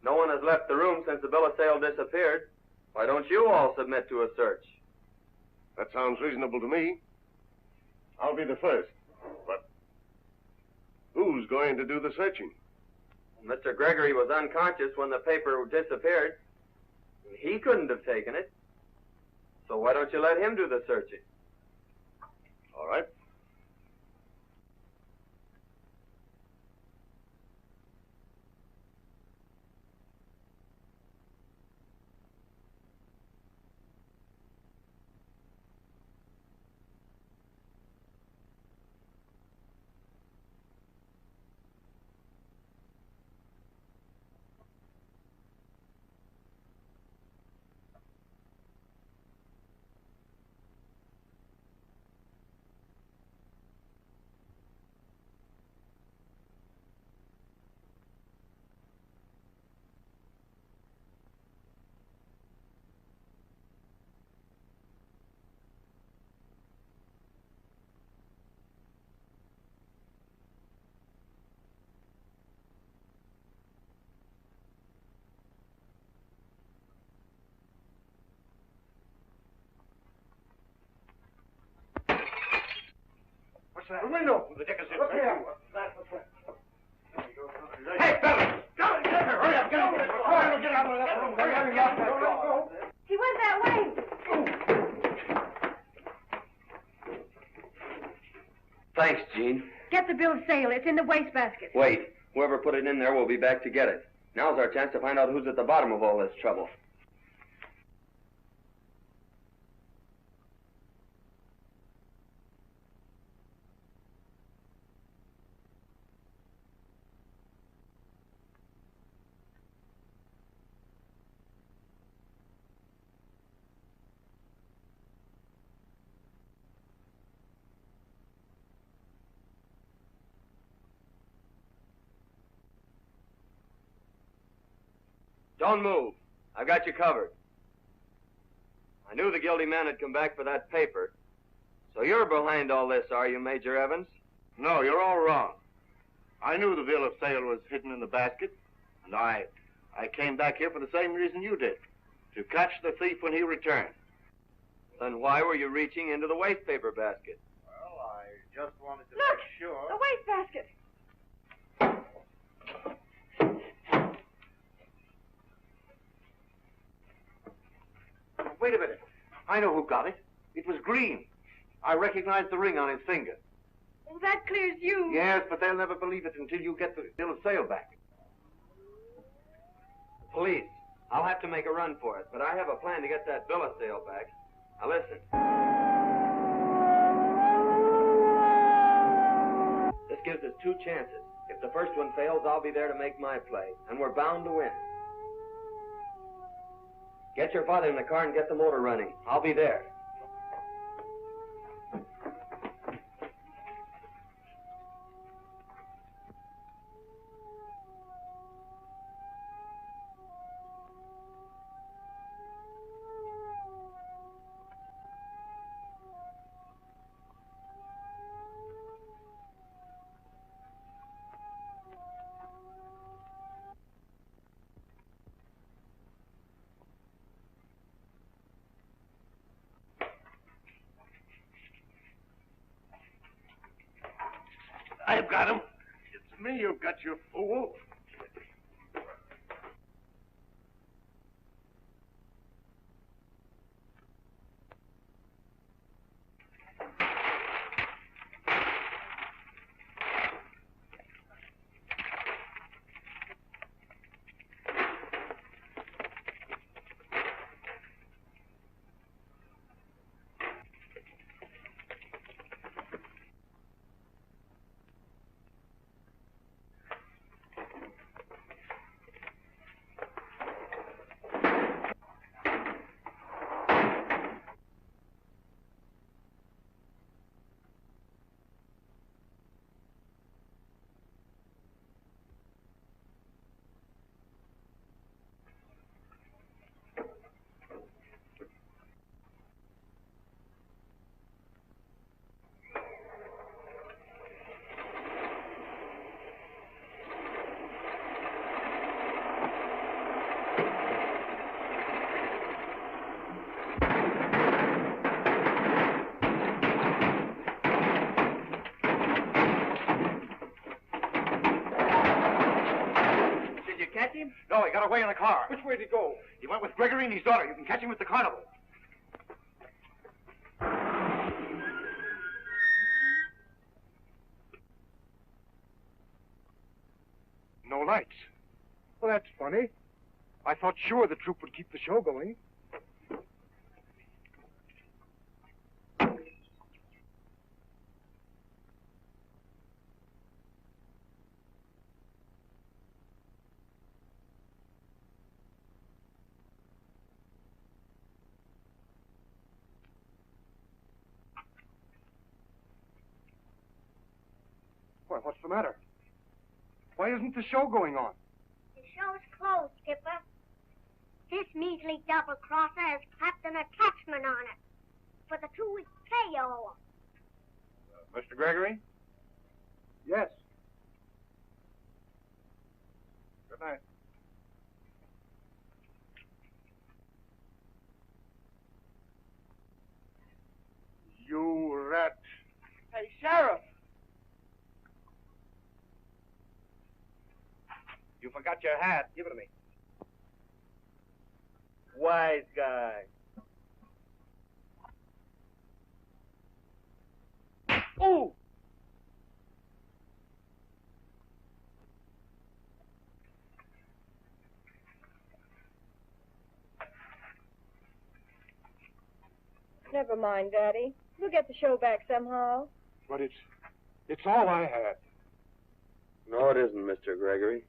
no one has left the room since the bill of sale disappeared. Why don't you all submit to a search? That sounds reasonable to me. I'll be the first. But who's going to do the searching? Mr. Gregory was unconscious when the paper disappeared. He couldn't have taken it. So why don't you let him do the searching? All right. The window. The dickens is. Look here. Hey, fellas! Get here! Hurry up! Get out! Get out of that room! Hurry up! He went that way. Thanks, Gene. Get the bill of sale. It's in the wastebasket. Wait. Whoever put it in there will be back to get it. Now's our chance to find out who's at the bottom of all this trouble. Don't move. I've got you covered. I knew the guilty man had come back for that paper. So you're behind all this, are you, Major Evans? No, you're all wrong. I knew the bill of sale was hidden in the basket, and I came back here for the same reason you did, to catch the thief when he returned. Then why were you reaching into the waste paper basket? Well, I just wanted to Look, make sure. the wastebasket. Wait a minute. I know who got it. It was Green. I recognized the ring on his finger. Well, that clears you. Yes, but they'll never believe it until you get the bill of sale back. Police. I'll have to make a run for it, but I have a plan to get that bill of sale back. Now listen. This gives us two chances. If the first one fails, I'll be there to make my play, and we're bound to win. Get your father in the car and get the motor running. I'll be there. got him. It's me you've got, you fool. Catch him? No, he got away in the car. Which way did he go? He went with Gregory and his daughter. You can catch him at the carnival. No lights. Well, that's funny. I thought sure the troupe would keep the show going. Well, what's the matter? Why isn't the show going on? The show's closed, Skipper. This measly double-crosser has clapped an attachment on it for the 2-week pay you owe him. Mr. Gregory? Yes. Good night. You rat. Hey, Sheriff. You forgot your hat. Give it to me. Wise guy. Oh! Never mind, Daddy. We'll get the show back somehow. But it's all I had. No, it isn't, Mr. Gregory.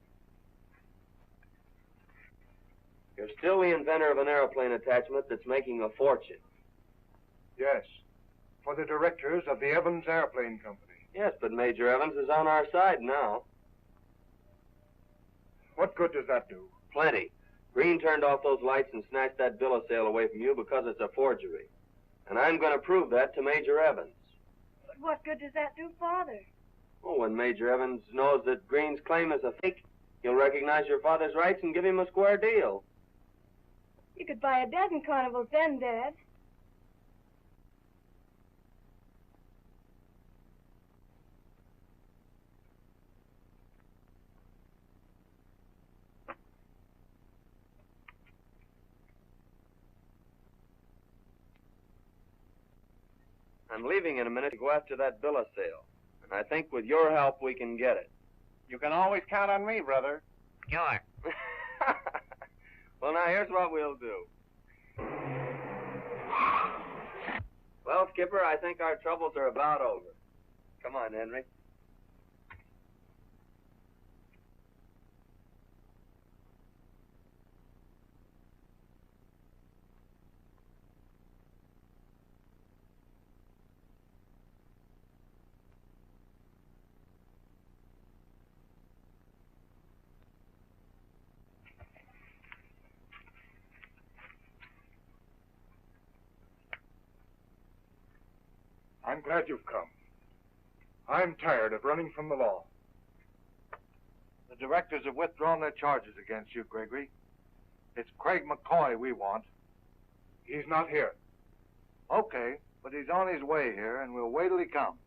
You're still the inventor of an airplane attachment that's making a fortune. Yes. For the directors of the Evans Airplane Company. Yes, but Major Evans is on our side now. What good does that do? Plenty. Green turned off those lights and snatched that bill of sale away from you because it's a forgery. And I'm going to prove that to Major Evans. But what good does that do, Father? Well, when Major Evans knows that Green's claim is a fake, he'll recognize your father's rights and give him a square deal. You could buy a dozen carnivals then, Dad. I'm leaving in a minute to go after that bill of sale. And I think with your help we can get it. You can always count on me, brother. Sure. Well, now, here's what we'll do. Well, Skipper, I think our troubles are about over. Come on, Henry. I'm glad you've come. I'm tired of running from the law. The directors have withdrawn their charges against you, Gregory. It's Craig McCoy we want. He's not here. Okay, but he's on his way here, and we'll wait till he comes.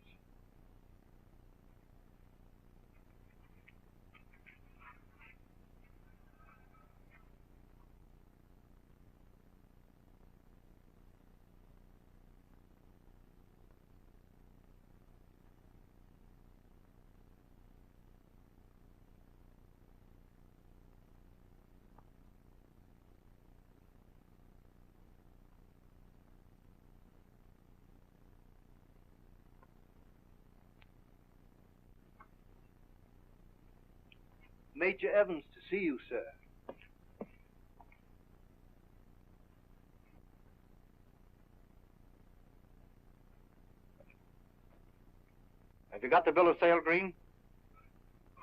Major Evans to see you, sir. Have you got the bill of sale, Green?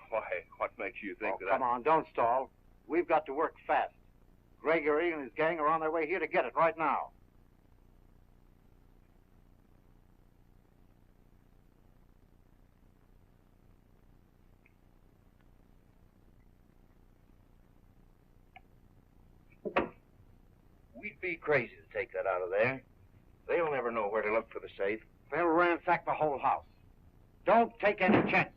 Why, what makes you think that? Come on, don't stall. We've got to work fast. Gregory and his gang are on their way here to get it right now. We'd be crazy to take that out of there. They'll never know where to look for the safe. They'll ransack the whole house. Don't take any chance.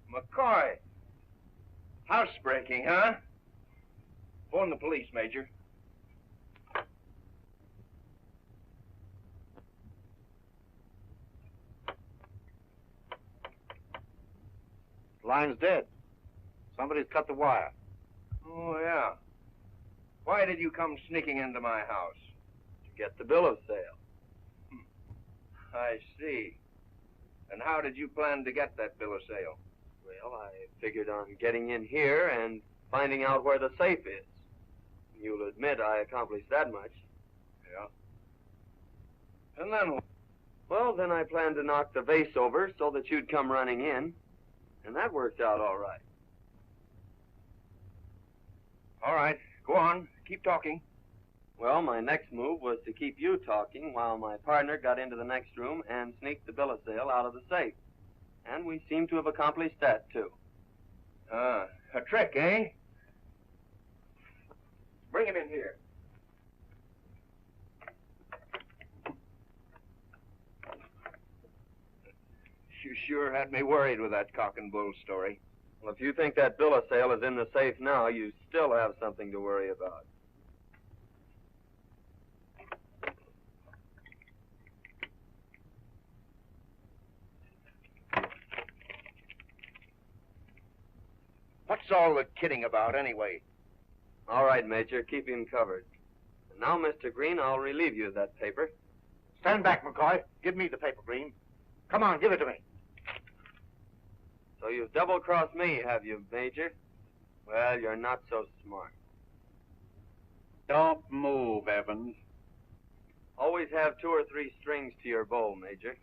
McCoy. Housebreaking, huh? Phone the police, Major. Line's dead. Somebody's cut the wire. Oh, yeah. Why did you come sneaking into my house? To get the bill of sale. I see. And how did you plan to get that bill of sale? Well, I figured on getting in here and finding out where the safe is. You'll admit I accomplished that much. Yeah. And then? Well, then I planned to knock the vase over so that you'd come running in. And that worked out all right. All right. Go on. Keep talking. Well, my next move was to keep you talking while my partner got into the next room and sneaked the bill of sale out of the safe. And we seem to have accomplished that, too. A trick, eh? Bring him in here. You sure had me worried with that cock and bull story. Well, if you think that bill of sale is in the safe now, you still have something to worry about. What's all the kidding about, anyway? All right, Major, keep him covered. And now, Mr. Green, I'll relieve you of that paper. Stand back, McCoy. Give me the paper, Green. Come on, give it to me. So you've double-crossed me, have you, Major? Well, you're not so smart. Don't move, Evans. Always have 2 or 3 strings to your bow, Major.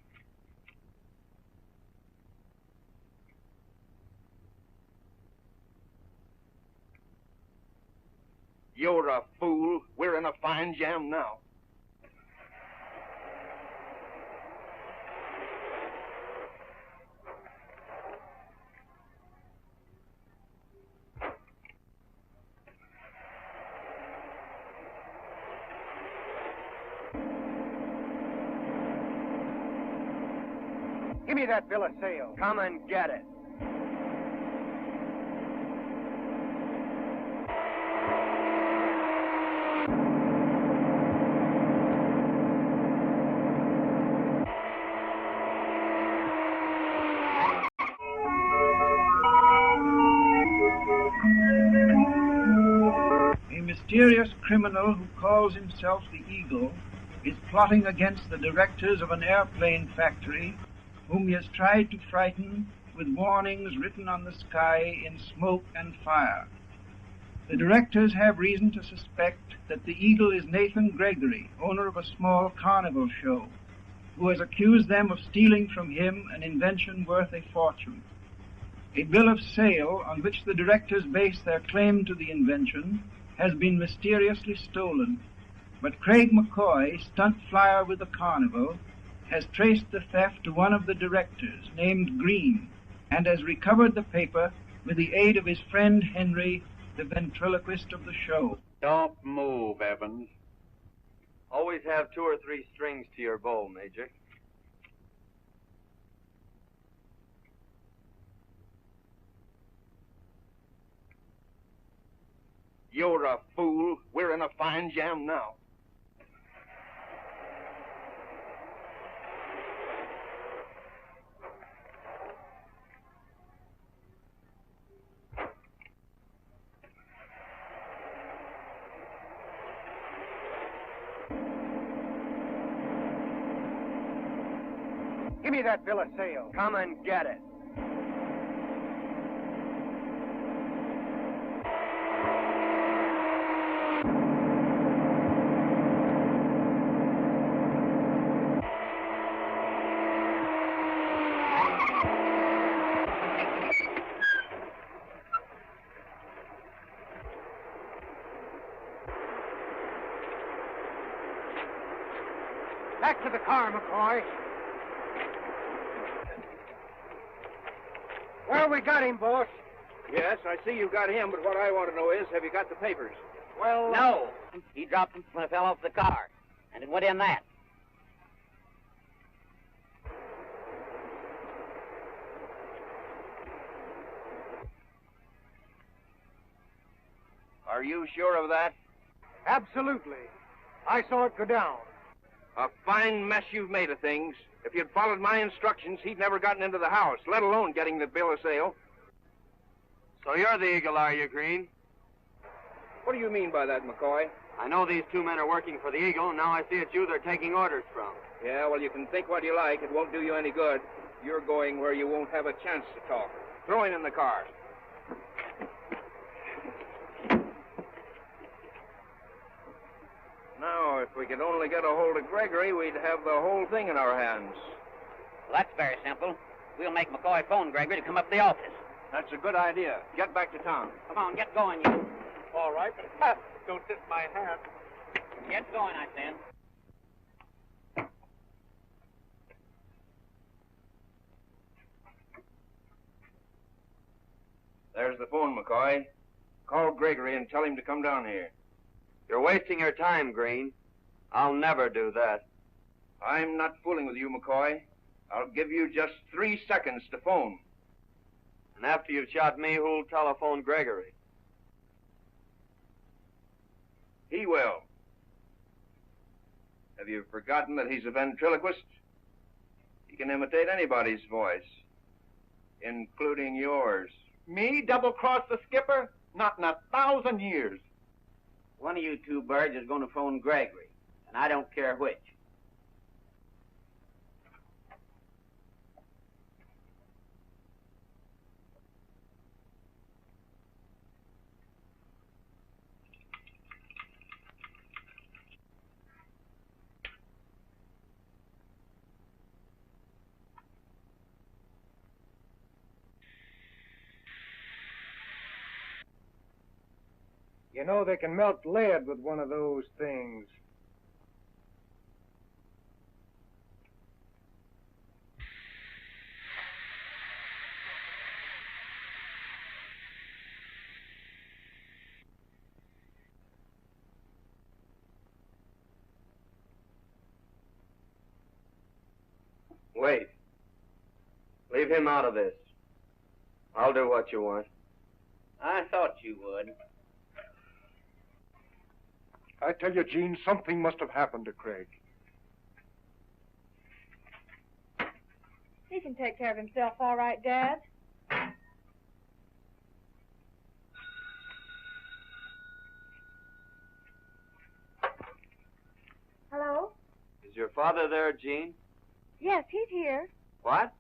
You're a fool. We're in a fine jam now. Give me that bill of sale. Come and get it. A mysterious criminal who calls himself the Eagle is plotting against the directors of an airplane factory whom he has tried to frighten with warnings written on the sky in smoke and fire. The directors have reason to suspect that the Eagle is Nathan Gregory, owner of a small carnival show, who has accused them of stealing from him an invention worth a fortune. A bill of sale on which the directors base their claim to the invention has been mysteriously stolen, but Craig McCoy, stunt flyer with the carnival, has traced the theft to one of the directors, named Green, and has recovered the paper with the aid of his friend Henry, the ventriloquist of the show. Don't move, Evans. Always have 2 or 3 strings to your bow, Major. You're a fool. We're in a fine jam now. Give me that bill of sale. Come and get it. Back to the car, McCoy. Well, we got him, boss. Yes, I see you got him, but what I want to know is, have you got the papers? Well, No. He dropped them when it fell off the car, and it went in that. Are you sure of that? absolutely. I saw it go down. A fine mess you've made of things. If you'd followed my instructions, he'd never gotten into the house, let alone getting the bill of sale. So you're the Eagle, are you, Green? What do you mean by that, McCoy? I know these two men are working for the Eagle, and now I see it's you they're taking orders from. Yeah, well, you can think what you like. It won't do you any good. You're going where you won't have a chance to talk. Throw him in the car. Now, if we could only get a hold of Gregory, we'd have the whole thing in our hands. Well, that's very simple. We'll make McCoy phone Gregory to come up to the office. That's a good idea. Get back to town. Come on, get going, you. All right, but don't tip my hat. Get going, I said. There's the phone, McCoy. Call Gregory and tell him to come down here. You're wasting your time, Green. I'll never do that. I'm not fooling with you, McCoy. I'll give you just 3 seconds to phone. And after you've shot me, who'll telephone Gregory? He will. Have you forgotten that he's a ventriloquist? He can imitate anybody's voice, including yours. Me double-cross the skipper? Not in 1,000 years. One of you two birds is going to phone Gregory, and I don't care which. You know, they can melt lead with one of those things. Wait. Leave him out of this. I'll do what you want. I thought you would. I tell you, Gene, something must have happened to Craig. He can take care of himself all right, Dad. Hello? Is your father there, Jean? Yes, he's here. What?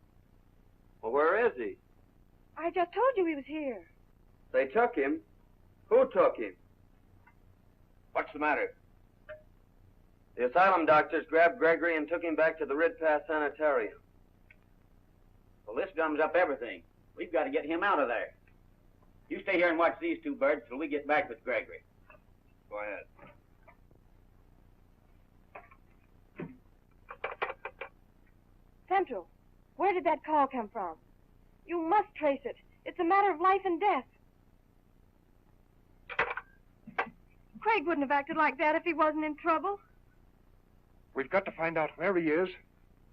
Well, where is he? I just told you he was here. They took him. Who took him? What's the matter? The asylum doctors grabbed Gregory and took him back to the Rid Pass Sanitarium. Well, this gums up everything. We've got to get him out of there. You stay here and watch these two birds till we get back with Gregory. Go ahead. Central, where did that call come from? You must trace it. It's a matter of life and death. Craig wouldn't have acted like that if he wasn't in trouble. We've got to find out where he is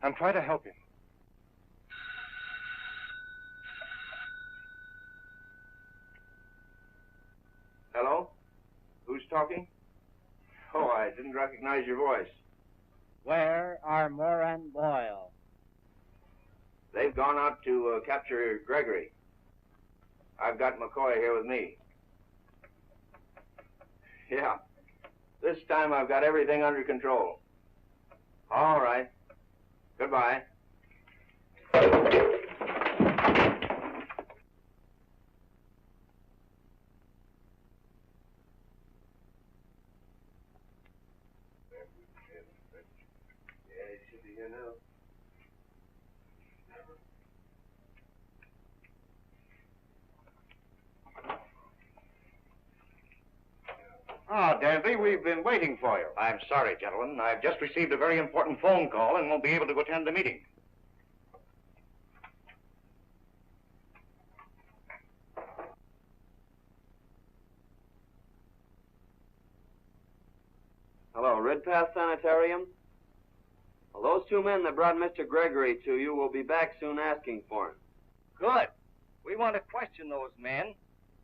and try to help him. Hello? Who's talking? Oh, I didn't recognize your voice. Where are Moore and Boyle? They've gone out to capture Gregory. I've got McCoy here with me. Yeah. This time I've got everything under control. All right. Goodbye. Ah, Danby, we've been waiting for you. I'm sorry, gentlemen. I've just received a very important phone call and won't be able to attend the meeting. Hello, Red Path Sanitarium? Well, those two men that brought Mr. Gregory to you will be back soon asking for him. Good. We want to question those men.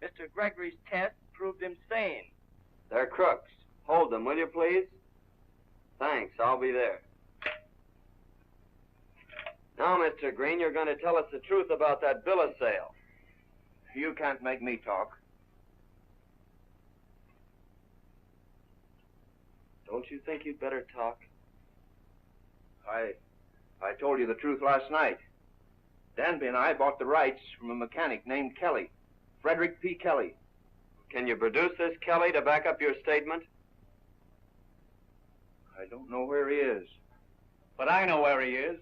Mr. Gregory's test proved him sane. They're crooks. Hold them, will you, please? Thanks, I'll be there. Now, Mr. Green, you're going to tell us the truth about that bill of sale. You can't make me talk. Don't you think you'd better talk? I told you the truth last night. Danby and I bought the rights from a mechanic named Kelly. Frederick P. Kelly. Can you produce this Kelly to back up your statement? I don't know where he is. But I know where he is.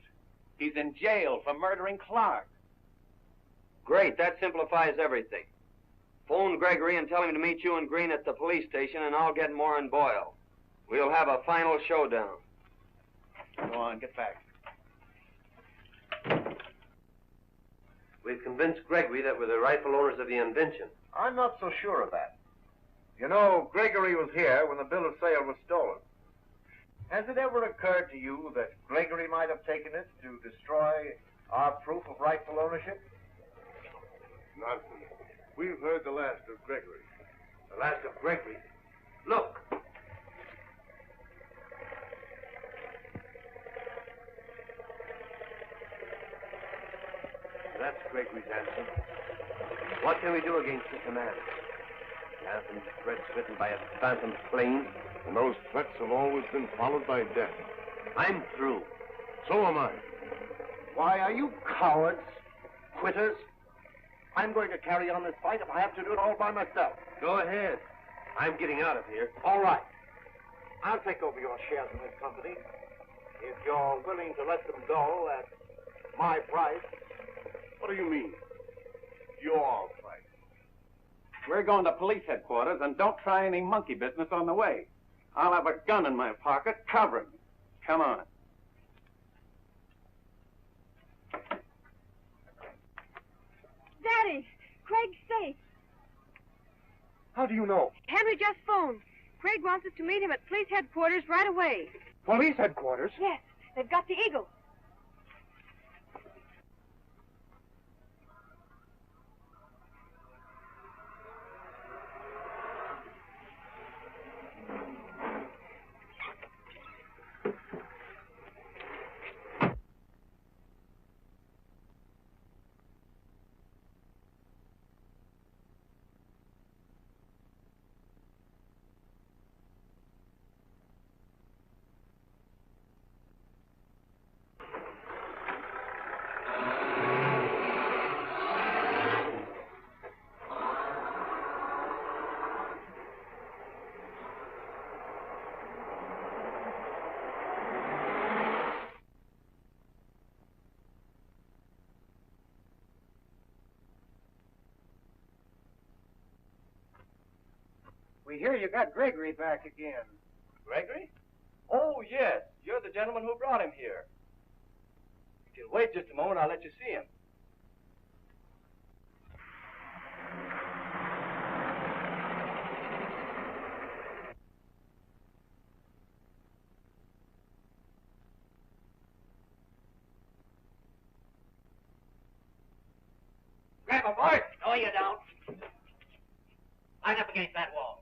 He's in jail for murdering Clark. Great, that simplifies everything. Phone Gregory and tell him to meet you and Green at the police station, and I'll get Moore and Boyle. We'll have a final showdown. Go on, get back. We've convinced Gregory that we're the rightful owners of the invention. I'm not so sure of that. You know, Gregory was here when the bill of sale was stolen. Has it ever occurred to you that Gregory might have taken it to destroy our proof of rightful ownership? Nonsense. We've heard the last of Gregory. The last of Gregory. Look. That's Gregory's answer. What can we do against such a man? Phantom threats written by a phantom flame. And those threats have always been followed by death. I'm through. So am I. Why, are you cowards? Quitters? I'm going to carry on this fight if I have to do it all by myself. Go ahead. I'm getting out of here. All right. I'll take over your shares in this company if you're willing to let them go at my price. What do you mean? Your price. We're going to police headquarters, and don't try any monkey business on the way. I'll have a gun in my pocket covering me. Come on. Daddy, Craig's safe. How do you know? Henry just phoned. Craig wants us to meet him at police headquarters right away. Police headquarters? Yes, they've got the Eagle. We hear you got Gregory back again. Gregory? Oh, yes. You're the gentleman who brought him here. If you'll wait just a moment, I'll let you see him. Grab him, boy. No, you don't. Line up against that wall.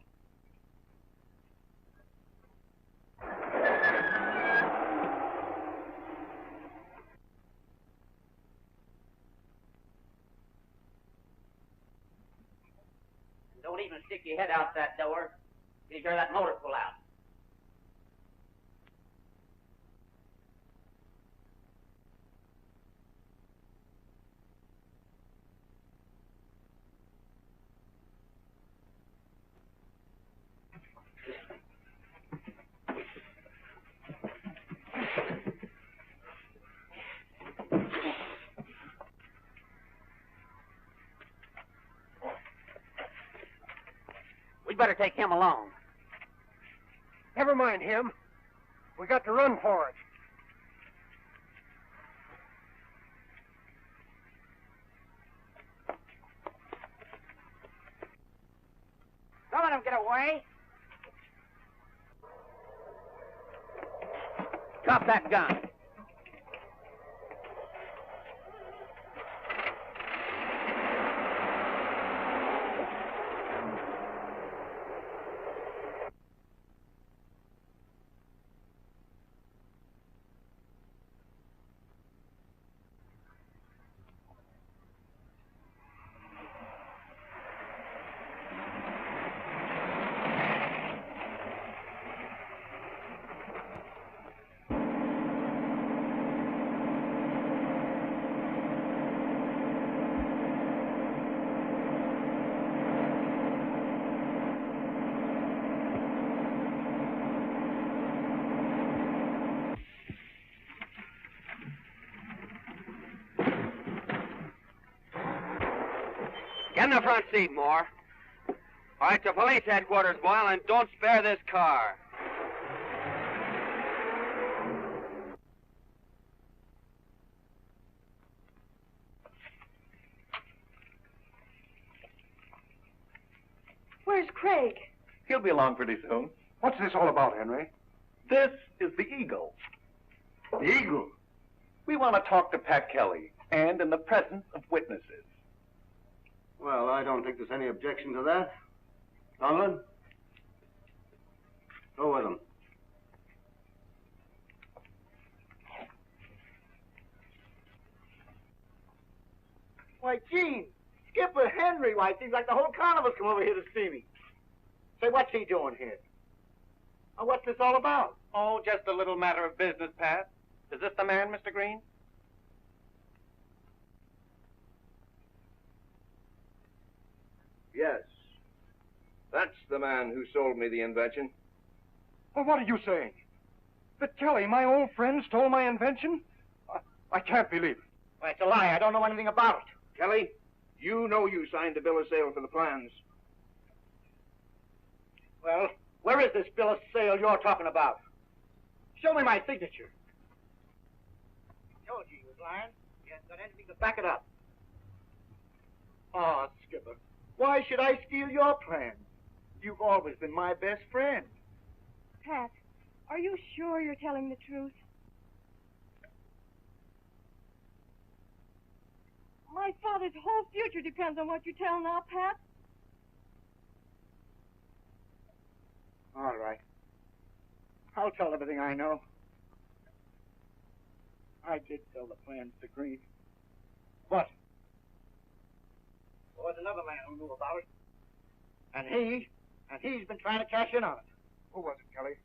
Don't even stick your head out that door. You hear that motor pull out. We'd better take him along. Never mind him. We got to run for it. Don't let him get away. Drop that gun. Get in the front seat, Moore. All right, to police headquarters, Boyle, and don't spare this car. Where's Craig? He'll be along pretty soon. What's this all about, Henry? This is the Eagle. The Eagle? We want to talk to Pat Kelly, and in the presence of witnesses. Well, I don't think there's any objection to that. Donlin? Go with him. Why, Gene, Skipper, Henry, why, it seems like the whole carnival's come over here to see me. Say, what's he doing here? And what's this all about? Oh, just a little matter of business, Pat. Is this the man, Mr. Green? Yes. That's the man who sold me the invention. Well, what are you saying? That Kelly, my old friend, stole my invention? I can't believe it. Well, it's a lie. I don't know anything about it. Kelly, you know you signed the bill of sale for the plans. Well, where is this bill of sale you're talking about? Show me my signature. Told you he was lying. He hasn't got anything to back it up. Oh, Skipper, why should I steal your plans? You've always been my best friend. Pat, are you sure you're telling the truth? My father's whole future depends on what you tell now, Pat. All right. I'll tell everything I know. I did sell the plans to Green. But there was another man who knew about it. And he's been trying to cash in on it. Who was it, Kelly?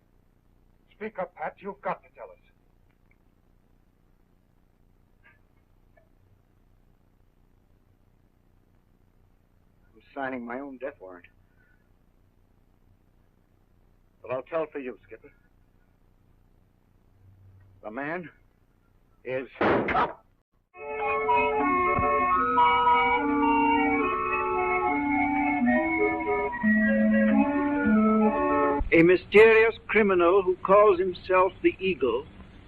Speak up, Pat. You've got to tell us. I'm signing my own death warrant. But I'll tell for you, Skipper. The man is... A mysterious criminal who calls himself the Eagle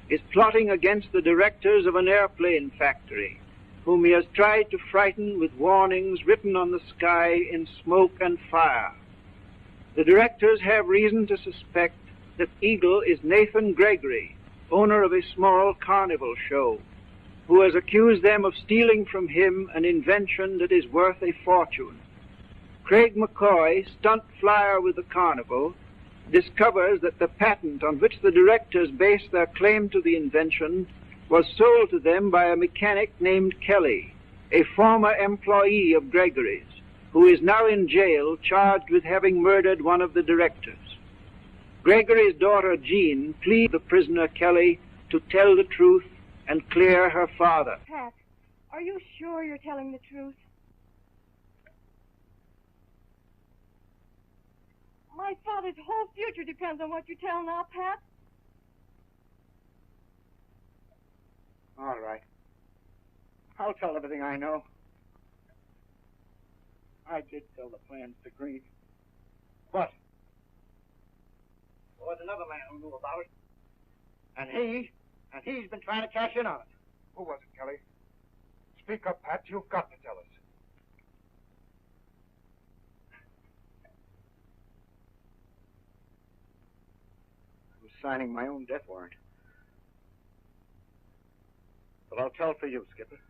is plotting against the directors of an airplane factory, whom he has tried to frighten with warnings written on the sky in smoke and fire. The directors have reason to suspect that Eagle is Nathan Gregory, owner of a small carnival show, who has accused them of stealing from him an invention that is worth a fortune. Craig McCoy, stunt flyer with the carnival, discovers that the patent on which the directors base their claim to the invention was sold to them by a mechanic named Kelly, a former employee of Gregory's, who is now in jail charged with having murdered one of the directors. Gregory's daughter Jean pleads the prisoner Kelly to tell the truth and clear her father. Pat, are you sure you're telling the truth? My father's whole future depends on what you tell now, Pat. All right. I'll tell everything I know. I did sell the plans to Green. But Well, there's another man who knew about it. And he's been trying to cash in on it. Who was it, Kelly? Speak up, Pat. You've got to tell us. I was signing my own death warrant. But I'll tell for you, Skipper.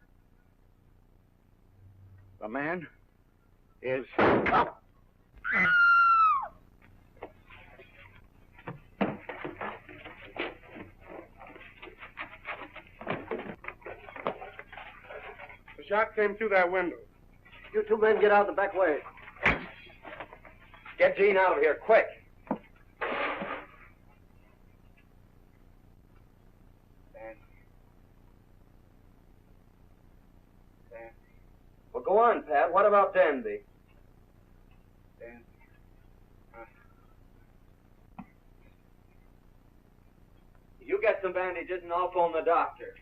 The man is... The shot came through that window. You two men get out the back way. Get Gene out of here, quick. Well, go on, Pat. What about Danby? You get some bandages and I'll phone the doctor.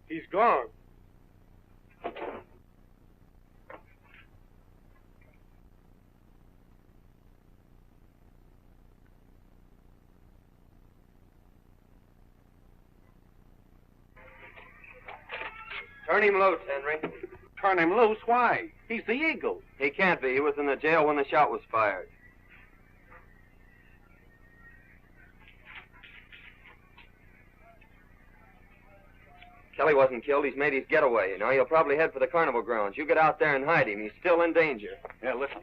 He's gone. Turn him loose, Henry. Turn him loose? Why? He's the Eagle. He can't be. He was in the jail when the shot was fired. Kelly wasn't killed. He's made his getaway. You know, he'll probably head for the carnival grounds. You get out there and hide him. He's still in danger. Yeah, listen.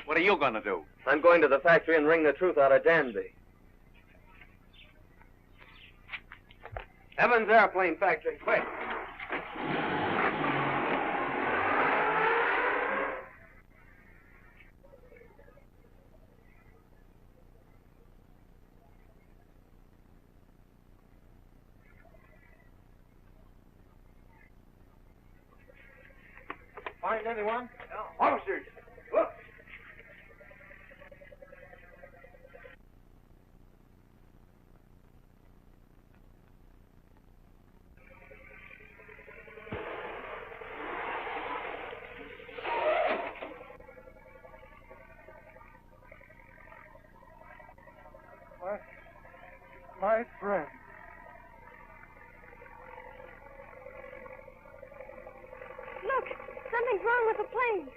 What are you going to do? I'm going to the factory and wring the truth out of Danby. Evans Airplane Factory, quick. Find anyone? No. Officers, look. My friend. Look, something's wrong with the plane.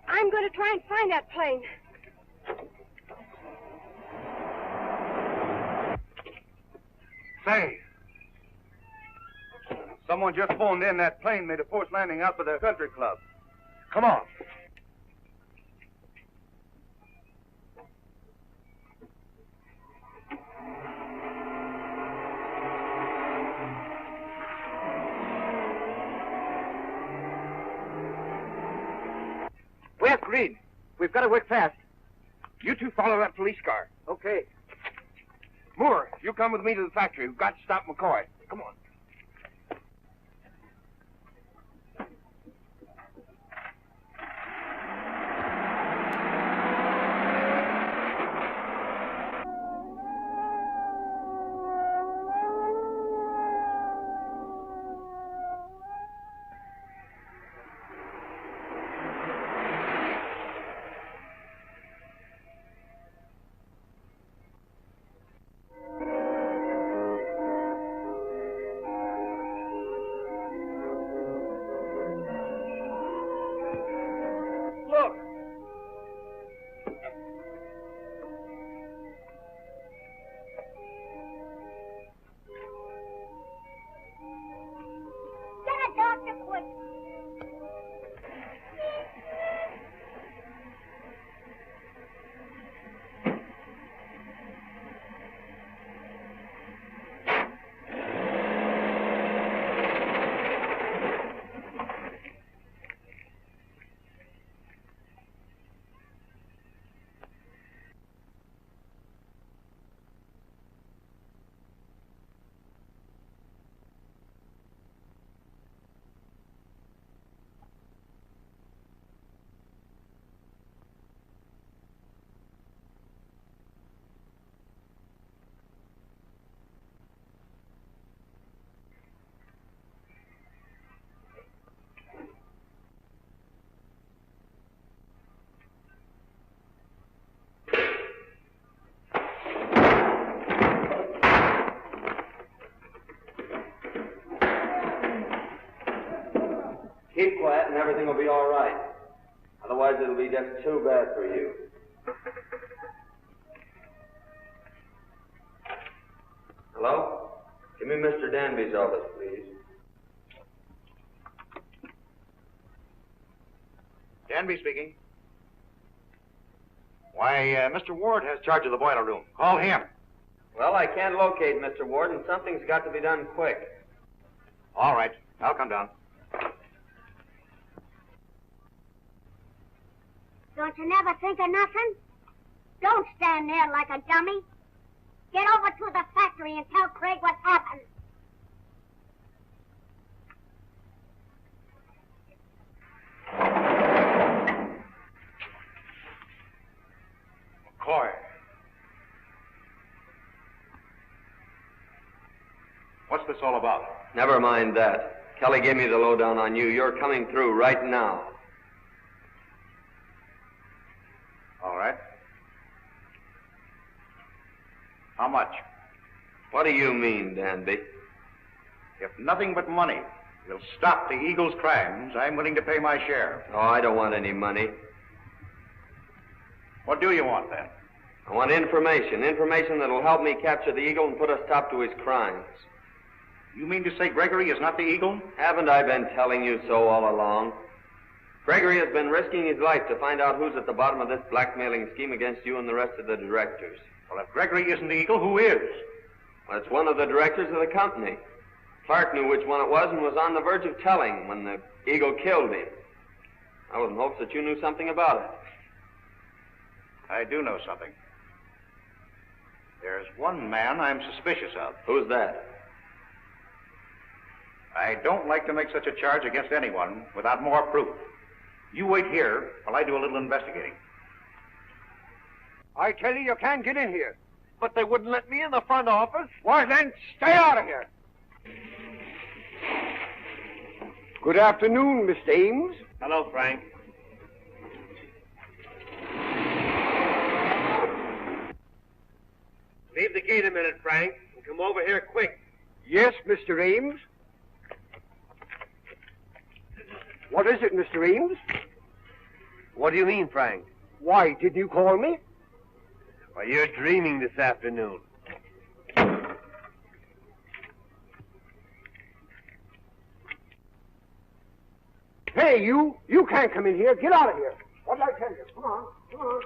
I'm going to try and find that plane. Say, someone just phoned in that plane made a forced landing out by the country club. Come on. Where's Green? We've got to work fast. You two follow that police car. Okay. Moore, you come with me to the factory. We've got to stop McCoy. Come on. Keep quiet and everything will be all right. Otherwise, it'll be just too bad for you. Hello? Give me Mr. Danby's office, please. Danby speaking. Why, Mr. Ward has charge of the boiler room. Call him. Well, I can't locate Mr. Ward, and something's got to be done quick. All right. I'll come down. Don't you never think of nothing? Don't stand there like a dummy. Get over to the factory and tell Craig what's happened. McCoy. What's this all about? Never mind that. Kelly gave me the lowdown on you. You're coming through right now. All right. How much? What do you mean, Danby? If nothing but money will stop the Eagle's crimes, I'm willing to pay my share. Oh, I don't want any money. What do you want, then? I want information. Information that'll help me capture the Eagle and put a stop to his crimes. You mean to say Gregory is not the Eagle? Haven't I been telling you so all along? Gregory has been risking his life to find out who's at the bottom of this blackmailing scheme against you and the rest of the directors. Well, if Gregory isn't the Eagle, who is? Well, it's one of the directors of the company. Clark knew which one it was and was on the verge of telling when the Eagle killed him. I was in hopes that you knew something about it. I do know something. There's one man I'm suspicious of. Who's that? I don't like to make such a charge against anyone without more proof. You wait here while I do a little investigating. I tell you, you can't get in here. But they wouldn't let me in the front office. Why, then, stay out of here. Good afternoon, Mr. Ames. Hello, Frank. Leave the gate a minute, Frank, and come over here quick. Yes, Mr. Ames. What is it, Mr. Ames? What do you mean, Frank? Why, didn't you call me? Why, you're dreaming this afternoon. Hey, you! You can't come in here. Get out of here. What did I tell you? Come on, come on.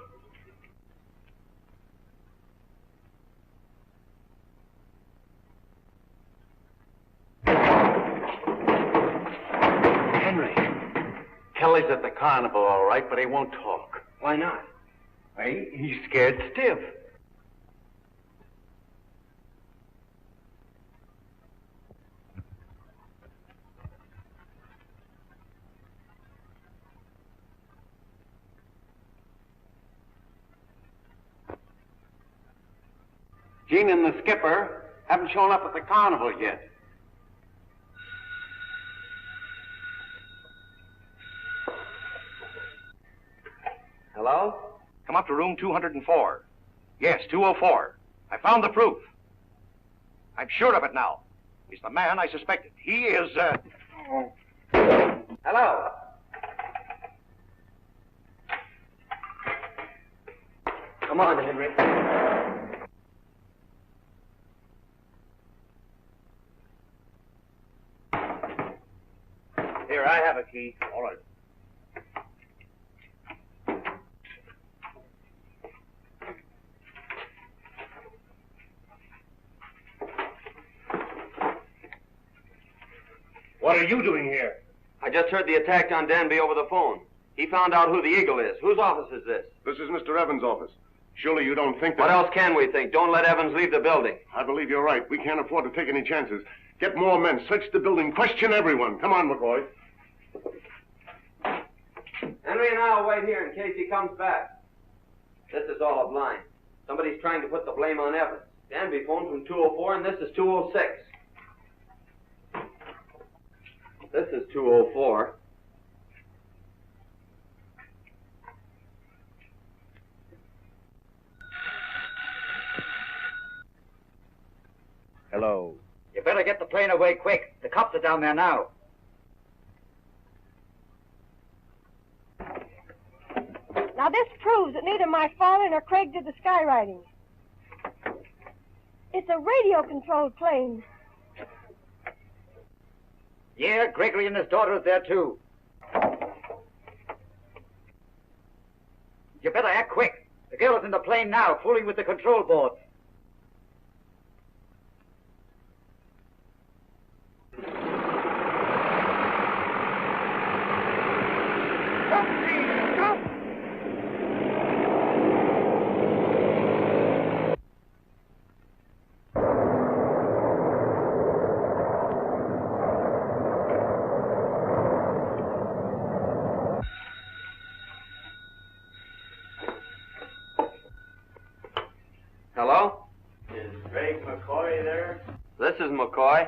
Henry, Kelly's at the carnival, all right, but he won't talk. Why not? Why, he's scared stiff. Gene and the skipper haven't shown up at the carnival yet. Hello? Come up to room 204. Yes, 204. I found the proof. I'm sure of it now. He's the man I suspected. He is, Hello? Come on, Henry. Here, I have a key. All right. What are you doing here? I just heard the attack on Danby over the phone. He found out who the Eagle is. Whose office is this? This is Mr. Evans' office. Surely you don't think that... What else can we think? Don't let Evans leave the building. I believe you're right. We can't afford to take any chances. Get more men. Search the building. Question everyone. Come on, McCoy. Henry and I'll wait here in case he comes back. This is all a blind. Somebody's trying to put the blame on Evans. Danby phoned from 204 and this is 206. This is 204. Hello. You better get the plane away quick. The cops are down there now. Now, this proves that neither my father nor Craig did the skywriting. It's a radio-controlled plane. Yeah, Gregory and his daughter is there, too. You better act quick. The girl is in the plane now, fooling with the control boards. Hello? Is Greg McCoy there? This is McCoy.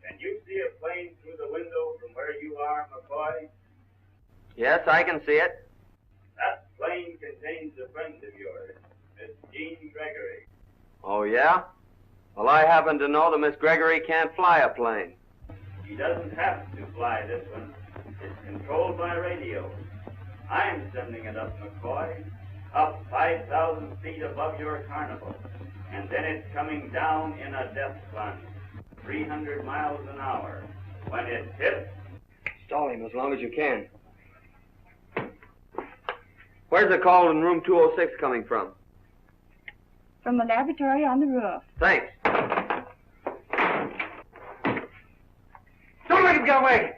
Can you see a plane through the window from where you are, McCoy? Yes, I can see it. That plane contains a friend of yours, Miss Jean Gregory. Oh, yeah? Well, I happen to know that Miss Gregory can't fly a plane. She doesn't have to fly this one. It's controlled by radio. I'm sending it up, McCoy, up 5,000 feet above your carnival. And then it's coming down in a death plunge, 300 miles an hour. When it hits... Stall him as long as you can. Where's the call in room 206 coming from? From the laboratory on the roof. Thanks. Don't let him get away!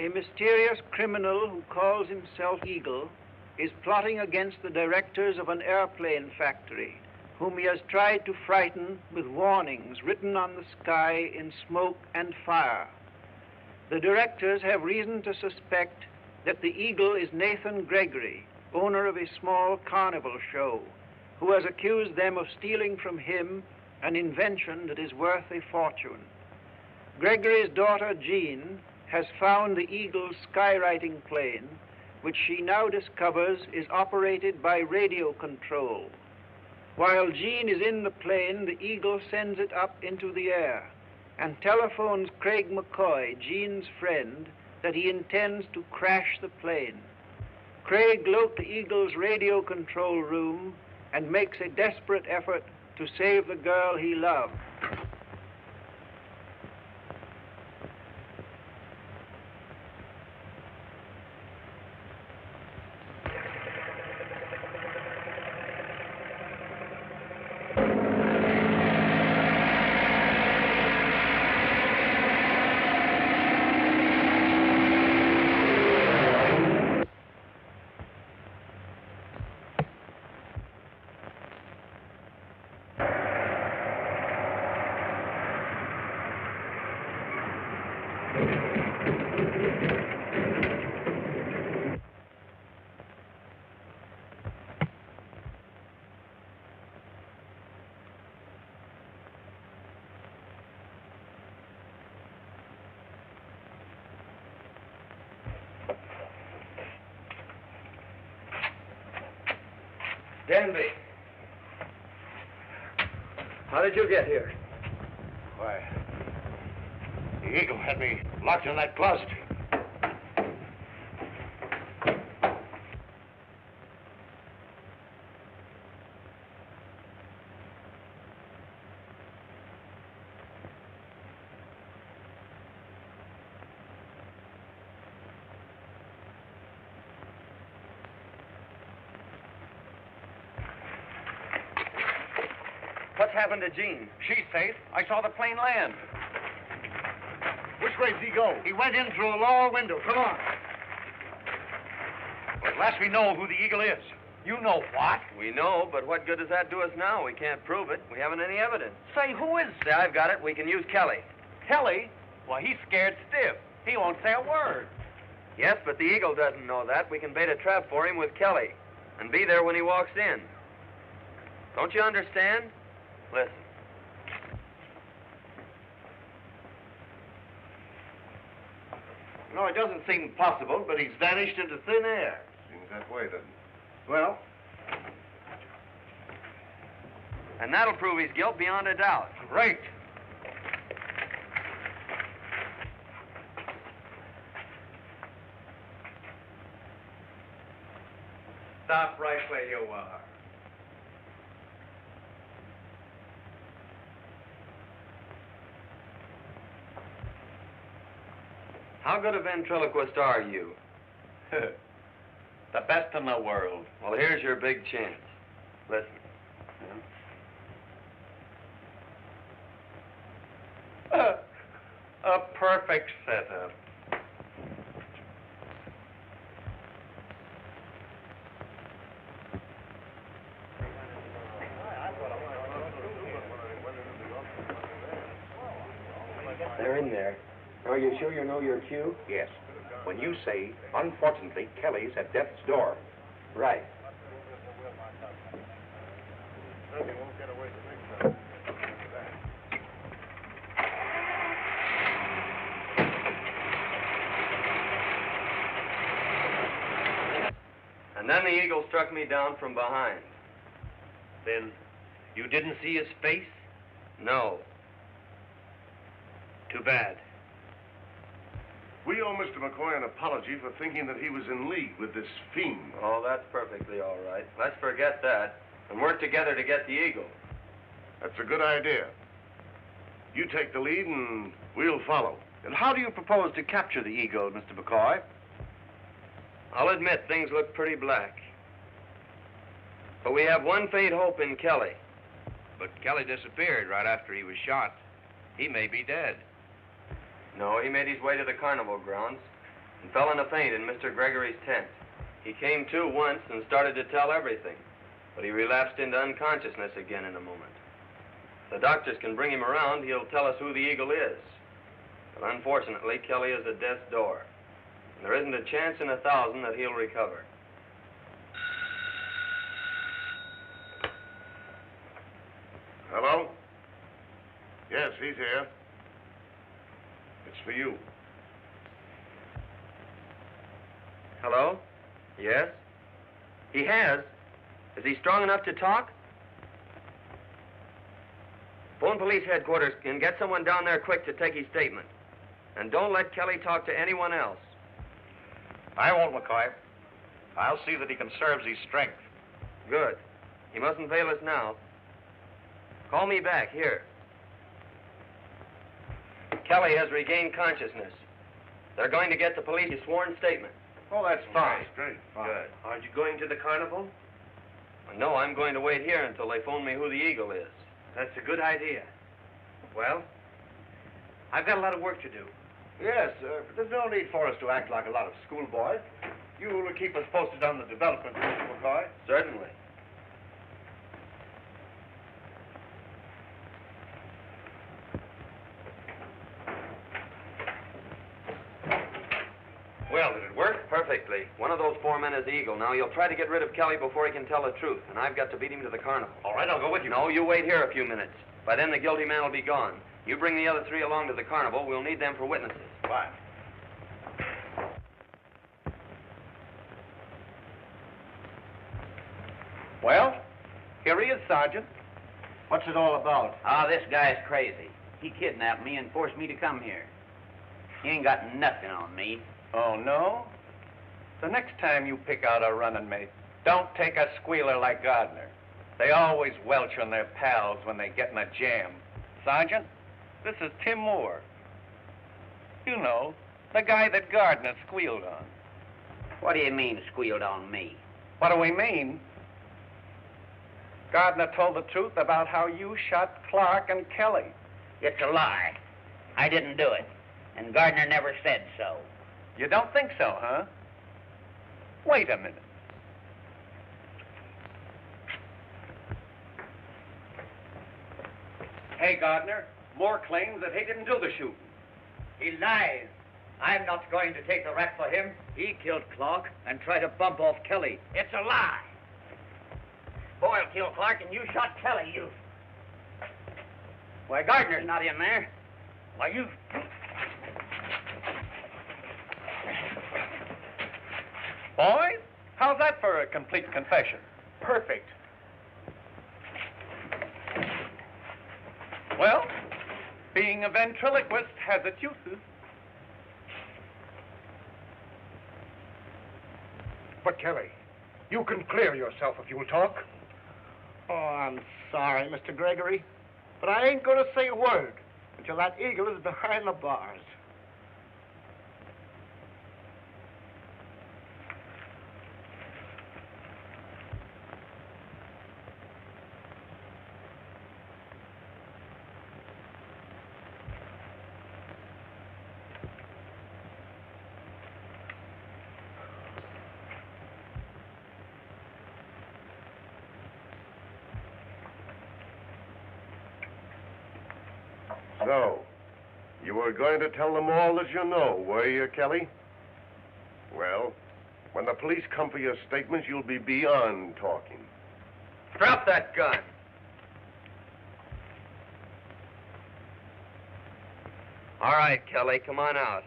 A mysterious criminal who calls himself Eagle is plotting against the directors of an airplane factory, whom he has tried to frighten with warnings written on the sky in smoke and fire. The directors have reason to suspect that the Eagle is Nathan Gregory, owner of a small carnival show, who has accused them of stealing from him an invention that is worth a fortune. Gregory's daughter, Jean, has found the Eagle's skywriting plane, which she now discovers is operated by radio control. While Jean is in the plane, the Eagle sends it up into the air and telephones Craig McCoy, Jean's friend, that he intends to crash the plane. Craig locks the Eagle's radio control room and makes a desperate effort to save the girl he loved. Denby. How did you get here? Why, the Eagle had me locked in that closet. What's happened to Jean? She's safe. I saw the plane land. Which way did he go? He went in through a lower window. Come on. Well, at last we know who the eagle is. You know what? We know, but what good does that do us now? We can't prove it. We haven't any evidence. Say, who is... Say, I've got it. We can use Kelly. Kelly? Well, he's scared stiff. He won't say a word. Yes, but the eagle doesn't know that. We can bait a trap for him with Kelly and be there when he walks in. Don't you understand? Listen. No, it doesn't seem possible, but he's vanished into thin air. Seems that way, then. Well? And that'll prove his guilt beyond a doubt. Great. Stop right where you are. How good a ventriloquist are you? The best in the world. Well, here's your big chance. Listen. A perfect setup. They're in there. Are you sure you know your cue? Yes. When you say, unfortunately, Kelly's at death's door. Right. And then the eagle struck me down from behind. Then you didn't see his face? No. Too bad. We owe Mr. McCoy an apology for thinking that he was in league with this fiend. Oh, that's perfectly all right. Let's forget that and work together to get the eagle. That's a good idea. You take the lead and we'll follow. And how do you propose to capture the eagle, Mr. McCoy? I'll admit things look pretty black. But we have one faint hope in Kelly. But Kelly disappeared right after he was shot. He may be dead. No, he made his way to the carnival grounds and fell in a faint in Mr. Gregory's tent. He came to once and started to tell everything, but he relapsed into unconsciousness again in a moment. If the doctors can bring him around, he'll tell us who the eagle is. But unfortunately, Kelly is at death's door. And there isn't a chance in 1,000 that he'll recover. Hello? Yes, he's here. It's for you. Hello? Yes? He has? Is he strong enough to talk? Phone police headquarters and get someone down there quick to take his statement. And don't let Kelly talk to anyone else. I won't, McCoy. I'll see that he conserves his strength. Good. He mustn't fail us now. Call me back, here. Kelly has regained consciousness. They're going to get the police a sworn statement. Oh, that's fine. Great. Good. Aren't you going to the carnival? No, I'm going to wait here until they phone me who the eagle is. That's a good idea. Well, I've got a lot of work to do. Yes, but there's no need for us to act like a lot of schoolboys. You'll keep us posted on the development, Mr. McCoy? Certainly. Well, did it work? Perfectly. One of those 4 men is the eagle. Now, you'll try to get rid of Kelly before he can tell the truth, and I've got to beat him to the carnival. All right, I'll go with you. No, you wait here a few minutes. By then, the guilty man will be gone. You bring the other 3 along to the carnival. We'll need them for witnesses. Fine. Well, here he is, Sergeant. What's it all about? Oh, this guy's crazy. He kidnapped me and forced me to come here. He ain't got nothing on me. Oh, no? The next time you pick out a running mate, don't take a squealer like Gardner. They always welch on their pals when they get in a jam. Sergeant, this is Tim Moore. You know, the guy that Gardner squealed on. What do you mean, squealed on me? What do we mean? Gardner told the truth about how you shot Clark and Kelly. It's a lie. I didn't do it. And Gardner never said so. You don't think so, huh? Wait a minute. Hey, Gardner, Moore claims that he didn't do the shooting. He lies. I'm not going to take the rap for him. He killed Clark and tried to bump off Kelly. It's a lie. Boyle killed Clark and you shot Kelly, you... Why, Gardner's not in there. Why, you... Boys, how's that for a complete confession? Perfect. Well, being a ventriloquist has its uses. But, Kelly, you can clear yourself if you'll talk. Oh, I'm sorry, Mr. Gregory, but I ain't going to say a word until that eagle is behind the bars. So, you were going to tell them all that you know, were you, Kelly? Well, when the police come for your statements, you'll be beyond talking. Drop that gun. All right, Kelly, come on out.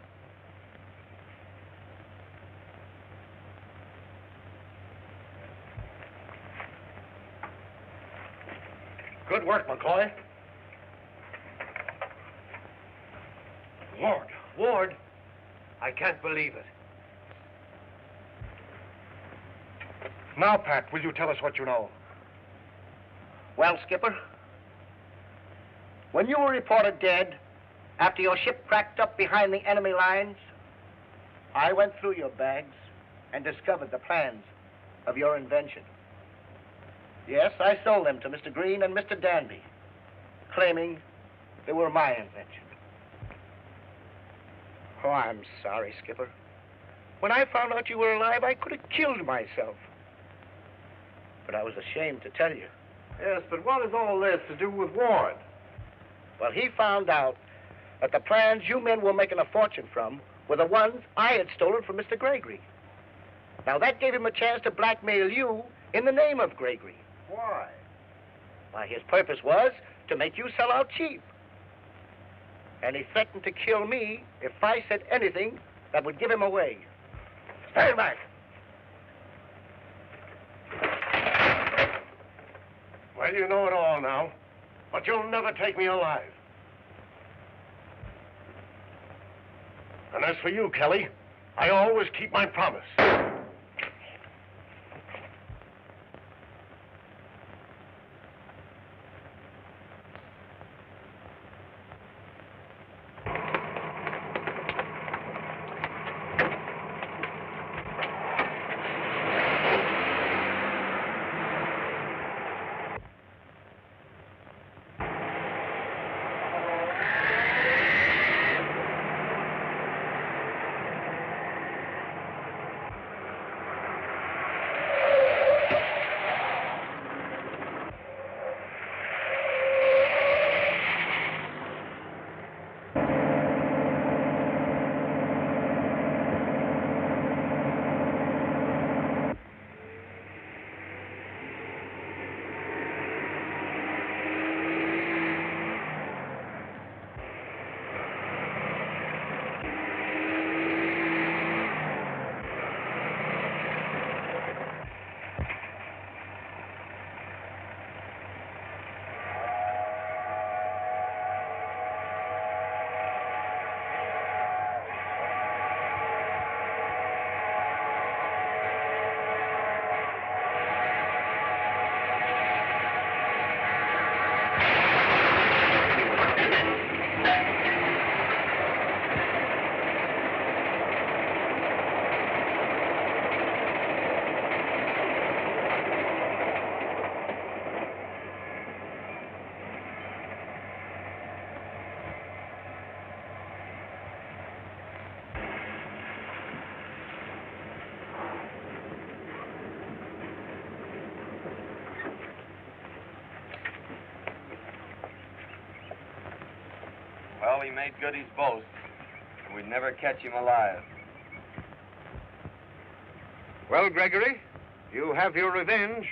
Good work, McCoy. Ward, I can't believe it. Now, Pat, will you tell us what you know? Well, Skipper, when you were reported dead after your ship cracked up behind the enemy lines, I went through your bags and discovered the plans of your invention. Yes, I sold them to Mr. Green and Mr. Danby, claiming they were my invention. Oh, I'm sorry, Skipper. When I found out you were alive, I could have killed myself. But I was ashamed to tell you. Yes, but what has all this to do with Ward? Well, he found out that the plans you men were making a fortune from were the ones I had stolen from Mr. Gregory. Now, that gave him a chance to blackmail you in the name of Gregory. Why? Why, his purpose was to make you sell out cheap. And he threatened to kill me if I said anything that would give him away. Stand back. Well, you know it all now, but you'll never take me alive. And as for you, Kelly, I always keep my promise. Well, he made good his boast. We'd never catch him alive. Well, Gregory, you have your revenge.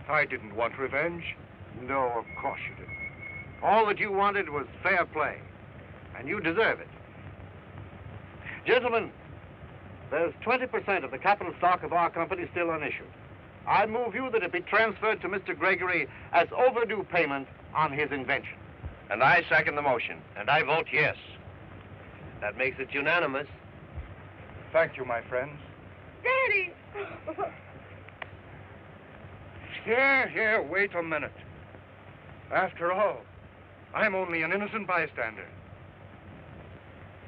I didn't want revenge. No, of course you didn't. All that you wanted was fair play, and you deserve it. Gentlemen, there's 20% of the capital stock of our company still unissued. I move you that it be transferred to Mr. Gregory as overdue payment on his invention. And I second the motion. And I vote yes. That makes it unanimous. Thank you, my friends. Daddy! Here, wait a minute. After all, I'm only an innocent bystander.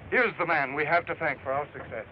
Here's the man we have to thank for our success.